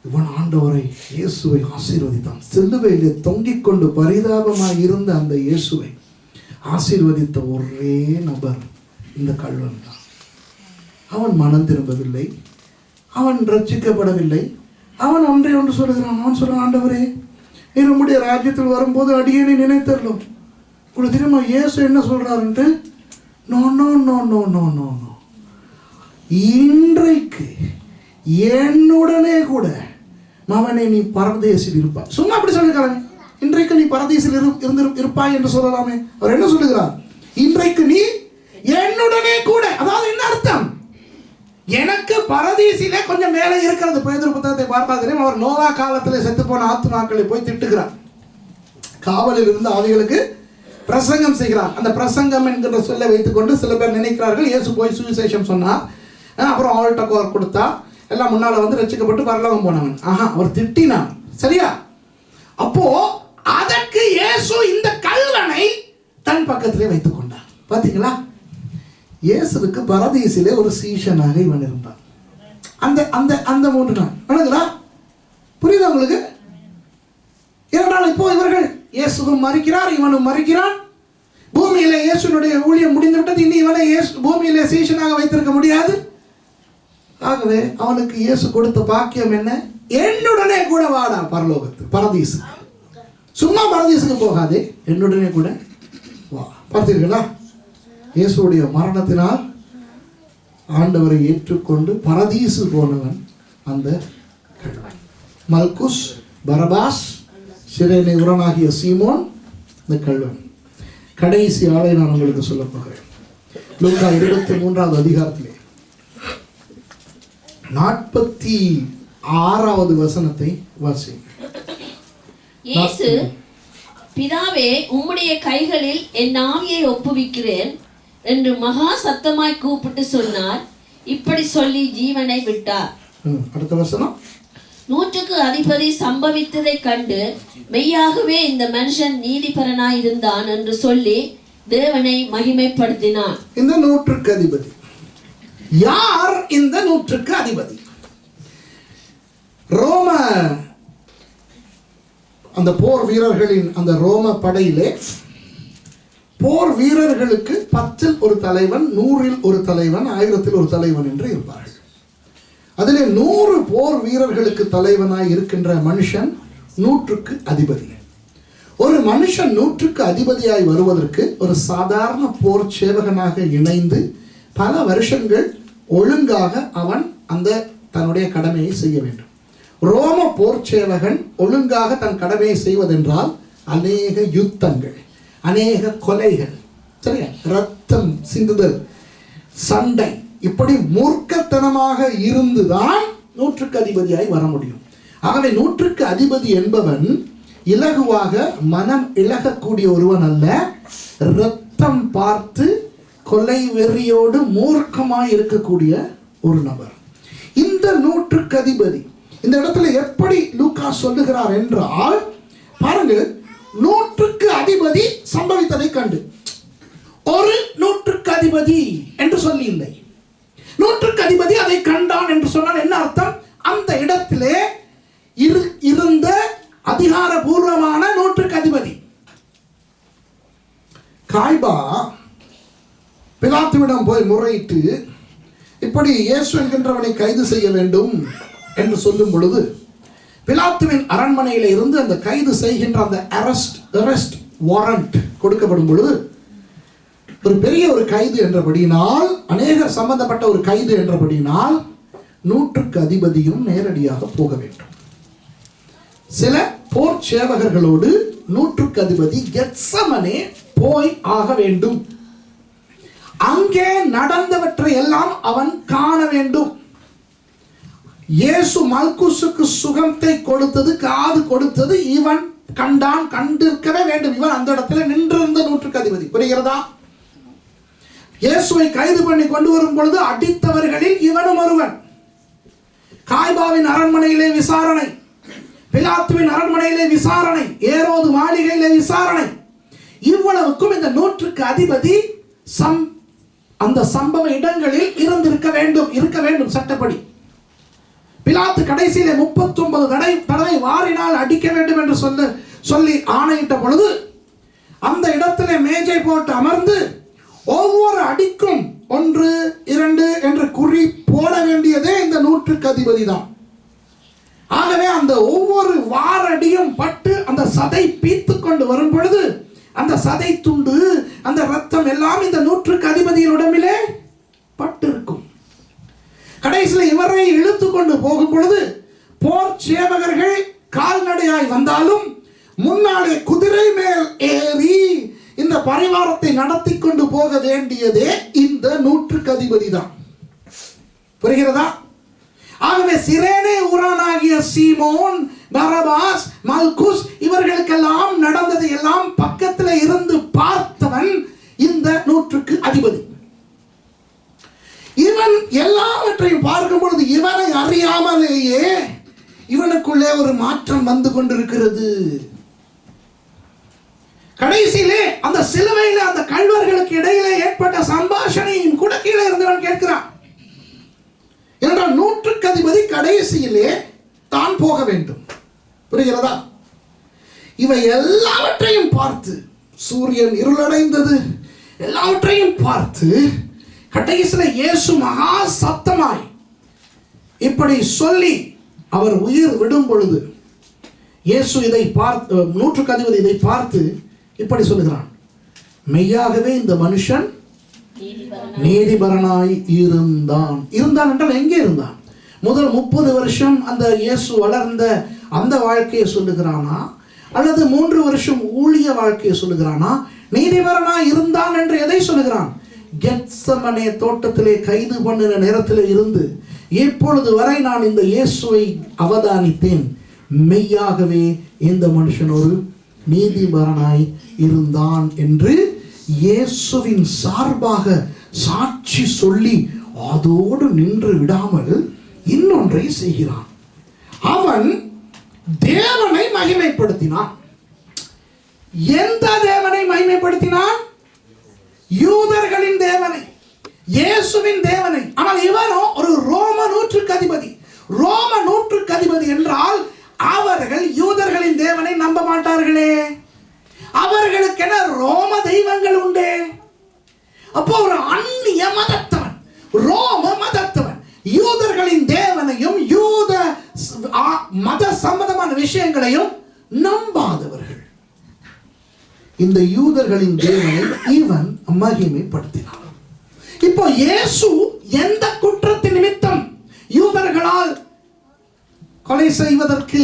இவன் ஆண்டவரை இயேசுவை ஆசீர்வதித்தான். சிலுவையிலே தொங்கிக் கொண்டு பரிதாபமாக இருந்த அந்த இயேசுவை ஆசீர்வதித்த ஒரே நபர் இந்த கள்வன் தான். அவன் மனம் திரும்பவில்லை, அவன் ரட்சிக்கப்படவில்லை. அவன் ஒன்றை ஒன்று சொல்லுகிறான். அவன் சொல்றான், ஆண்டவரே நம்முடைய ராஜ்யத்தில் வரும்போது அடியேனை நினைத்தரலும். உங்களுக்கு தெரியுமா இயேசு என்ன சொல்றாருன்ட்டு? No no no no no no no, இன்றைக்கு என்னுடனே கூட மகனே நீ பரதேசில் இருப்பாய். சும்மா அப்படி சொல்லிருக்காங்க. இன்றைக்கு நீ பரதேசில் இருப்பாய் என்று சொல்லலாமே. அவர் என்ன சொல்லுகிறார்? இன்றைக்கு நீ என்னுடனே கூட. அதாவது என்ன அர்த்தம்? எனக்கு பரதீசிலே கொஞ்சம் மேலே இருக்கிறது. பேதுரு புத்தகத்தை பார்த்தா தெரியும். அவர் நோவா காலத்தில் செத்து போன ஆத்துமாக்களை போய் திட்டுகிறார். காவலில் இருந்த ஆவிகளுக்கு பிரசங்கம் செய்கிறார். அந்த பிரசங்கம் என்கிற சொல்லை வைத்துக்கொண்டு சில பேர் நினைக்கிறார்கள் இயேசு போய் சுவிசேஷம் சொன்னார், அப்புறம் அவள்கிட்ட கொடுத்தா எல்லாம் முன்னால வந்து ரட்சிக்கப்பட்டு பரலோகம் போனவன். அவர் திட்டினான். சரியா? அப்போ அதற்கு இயேசு இந்த கள்வனை தன் பக்கத்திலே வைத்துக் கொண்டார். பாத்தீங்களா? இயேசுவுக்கு பரதீசிலே ஒரு சீஷனாக இவன் இருந்தான். அந்த அந்த அந்த 3 நாள் வணங்குதா? புரியுதா உங்களுக்கு? ஏனென்றால் இப்போ இவர்கள் இயேசுவும் மறிக்கிறார், இவனும் மறிக்கிறான். பூமியிலே இயேசுனுடைய ஊழியம் முடிந்துவிட்டது. இனி இவனை பூமியிலே சீஷனாக வைத்திருக்க முடியாது. ஆகவே அவனுக்கு இயேசு கொடுத்த பாக்கியம் என்ன? என்னுடனே கூட வாடா பரலோகத்து பரதீசு. சும்மா பரதீசுக்கு போகாதே, என்னுடனே கூட வா. பார்த்தீர்களா? இயேசுடைய மரணத்தினால் ஆண்டவரை ஏற்றுக்கொண்டு பரதீசு போனவன் அந்த கள்வன். மல்குஸ், பரபாஸ், சிறைனை உரனாகிய சீமோன், இந்த கள்வன். கடைசி ஆளை நான் உங்களுக்கு சொல்ல போகிறேன். லூக்கா 23வது அதிகாரத்திலே 46வது வசனத்தை வாசிங்க. இயேசு, பிதாவே உம்முடைய கைகளில் என் ஆவியை ஒப்புவிக்கிறேன் என்று மகா சத்தமாய் கூப்பிட்டு சொன்னார். இப்படி சொல்லி ஜீவனை விட்டார். அடுத்த வசனம். 100க்கு அதிபதி சம்பவித்ததை கண்டு மெய்யாகவே இந்த மனுஷன் நீதிபரனாய் இருந்தான் என்று சொல்லி தேவனை மகிமைப்படுத்தினான். இந்த 100க்கு அதிபதி யார்? இந்த 100க்கு அதிபதி ரோம அந்த போர் வீரர்களின் அந்த ரோம படையிலே போர் வீரர்களுக்கு 10ல் ஒரு தலைவன், 100ல் ஒரு தலைவன், 1000ல் ஒரு தலைவன் என்று இருப்பார்கள். அதிலே 100 போர் வீரர்களுக்கு தலைவனாய் இருக்கின்ற மனுஷன் 100க்கு அதிபதி. ஒரு மனுஷன் 100க்கு அதிபதியாய் வருவதற்கு ஒரு சாதாரண போர் சேவகனாக இணைந்து பல வருஷங்கள் ஒழுங்காக அவன் அந்த தன்னுடைய கடமையை செய்ய வேண்டும். ரோம போர் சேவகன் ஒழுங்காக தன் கடமையை செய்வதென்றால் அநேக யுத்தங்கள், அநேக கொலைகள், சரியா, ரத்தம் சிந்துதல், சண்டை, இப்படி மூர்க்கத்தனமாக இருந்துதான் 100க்கு அதிபதியாய் வர முடியும். ஆகவே 100க்கு அதிபதி என்பவன் இலகுவாக மனம் இழகக்கூடிய ஒருவன் அல்ல, ரத்தம் பார்த்து கொலை வெறியோடு மூர்க்கமாய் இருக்கக்கூடிய ஒரு நபர். இந்த 100க்கு அதிபதி இந்த இடத்துல எப்படி லூக்கா சொல்லுகிறார் என்றால், பாருங்கள், 100க்கு அதிபதி சம்பவித்ததை கண்டு, ஒரு 100க்கு அதிபதி என்று சொல்லி இல்லை, 100க்கு அதிபதி அதை கண்டான் என்று சொன்னால் என்ன அர்த்தம்? அந்த இடத்திலே இருந்த அதிகாரபூர்வமான 100க்கு அதிபதி. காய்பா பிலாத்துவிடம் போய் முறையிட்டு இப்படி இயேசு என்கின்றவனை கைது செய்ய வேண்டும் என்று சொல்லும் பொழுது, பிலாத்துவின் அரண்மனையில இருந்து அந்த கைது செய்கின்ற அந்த அரெஸ்ட் வாரண்ட் கொடுக்கப்படும் பொழுது, ஒரு பெரிய ஒரு கைது என்றபடியினால், அநேகர் சம்பந்தப்பட்ட ஒரு கைது என்றபடியினால் 100க்கு அதிபதியும் நேரடியாக போக வேண்டும். சில போர் சேவகர்களோடு 100க்கு அதிபதி கெத்சமனே போய் ஆக வேண்டும். அங்கே நடந்தவற்றை எல்லாம் அவன் காண வேண்டும். இயேசு மல்குசுக்கு சுகத்தை கொடுத்தது, காது கொடுத்தது இவன் கண்டான், கண்டிருக்கவே வேண்டும். இவன் அந்த இடத்துல நின்றிருந்த 100க்கு அதிபதி. புரிகிறதா? இயேசுவை கைது பண்ணி கொண்டு வரும் பொழுது அடித்தவர்களில் இவனும் ஒருவன். காய்பாவின் அரண்மனையிலே விசாரணை, பிலாத்துவின் அரண்மனையிலே விசாரணை, ஏரோது மாளிகையிலே விசாரணை. இவ்வளவுக்கும் இந்த 100க்கு அதிபதி அந்த சம்பவ இடங்களில் இருக்க வேண்டும் சட்டப்படி. பிலாத்து கடைசியிலே 39 தடவை வாரினால் அடிக்க வேண்டும் என்று சொல்லி ஆணையிட்ட பொழுது, அந்த இடத்திலே மேஜை போட்டு அமர்ந்து ஒவ்வொரு அடிக்கும் 1, 2 என்று குறி போட வேண்டியதே இந்த 100க்கு அதிபதி தான். ஆகவே அந்த ஒவ்வொரு வாரடியும் பட்டு அந்த சதை பீத்து கொண்டு வரும் பொழுது, அந்த சதை துண்டு, அந்த ரத்தம் எல்லாம் இந்த 100க்கு அதிபதியின் உடம்பிலே பட்டு இருக்கும். கடைசியில் இவரை இழுத்து கொண்டு போகும் பொழுது போர் சேவகர்கள் கால்நடையாய் வந்தாலும் முன்னாலே குதிரை மேல் ஏறி இந்த பரிவாரத்தை நடத்தி கொண்டு போக வேண்டியதே இந்த 100க்கு அதிபதி தான். புரிகிறதா? ஆகவே சிரேனே ஊரானாகிய சீமோன், பரபாஸ், மல்குஸ் இவர்களுக்கெல்லாம் நடந்ததை எல்லாம் பக்கத்தில் இருந்து பார்த்தவன் இந்த 100க்கு அதிபதி. இவன் எல்லாவற்றையும் பார்க்கும் பொழுது இவனை அறியாமலேயே இவனுக்குள்ளே ஒரு மாற்றம் வந்து கொண்டிருக்கிறது. கடைசியிலே அந்த சிலுவையில அந்த கள்வர்களுக்கு இடையிலே ஏற்பட்ட சம்பாஷணையும் கூட கீழே இருந்தவன் கேட்கிறான். என்றால் 100க்கு அதிபதி கடைசியிலே தான் போக வேண்டும். புரிகிறதா? இவை எல்லாவற்றையும் பார்த்து, சூரியன் இருளடைந்தது, எல்லாவற்றையும் பார்த்து கடைசியில் இயேசு மகா சத்தமாய் இப்படி சொல்லி அவர் உயிர் விடும் பொழுது, இயேசு இதை பார்த்து, 100க்கு அதிபதி இதை பார்த்து இப்படி சொல்லுகிறான், மெய்யாகவே இந்த மனுஷன் நீதிபரனாய் இருந்தான். என்றால் எங்கே இருந்தான்? முதல் 30 வருஷம் அந்த இயேசு வளர்ந்த அந்த வாழ்க்கையை சொல்லுகிறானா, அல்லது 3 வருஷம் ஊழிய வாழ்க்கையை சொல்லுகிறானா? நீதிபரனாய் இருந்தான் என்று எதை சொல்லுகிறான்? கெத்சமனே தோட்டத்திலே கைது பண்ணின நேரத்திலே இருந்து இப்பொழுது வரை நான் இந்த இயேசுவை அவதானித்தேன், மெய்யாகவே இந்த மனுஷன் ஒரு நீதிபரனாய் இருந்தான் என்று இயேசுவின் சார்பாக சாட்சி சொல்லி அதோடு நின்று விடாமல் இன்னொன்றை செய்கிறான். அவன் தேவனை மகிமைப்படுத்தினான். எந்த தேவனை மகிமைப்படுத்தினான்? யூதர்களின் தேவனை, இயேசுவின் தேவனை. ஆனால் இவனோ ஒரு ரோம 100க்கு அதிபதி. ரோம 100க்கு அதிபதி என்றால் அவர்கள் யூதர்களின் தேவனை நம்ப மாட்டார்களே, அவர்களுக்கென ரோம தெய்வங்கள் உண்டே. அப்போ ஒரு அந்நிய மதத்தவன், ரோம மதத்தவன், யூதர்களின் தேவனையும் யூத மத சம்பந்தமான விஷயங்களையும் நம்பாதவர்கள். இந்த யூதர்களின் தேவனை இவன் மகிமைப்படுத்தினான். இப்போ இயேசு எந்த குற்றத்தின் நிமித்தம் யூதர்களால் கொலை செய்வதற்கு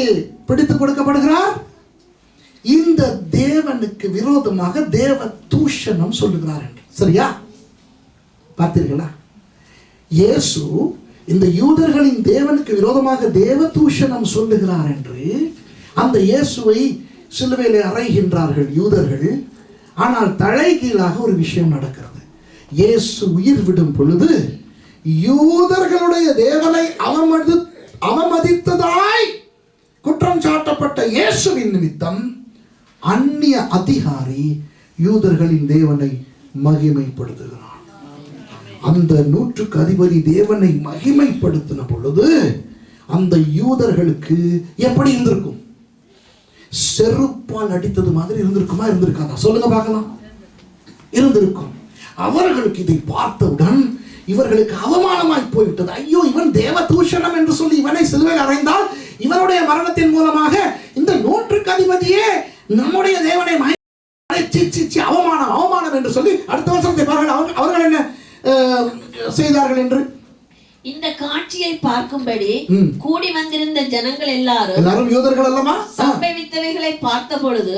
பிடித்து கொடுக்கப்படுகிறார்? இந்த தேவனுக்கு விரோதமாக தேவ தூஷணம் சொல்லுகிறார் என்று. சரியா? பார்த்தீர்களா? இயேசு இந்த யூதர்களின் தேவனுக்கு விரோதமாக தேவ தூஷணம் சொல்லுகிறார் என்று அந்த இயேசுவை சிலுவையிலே அறைகின்றார்கள் யூதர்கள். ஆனால் தலைகீழாக ஒரு விஷயம் நடக்கிறது. இயேசு உயிர் விடும் பொழுது யூதர்களுடைய தேவனை அவமதித்ததாய் குற்றம் சாட்டப்பட்ட இயேசுவின் நிமித்தம் அந்நிய அதிகாரி யூதர்களின் தேவனை மகிமைப்படுத்துகிறான். அந்த 100க்கு அதிபதி தேவனை மகிமைப்படுத்தின பொழுது அந்த யூதர்களுக்கு எப்படி இருந்திருக்கும்? செருப்பால் அடித்தது மாதிரி இருந்திருக்குமா, இருந்திருக்காதா? சொல்லுங்க பார்க்கலாம். இருந்திருக்கும். அவர்களுக்கு இதை பார்த்தவுடன் இவர்களுக்கு அவமானமாய் போய்விட்டது. ஐயோ, இவன் தேவ தூஷணம் என்று சொல்லி இவனை சிலுவையில் அறைந்தால் இவனுடைய மரணத்தின் மூலமாக இந்த 100க்கு அதிபதியே நம்முடைய தேவனை அவமானம் அவமானம் என்று சொல்லி அடுத்த வருஷத்தை பாருங்கள் அவர்கள் என்ன செய்தார்கள் என்று. இந்த காட்சியை பார்க்கும்படி கூடி வந்திருந்த ஜனங்கள் எல்லாரும் யூதர்கள் அல்லவா? சம்பவித்தவைகளை பார்த்த பொழுது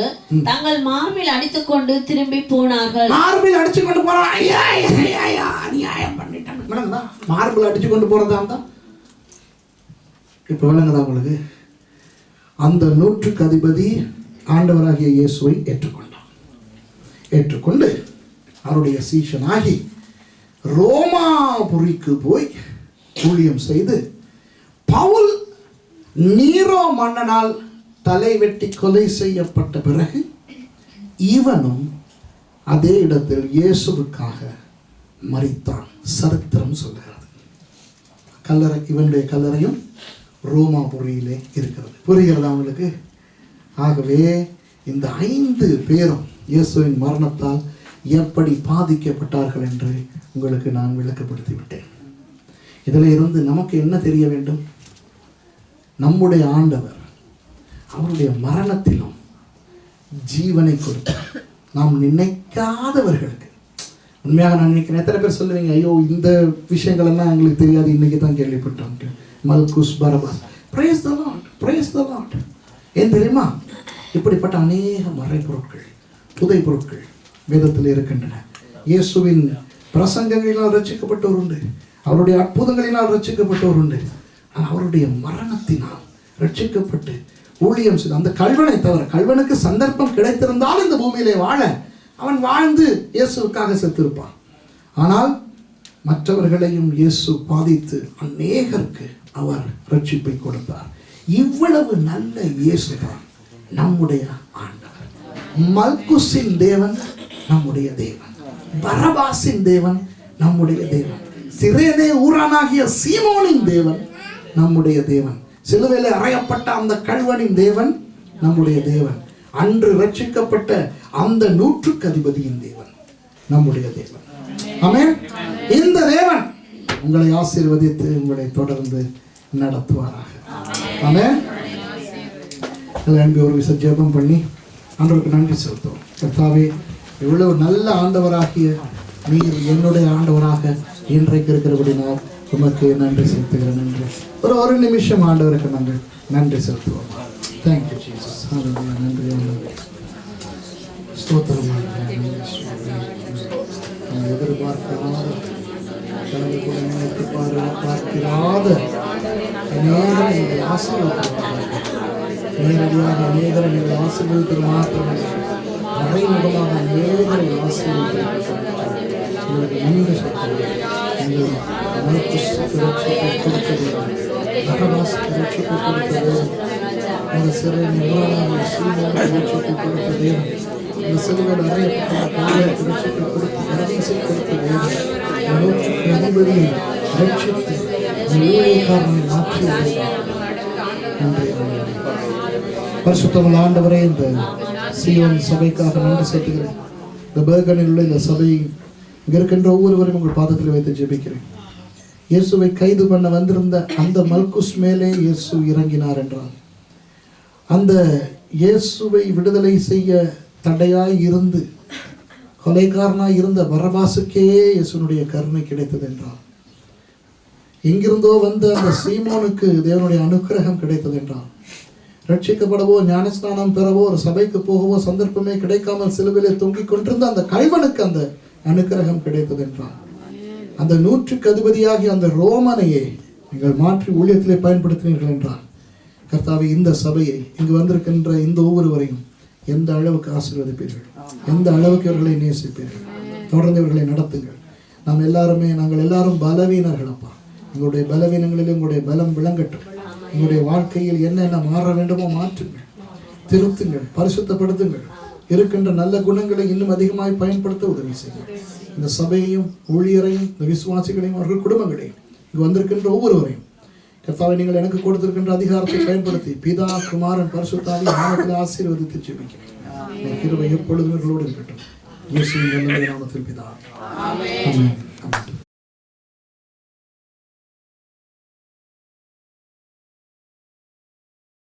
தங்கள் மார்பில் அடித்துக் கொண்டு திரும்பி போனார்கள். மார்பில் அடிச்சு கொண்டு போறான். அநியாயம் பண்ணிட்டாங்க. மார்பில் அடிச்சு கொண்டு போறதா தான் இப்ப விளங்குதா உங்களுக்கு? அந்த 100க்கு அதிபதி ஆண்டவராகிய இயேசுவை ஏற்றுக்கொண்டான். ஏற்றுக்கொண்டு அவருடைய சீஷனாகி ரோமாபுரிக்கு போய் ஊழியம் செய்து பவுல் நீரோ மன்னனால் தலை வெட்டி கொலை செய்யப்பட்ட பிறகு இவனும் அதே இடத்தில் இயேசுவுக்காக மரித்தான். சரித்திரம் சொல்லுகிறது. கல்லறை, இவனுடைய கல்லறையும் ரோமாபுரியிலே இருக்கிறது. புரிகிறதா உங்களுக்கு? ஆகவே இந்த 5 பேரும் இயேசுவின் மரணத்தால் எப்படி பாதிக்கப்பட்டார்கள் என்று உங்களுக்கு நான் விளக்கப்படுத்தி விட்டேன். இதில் இருந்து நமக்கு என்ன தெரிய வேண்டும்? நம்முடைய ஆண்டவர் அவருடைய மரணத்திலும் ஜீவனை கொடுத்தார். நாம் நினைக்காதவர்களுக்கு. உண்மையாக நான் நினைக்கிறேன், எத்தனை பேர் சொல்லுவீங்க, ஐயோ இந்த விஷயங்கள் எல்லாம் எங்களுக்கு தெரியாது, இன்னைக்கு தான் கேள்விப்பட்டோம். Malchus, Barabbas. Praise the Lord, praise the Lord. ஏன் தெரியுமா? இப்படிப்பட்ட அநேக மறைபொருட்கள், புதை பொருட்கள் வேதத்தில் இருக்கின்றன. இயேசுவின் பிரசங்கங்களினால் ரட்சிக்கப்பட்டவர் உண்டு, அவருடைய அற்புதங்களினால் ரட்சிக்கப்பட்டவர் உண்டு. அவருடைய மரணத்தினால் ரட்சிக்கப்பட்டு ஊழியம் செய்த அந்த கல்வனை தவிர, கல்வனுக்கு சந்தர்ப்பம் கிடைத்திருந்தால் இந்த பூமியிலே வாழ அவன் வாழ்ந்து இயேசுவுக்காக செத்திருப்பான். ஆனால் மற்றவர்களையும் இயேசு பாதித்து அநேகருக்கு அவர் ரட்சிப்பை கொடுத்தார். இவ்வளவு நல்ல இயேசு தான் நம்முடைய ஆண்டவர். மல்குஸின் தேவன் நம்முடைய தேவன், பரபாசின் தேவன் நம்முடைய தேவன், சிரேனே ஊரானாகிய சீமோனின் தேவன் நம்முடைய தேவன், சிலுவையில் அறையப்பட்ட அந்த கல்வனின் தேவன் நம்முடைய தேவன், அன்று ரட்சிக்கப்பட்ட அந்த 100க்கு அதிபதியின் தேவன் நம்முடைய தேவன். ஆமென். இந்த தேவன் உங்களை ஆசீர்வதித்து உங்களை தொடர்ந்து நடத்துவாராக. ஆமென். ஒரு விசை ஜெபம் பண்ணி ஆண்டவருக்கு நன்றி செலுத்துவோம். கர்த்தாவே, இவ்வளவு நல்ல ஆண்டவராகிய நீர் என்னுடைய ஆண்டவராக இன்றைக்கு இருக்கிறபடினால் உமக்கு நன்றி செலுத்துகிறேன். நன்றி. ஒரு நிமிஷம் ஆண்டவருக்கு நாங்கள் நன்றி செலுத்துவோம். Thank you Jesus. நன்றி. ஸ்தோத்திரம். எதிர்பார்க்காத, கடவுள் கூட நினைத்து பார்க்கிறாத அநேகரை நீங்கள் ஆசீர்வதிக்கிறார்கள். நேரடியாக அநேகரை நீங்கள் ஆசீர்வதிக்கிற மாத்திரம் மறைமுகமாக அநேகரை ஆசீர்வதிக்கிறார்கள். உங்களுக்கு நன்றி சொல்கிறேன். நீங்கள் அனைத்து ரட்சிப்பை கொடுத்தது, அகவாசத்தை ரட்சிப்பை கொடுத்தது, அந்த சிறை நிவாரண சீமான ரட்சிப்பை கொடுத்தது, இந்த சிறுவர் அறையப்பட்ட காரியத்தை ரட்சிப்பை கொடுத்து பரதேசை கொடுத்தது, அதிபதி ரட்சித்து ஊழியக்காரனை மாற்றி. பரிசுத்தமுள்ள ஆண்டவரே, இந்த சீயோன் சபைக்காக நன்றி செலுத்துகிறேன். இந்த பெர்கனில் உள்ள இந்த சபை இங்கே இருக்கின்ற ஒவ்வொருவரையும் உங்கள் பாதத்தில் வைத்து ஜெபிக்கிறேன். இயேசுவை கைது பண்ண வந்திருந்த அந்த மல்குஸ் மேலே இயேசு இறங்கினார் என்றால், அந்த இயேசுவை விடுதலை செய்ய தடையாய் இருந்து கொலைகாரனாய் இருந்த பரபாசுக்கே இயேசுனுடைய கருணை கிடைத்தது என்றால், எங்கிருந்தோ வந்த அந்த சீமோனுக்கு தேவனுடைய அனுக்கிரகம் கிடைத்தது என்றால், ரட்சிக்கப்படவோ ஞானஸ்நானம் பெறவோ ஒரு சபைக்கு போகவோ சந்தர்ப்பமே கிடைக்காமல் சிலுவிலே தொங்கிக் கொண்டிருந்த அந்த கள்வனுக்கு அந்த அனுக்கிரகம் கிடைத்தது என்றால், அந்த 100க்கு அதிபதியாகி அந்த ரோமனையே நீங்கள் மாற்றி ஊழியத்திலே பயன்படுத்தினீர்கள் என்றால், கர்த்தாவே இந்த சபையை இங்கு வந்திருக்கின்ற இந்த ஒவ்வொருவரையும் எந்த அளவுக்கு ஆசீர்வதிப்பீர்கள், எந்த அளவுக்கு இவர்களை நேசிப்பீர்கள், தொடர்ந்து இவர்களை நடத்துங்கள். நாங்கள் எல்லாரும் பலவீனர்கள் அப்பா. உங்களுடைய பலவீனங்களில் உங்களுடைய பலம் விளங்கட்டும். உங்களுடைய வாழ்க்கையில் என்னென்ன மாற வேண்டுமோ மாற்றுங்கள், திருத்துங்கள், பரிசுத்தப்படுத்துங்கள். இருக்கின்ற நல்ல குணங்களை இன்னும் அதிகமாய் பயன்படுத்த உதவி செய்யுங்கள். இந்த சபையையும் ஊழியரையும் இந்த விசுவாசிகளையும் அவர்கள் குடும்பங்களையும் இங்கு வந்திருக்கின்ற ஒவ்வொருவரையும் கர்த்தாவை நீங்கள் எனக்கு கொடுத்திருக்கின்ற அதிகாரத்தை பயன்படுத்தி பிதா குமாரன் பரிசுத்த நாமத்தில் ஆசீர்வதித்து ஜெபிக்கிறேன். கிருபை எப்பொழுதும் இவர்களோடு இருக்கட்டும். இயேசுவின் நாமத்தில் பிதா. ஆமென்.